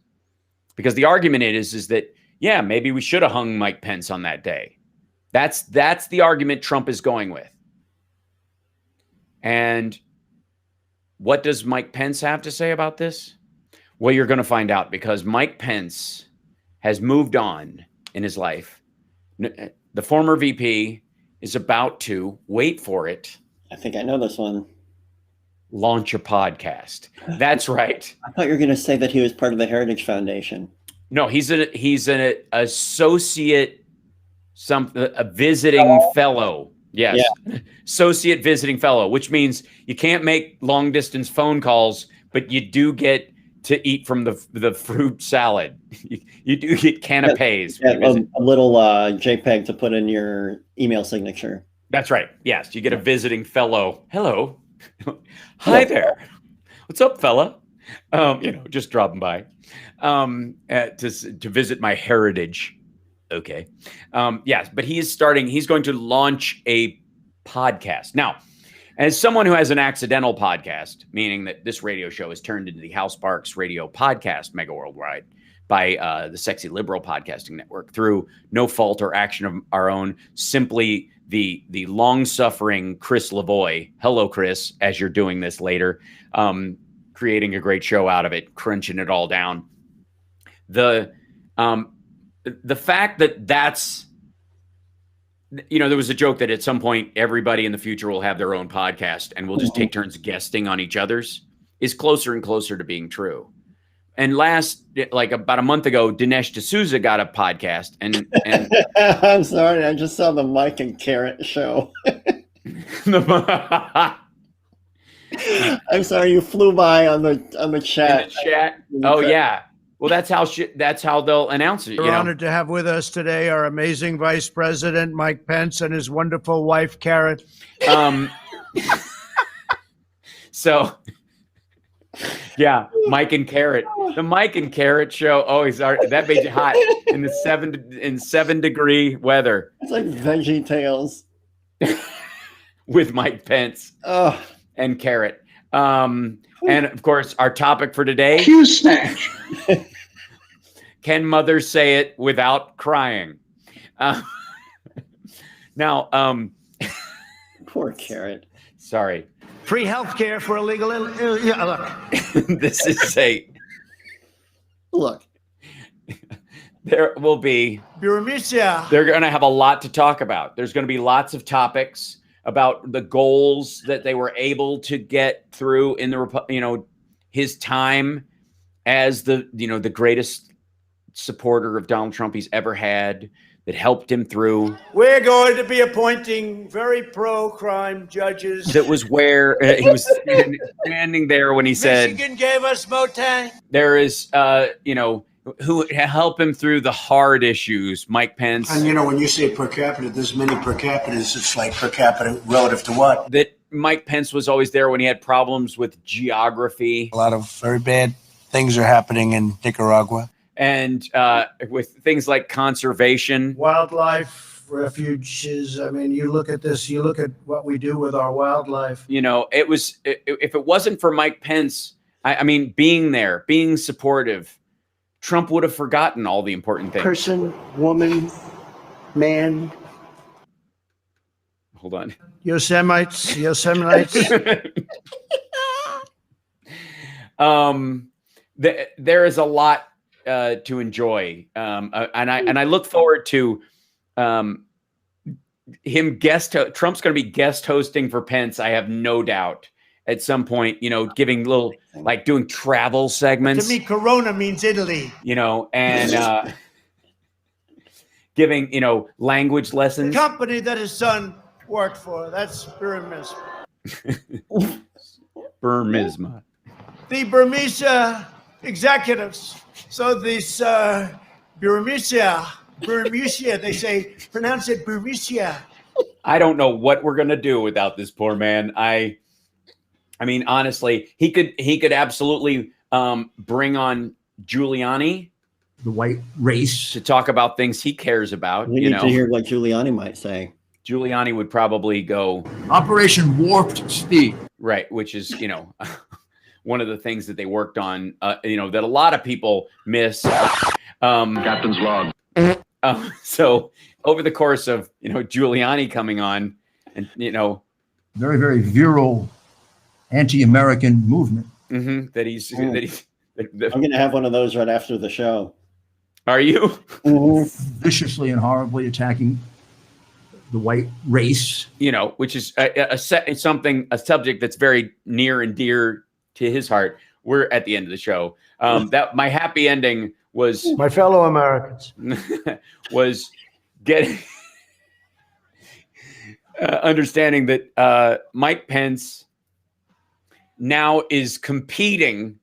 [SPEAKER 1] Because the argument is that, yeah, maybe we should have hung Mike Pence on that day. That's the argument Trump is going with. And what does Mike Pence have to say about this? Well, you're going to find out, because Mike Pence has moved on in his life. The former VP is about to, wait for it,
[SPEAKER 2] I think I know this one.
[SPEAKER 1] launch a podcast. That's right.
[SPEAKER 2] I thought you were going to say that he was part of the Heritage Foundation.
[SPEAKER 1] No, he's an associate, a visiting fellow. Yes. Yeah. Associate visiting fellow, which means you can't make long distance phone calls, but you do get to eat from the fruit salad. You do get canapes.
[SPEAKER 2] Yeah, a little JPEG to put in your email signature.
[SPEAKER 1] That's right. Yes, you get a visiting fellow. Hello. Hi there. What's up, fella? Just dropping by to visit my heritage. Okay. Yes, but he's going to launch a podcast. Now, as someone who has an accidental podcast, meaning that this radio show is turned into the Hal Sparks Radio Podcast Mega Worldwide by the Sexy Liberal Podcasting Network through no fault or action of our own, simply the long-suffering Chris Lavoie, hello, Chris, as you're doing this later, creating a great show out of it, crunching it all down. The fact that that's, there was a joke that at some point everybody in the future will have their own podcast and we'll just take turns guesting on each other's, is closer and closer to being true. And about a month ago, Dinesh D'Souza got a podcast, and
[SPEAKER 2] I'm sorry, I just saw the Mike and Carrot show. I'm sorry, you flew by on the chat.
[SPEAKER 1] In the chat. Oh yeah. Well, that's how they'll announce it.
[SPEAKER 17] We're honored to have with us today our amazing Vice President Mike Pence and his wonderful wife Carrot.
[SPEAKER 1] So. Yeah, Mike and Carrot. The Mike and Carrot show. Oh, that made you hot in the 7-degree weather.
[SPEAKER 2] It's like Veggie Tales
[SPEAKER 1] with Mike Pence and Carrot. And of course, our topic for today:
[SPEAKER 5] QSnatch.
[SPEAKER 1] Can mothers say it without crying? Now,
[SPEAKER 2] poor Carrot.
[SPEAKER 1] Sorry.
[SPEAKER 17] Free health care for illegal. Look.
[SPEAKER 1] This is
[SPEAKER 2] look.
[SPEAKER 1] There will be.
[SPEAKER 17] They're
[SPEAKER 1] going to have a lot to talk about. There's going to be lots of topics about the goals that they were able to get through in the, his time as the greatest supporter of Donald Trump he's ever had, that helped him through.
[SPEAKER 17] We're going to be appointing very pro-crime judges.
[SPEAKER 1] That was where he was standing there when he said,
[SPEAKER 17] Michigan gave us Motang.
[SPEAKER 1] There is, who help him through the hard issues, Mike Pence.
[SPEAKER 18] And, when you say per capita, there's many per capitas. It's like per capita relative to what?
[SPEAKER 1] That Mike Pence was always there when he had problems with geography.
[SPEAKER 18] A lot of very bad things are happening in Nicaragua.
[SPEAKER 1] And with things like conservation.
[SPEAKER 17] Wildlife refuges. I mean, you look at this, you look at what we do with our wildlife.
[SPEAKER 1] If it wasn't for Mike Pence, I mean, being there, being supportive, Trump would have forgotten all the important things.
[SPEAKER 18] Person, woman, man.
[SPEAKER 1] Hold on.
[SPEAKER 17] Yosemites.
[SPEAKER 1] There is a lot to enjoy, and I look forward to him Trump's going to be guest hosting for Pence. I have no doubt at some point, giving little, doing travel segments.
[SPEAKER 17] To me, Corona means Italy.
[SPEAKER 1] And giving language lessons.
[SPEAKER 17] The company that his son worked for. That's Burmisma.
[SPEAKER 1] Burmisma.
[SPEAKER 17] The Burmese executives. So this Burmese, they say, pronounce it Burmese.
[SPEAKER 1] I don't know what we're going to do without this poor man. I mean, honestly, he could absolutely bring on Giuliani,
[SPEAKER 18] the white race,
[SPEAKER 1] to talk about things he cares about.
[SPEAKER 2] We need to hear what Giuliani might say.
[SPEAKER 1] Giuliani would probably go
[SPEAKER 18] Operation Warped Speed.
[SPEAKER 1] Right, which is, one of the things that they worked on, that a lot of people miss.
[SPEAKER 10] Captain's log.
[SPEAKER 1] So over the course of, Giuliani coming on and,
[SPEAKER 19] very, very virile anti-American movement.
[SPEAKER 1] That he's
[SPEAKER 2] I'm going to have one of those right after the show.
[SPEAKER 1] Are you?
[SPEAKER 19] Viciously and horribly attacking the white race.
[SPEAKER 1] Which is a subject that's very near and dear to his heart. We're at the end of the show. That my happy ending was
[SPEAKER 17] my fellow Americans
[SPEAKER 1] was getting understanding that Mike Pence now is competing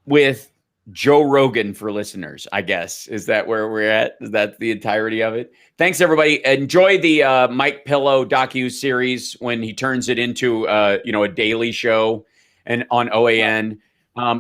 [SPEAKER 1] with Joe Rogan for listeners, I guess. Is that where we're at? Is that the entirety of it? Thanks, everybody. Enjoy the Mike Pillow docu-series when he turns it into, a daily show and on OAN.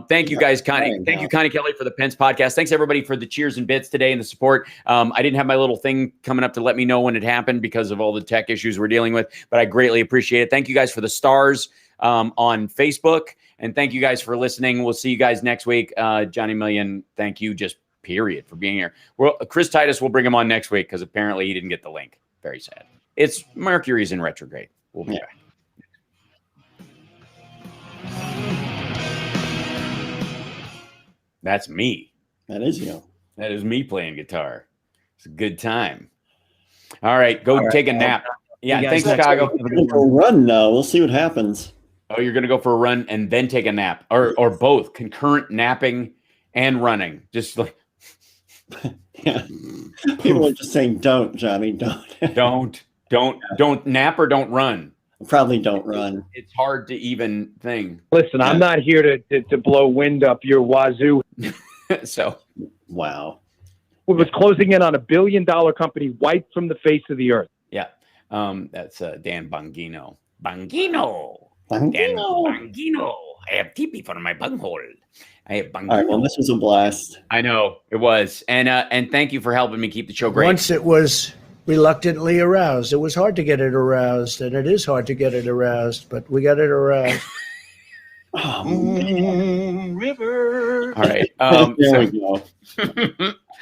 [SPEAKER 1] Thank you guys, Connie. Thank you, Connie Kelly, for the Pence podcast. Thanks, everybody, for the cheers and bits today and the support. I didn't have my little thing coming up to let me know when it happened because of all the tech issues we're dealing with, but I greatly appreciate it. Thank you guys for the stars on Facebook. And thank you guys for listening. We'll see you guys next week. Johnny Million, thank you just period for being here. Well, Chris Titus, we'll bring him on next week because apparently he didn't get the link. Very sad. It's Mercury's in retrograde. We'll be back. That's me.
[SPEAKER 2] That is you.
[SPEAKER 1] That is me playing guitar. It's a good time. All right, go take a nap. Yeah, thanks, Chicago.
[SPEAKER 2] Run now. We'll see what happens.
[SPEAKER 1] Oh, you're going to go for a run and then take a nap, or both, concurrent napping and running. Just like
[SPEAKER 2] yeah. People are just saying, "Don't, Johnny, don't,
[SPEAKER 1] don't nap or don't run."
[SPEAKER 2] Probably don't run.
[SPEAKER 1] It's hard to even thing.
[SPEAKER 20] Listen, I'm not here to blow wind up your wazoo.
[SPEAKER 1] So,
[SPEAKER 2] wow.
[SPEAKER 20] It was closing in on $1 billion company wiped from the face of the earth.
[SPEAKER 1] Yeah, that's Dan Bongino. Bongino. Dan Bongino. I have TP for my bunghole. I have Bongino.
[SPEAKER 2] All right, well, this was a blast.
[SPEAKER 1] I know it was, and thank you for helping me keep the show great.
[SPEAKER 17] Once it was reluctantly aroused. It was hard to get it aroused, and it is hard to get it aroused, but we got it aroused.
[SPEAKER 1] River. All right.
[SPEAKER 2] There we go.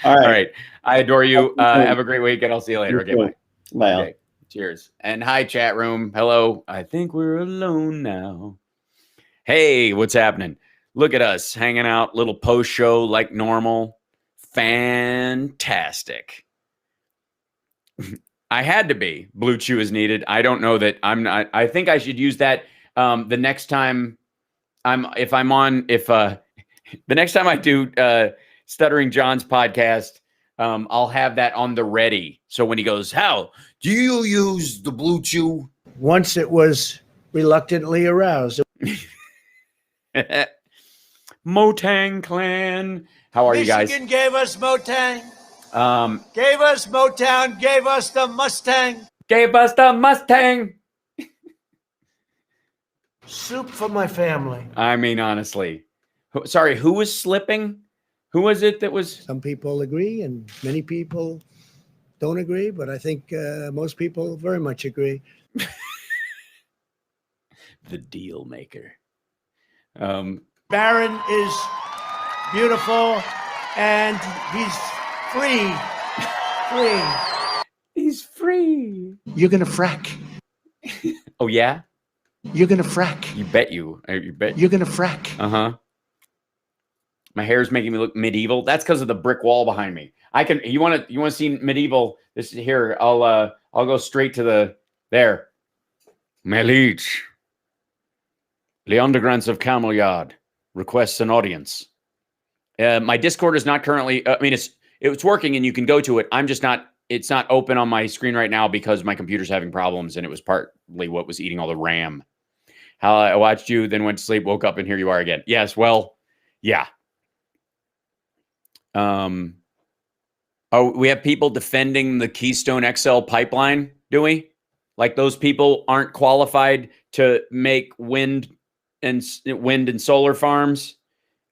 [SPEAKER 1] All right. I adore you. Have a great week, and I'll see you later. Okay, bye.
[SPEAKER 2] Bye.
[SPEAKER 1] Okay. Cheers. And hi, chat room. Hello. I think we're alone now. Hey, what's happening? Look at us hanging out, little post show like normal. Fantastic. I had to be. Blue Chew is needed. I don't know that I'm not. I think I should use that the next time the next time I do Stuttering John's podcast, I'll have that on the ready. So when he goes, how do you use the Blue Chew?
[SPEAKER 17] Once it was reluctantly aroused.
[SPEAKER 1] Motang Clan. How are you guys?
[SPEAKER 9] Michigan gave us Motang. Gave us Motown. Gave us the Mustang.
[SPEAKER 1] Gave us the Mustang.
[SPEAKER 17] Soup for my family.
[SPEAKER 1] I mean, honestly. Sorry, who was slipping? Who was it that was?
[SPEAKER 17] Some people agree and many people don't agree, but I think most people very much agree.
[SPEAKER 1] The deal maker.
[SPEAKER 9] Barron is beautiful and he's free.
[SPEAKER 1] He's free.
[SPEAKER 17] You're going to frack.
[SPEAKER 1] Oh, yeah?
[SPEAKER 17] You're going to frack.
[SPEAKER 1] You bet you. You bet.
[SPEAKER 17] You're going to frack.
[SPEAKER 1] Uh-huh. My hair's making me look medieval. That's because of the brick wall behind me. You want to see medieval? This is here. I'll go straight to there. My liege. The Undergrants of Camelyard requests an audience. My Discord is not currently, it's working and you can go to it. It's not open on my screen right now because my computer's having problems and it was partly what was eating all the RAM. How I watched you, then went to sleep, woke up, and here you are again. Yes, well, yeah. We have people defending the Keystone XL pipeline, do we? Like those people aren't qualified to make wind and solar farms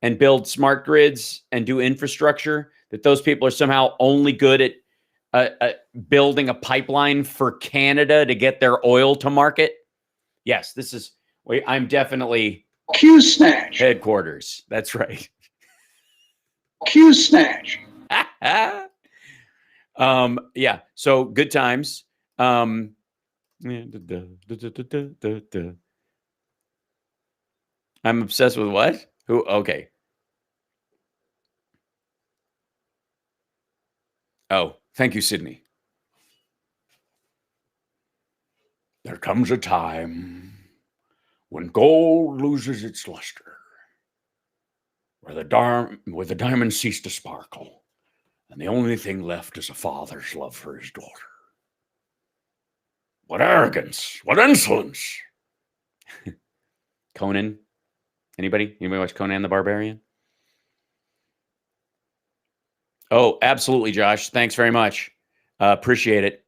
[SPEAKER 1] and build smart grids and do infrastructure, that those people are somehow only good at building a pipeline for Canada to get their oil to market. Yes, I'm definitely
[SPEAKER 5] QSnatch.
[SPEAKER 1] Headquarters. That's right.
[SPEAKER 5] QSnatch.
[SPEAKER 1] Yeah. So good times. I'm obsessed with what? Who? Okay. Oh, thank you, Sydney. There comes a time when gold loses its luster, where the diamonds cease to sparkle, and the only thing left is a father's love for his daughter. What arrogance! What insolence! Conan. Anybody watch Conan the Barbarian? Oh, absolutely, Josh. Thanks very much. Appreciate it.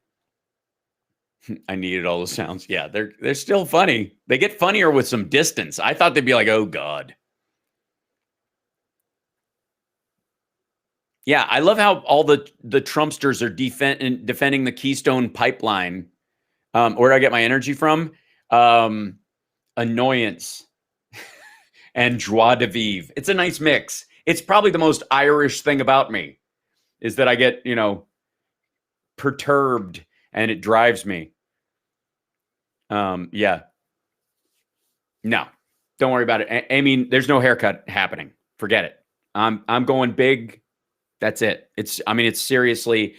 [SPEAKER 1] I needed all the sounds. Yeah, they're still funny. They get funnier with some distance. I thought they'd be like, oh God. Yeah, I love how all the Trumpsters are defending the Keystone Pipeline. Where do I get my energy from? Annoyance and joie de vivre. It's a nice mix. It's probably the most Irish thing about me is that I get, perturbed and it drives me. Yeah. No, don't worry about it. I mean, there's no haircut happening. Forget it. I'm going big. That's it. It's seriously,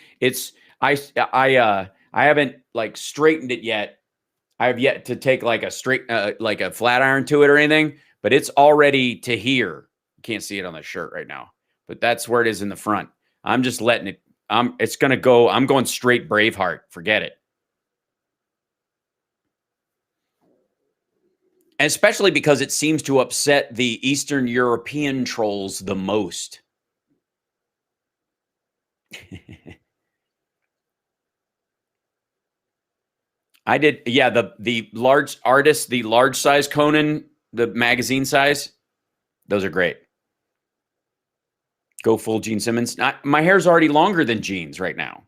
[SPEAKER 1] I haven't like straightened it yet. I have yet to take like a flat iron to it or anything, but it's already to here. You can't see it on the shirt right now, but that's where it is in the front. I'm just letting it, it's going to go. I'm going straight Braveheart. Forget it. Especially because it seems to upset the Eastern European trolls the most. I did, yeah, the large artists, the large size Conan, the magazine size, those are great. Go full Gene Simmons. My hair's already longer than Gene's right now.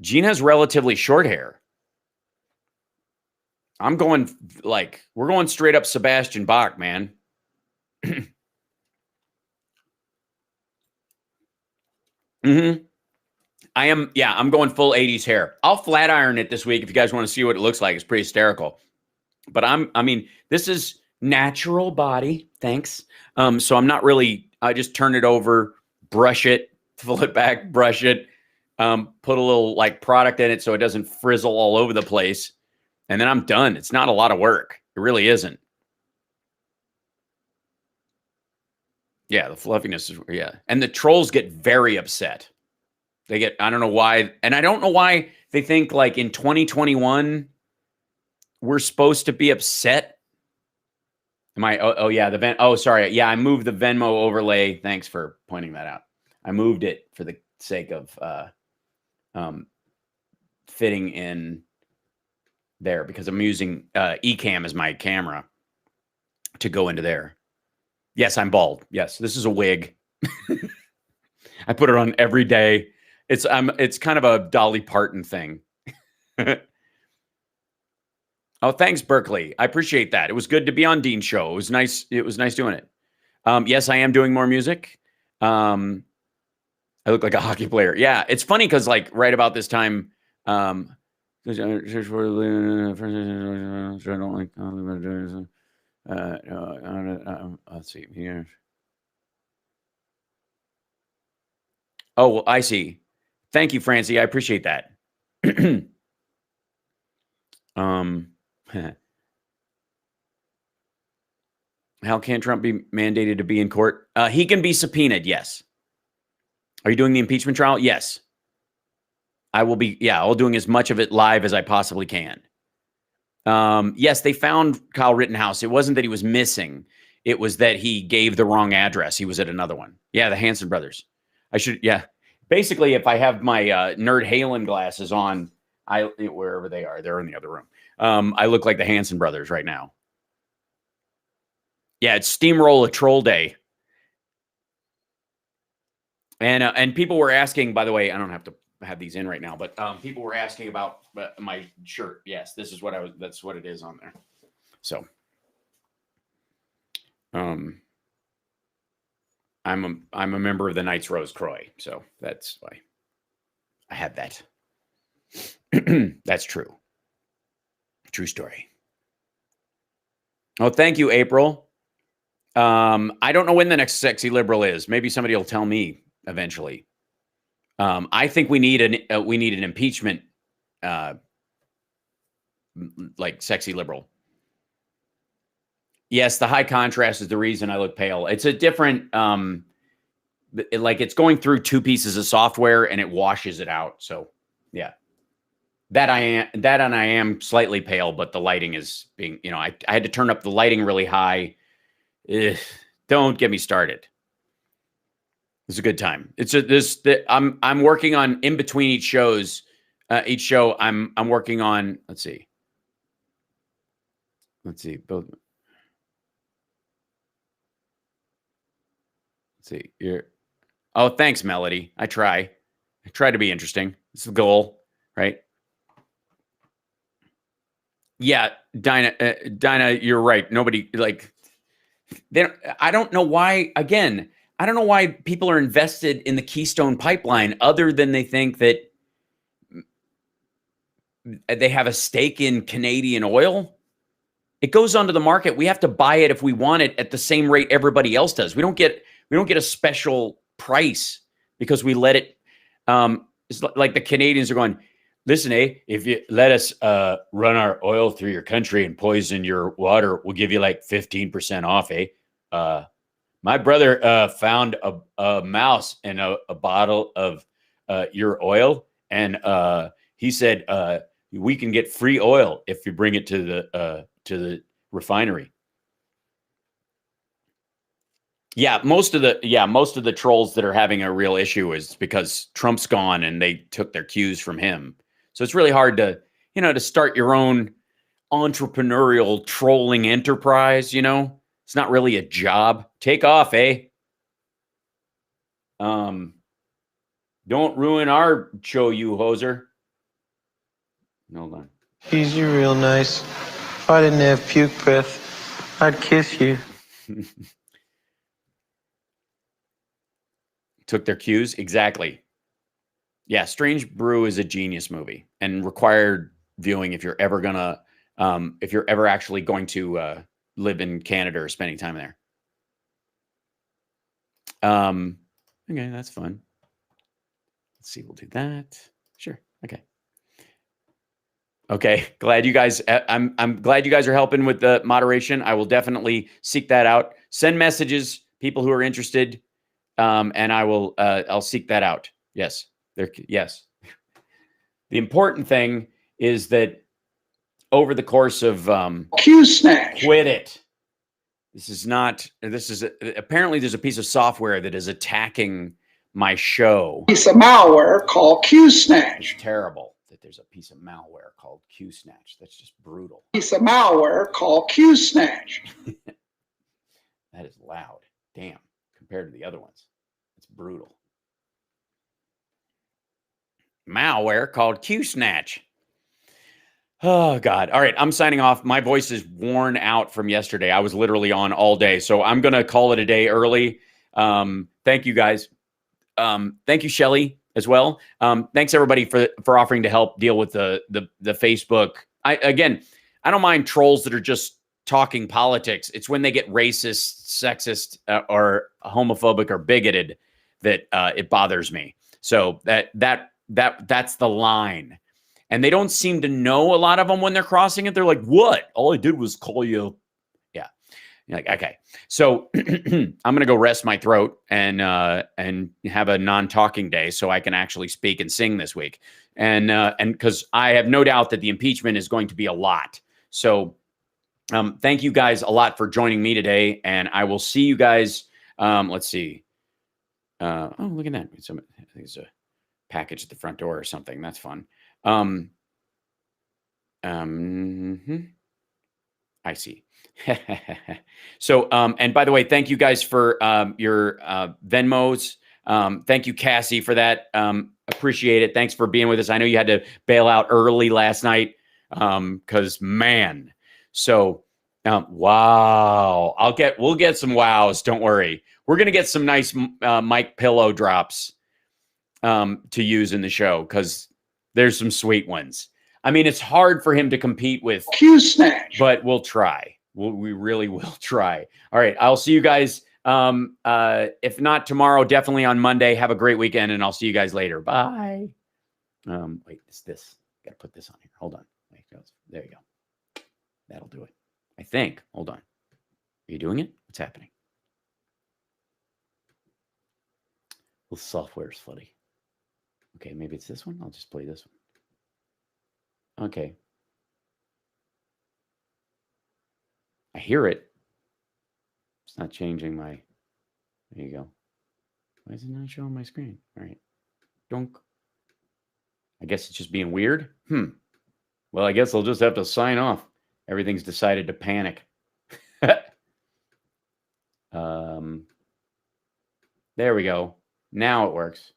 [SPEAKER 1] Gene has relatively short hair. I'm going we're going straight up Sebastian Bach, man. I'm going full 80s hair. I'll flat iron it this week if you guys want to see what it looks like. It's pretty hysterical. But this is natural body. Thanks. So I'm not really, I just turn it over, brush it, pull it back, brush it, put a little product in it so it doesn't frizzle all over the place. And then I'm done. It's not a lot of work. It really isn't. Yeah, the fluffiness is, yeah. And the trolls get very upset. They get, I don't know why. And I don't know why they think in 2021, we're supposed to be upset. Am I, sorry. Yeah, I moved the Venmo overlay. Thanks for pointing that out. I moved it for the sake of fitting in there because I'm using Ecamm as my camera to go into there. Yes, I'm bald. Yes, this is a wig. I put it on every day. It's kind of a Dolly Parton thing. Oh, thanks, Berkeley. I appreciate that. It was good to be on Dean's show. It was nice. It was nice doing it. Yes, I am doing more music. I look like a hockey player. Yeah, it's funny because right about this time, let's see here. Oh, well, I see. Thank you, Francie. I appreciate that. How can Trump be mandated to be in court? He can be subpoenaed. Yes. Are you doing the impeachment trial? Yes. I will be. Yeah, I'll doing as much of it live as I possibly can. Yes, they found Kyle Rittenhouse. It wasn't that he was missing. It was that he gave the wrong address. He was at another one. Yeah, the Hanson brothers. Yeah. Basically, if I have my Nerd Halen glasses on, wherever they are, they're in the other room. I look like the Hanson brothers right now. Yeah, it's Steamroller Troll Day. And people were asking, by the way, I don't have to have these in right now, but people were asking about my shirt. Yes, this is what that's what it is on there. So I'm a member of the Knights Rose Croix, so that's why I have that. That's true. True story. Oh, thank you, April. I don't know when the next Sexy Liberal is. Maybe somebody will tell me eventually. I think we need an impeachment, like Sexy Liberal. Yes, the high contrast is the reason I look pale. It's a different, like it's going through two pieces of software and it washes it out. So, yeah. That and I am slightly pale, but the lighting is being, I had to turn up the lighting really high. Don't get me started. It's a good time. I'm working on in between each show. I'm working on. Let's see. Both. Let's see. Oh, thanks, Melody. I try to be interesting. It's the goal, right? Yeah, Dinah, you're right. Nobody I don't know why. Again, I don't know why people are invested in the Keystone Pipeline other than they think that they have a stake in Canadian oil. It goes onto the market. We have to buy it if we want it at the same rate everybody else does. We don't get a special price because we let it. It's like the Canadians are going, listen, if you let us run our oil through your country and poison your water, we'll give you like 15% off, my brother found a mouse in a bottle of your oil, and he said we can get free oil if you bring it to the refinery. Most of the trolls that are having a real issue is because Trump's gone and they took their cues from him. So it's really hard to start your own entrepreneurial trolling enterprise, It's not really a job. Take off, Don't ruin our show, you hoser. Hold on.
[SPEAKER 21] Easy, real nice. If I didn't have puke breath, I'd kiss you.
[SPEAKER 1] Took their cues? Exactly. Yeah, Strange Brew is a genius movie and required viewing if you're ever actually going to live in Canada or spending time there. Okay, that's fun. Let's see, we'll do that. Sure. Okay. Glad you guys. I'm glad you guys are helping with the moderation. I will definitely seek that out. Send messages, people who are interested, and I will. I'll seek that out. Yes. Yes. The important thing is that over the course of
[SPEAKER 5] QSnatch.
[SPEAKER 1] Quit it. Apparently there's a piece of software that is attacking my show.
[SPEAKER 5] Piece of malware called QSnatch.
[SPEAKER 1] It's terrible that there's a piece of malware called QSnatch. That's just brutal.
[SPEAKER 5] Piece of malware called QSnatch.
[SPEAKER 1] That is loud. Damn. Compared to the other ones. It's brutal. Malware called QSnatch. Oh, God. All right. I'm signing off. My voice is worn out from yesterday. I was literally on all day. So I'm going to call it a day early. Thank you, guys. Thank you, Shelly, as well. Thanks, everybody, for offering to help deal with the Facebook. I don't mind trolls that are just talking politics. It's when they get racist, sexist, or homophobic or bigoted that it bothers me. So that's the line. And they don't seem to know a lot of them when they're crossing it. They're like, what? All I did was call you. Yeah. You're like, okay. So I'm going to go rest my throat and have a non-talking day so I can actually speak and sing this week. And because I have no doubt that the impeachment is going to be a lot. So thank you guys a lot for joining me today. And I will see you guys. Let's see. Oh, look at that. I think it's a package at the front door or something. That's fun. I see. So, and by the way, thank you guys for your Venmos. Thank you, Cassie, for that. Appreciate it. Thanks for being with us. I know you had to bail out early last night because, man. So Wow. We'll get some wows. Don't worry. We're going to get some nice mic pillow drops to use in the show because there's some sweet ones. I mean, it's hard for him to compete with
[SPEAKER 5] QSnatch,
[SPEAKER 1] but we'll try. We really will try. All right. I'll see you guys. If not tomorrow, definitely on Monday. Have a great weekend, and I'll see you guys later. Bye. Wait, it's this. Got to put this on here. Hold on. There you go. That'll do it. I think. Hold on. Are you doing it? What's happening? The software is funny. Okay, maybe it's this one. I'll just play this one. Okay. I hear it. It's not changing my. There you go. Why is it not showing my screen? All right. Donk. I guess it's just being weird. Well, I guess I'll just have to sign off. Everything's decided to panic. There we go. Now it works.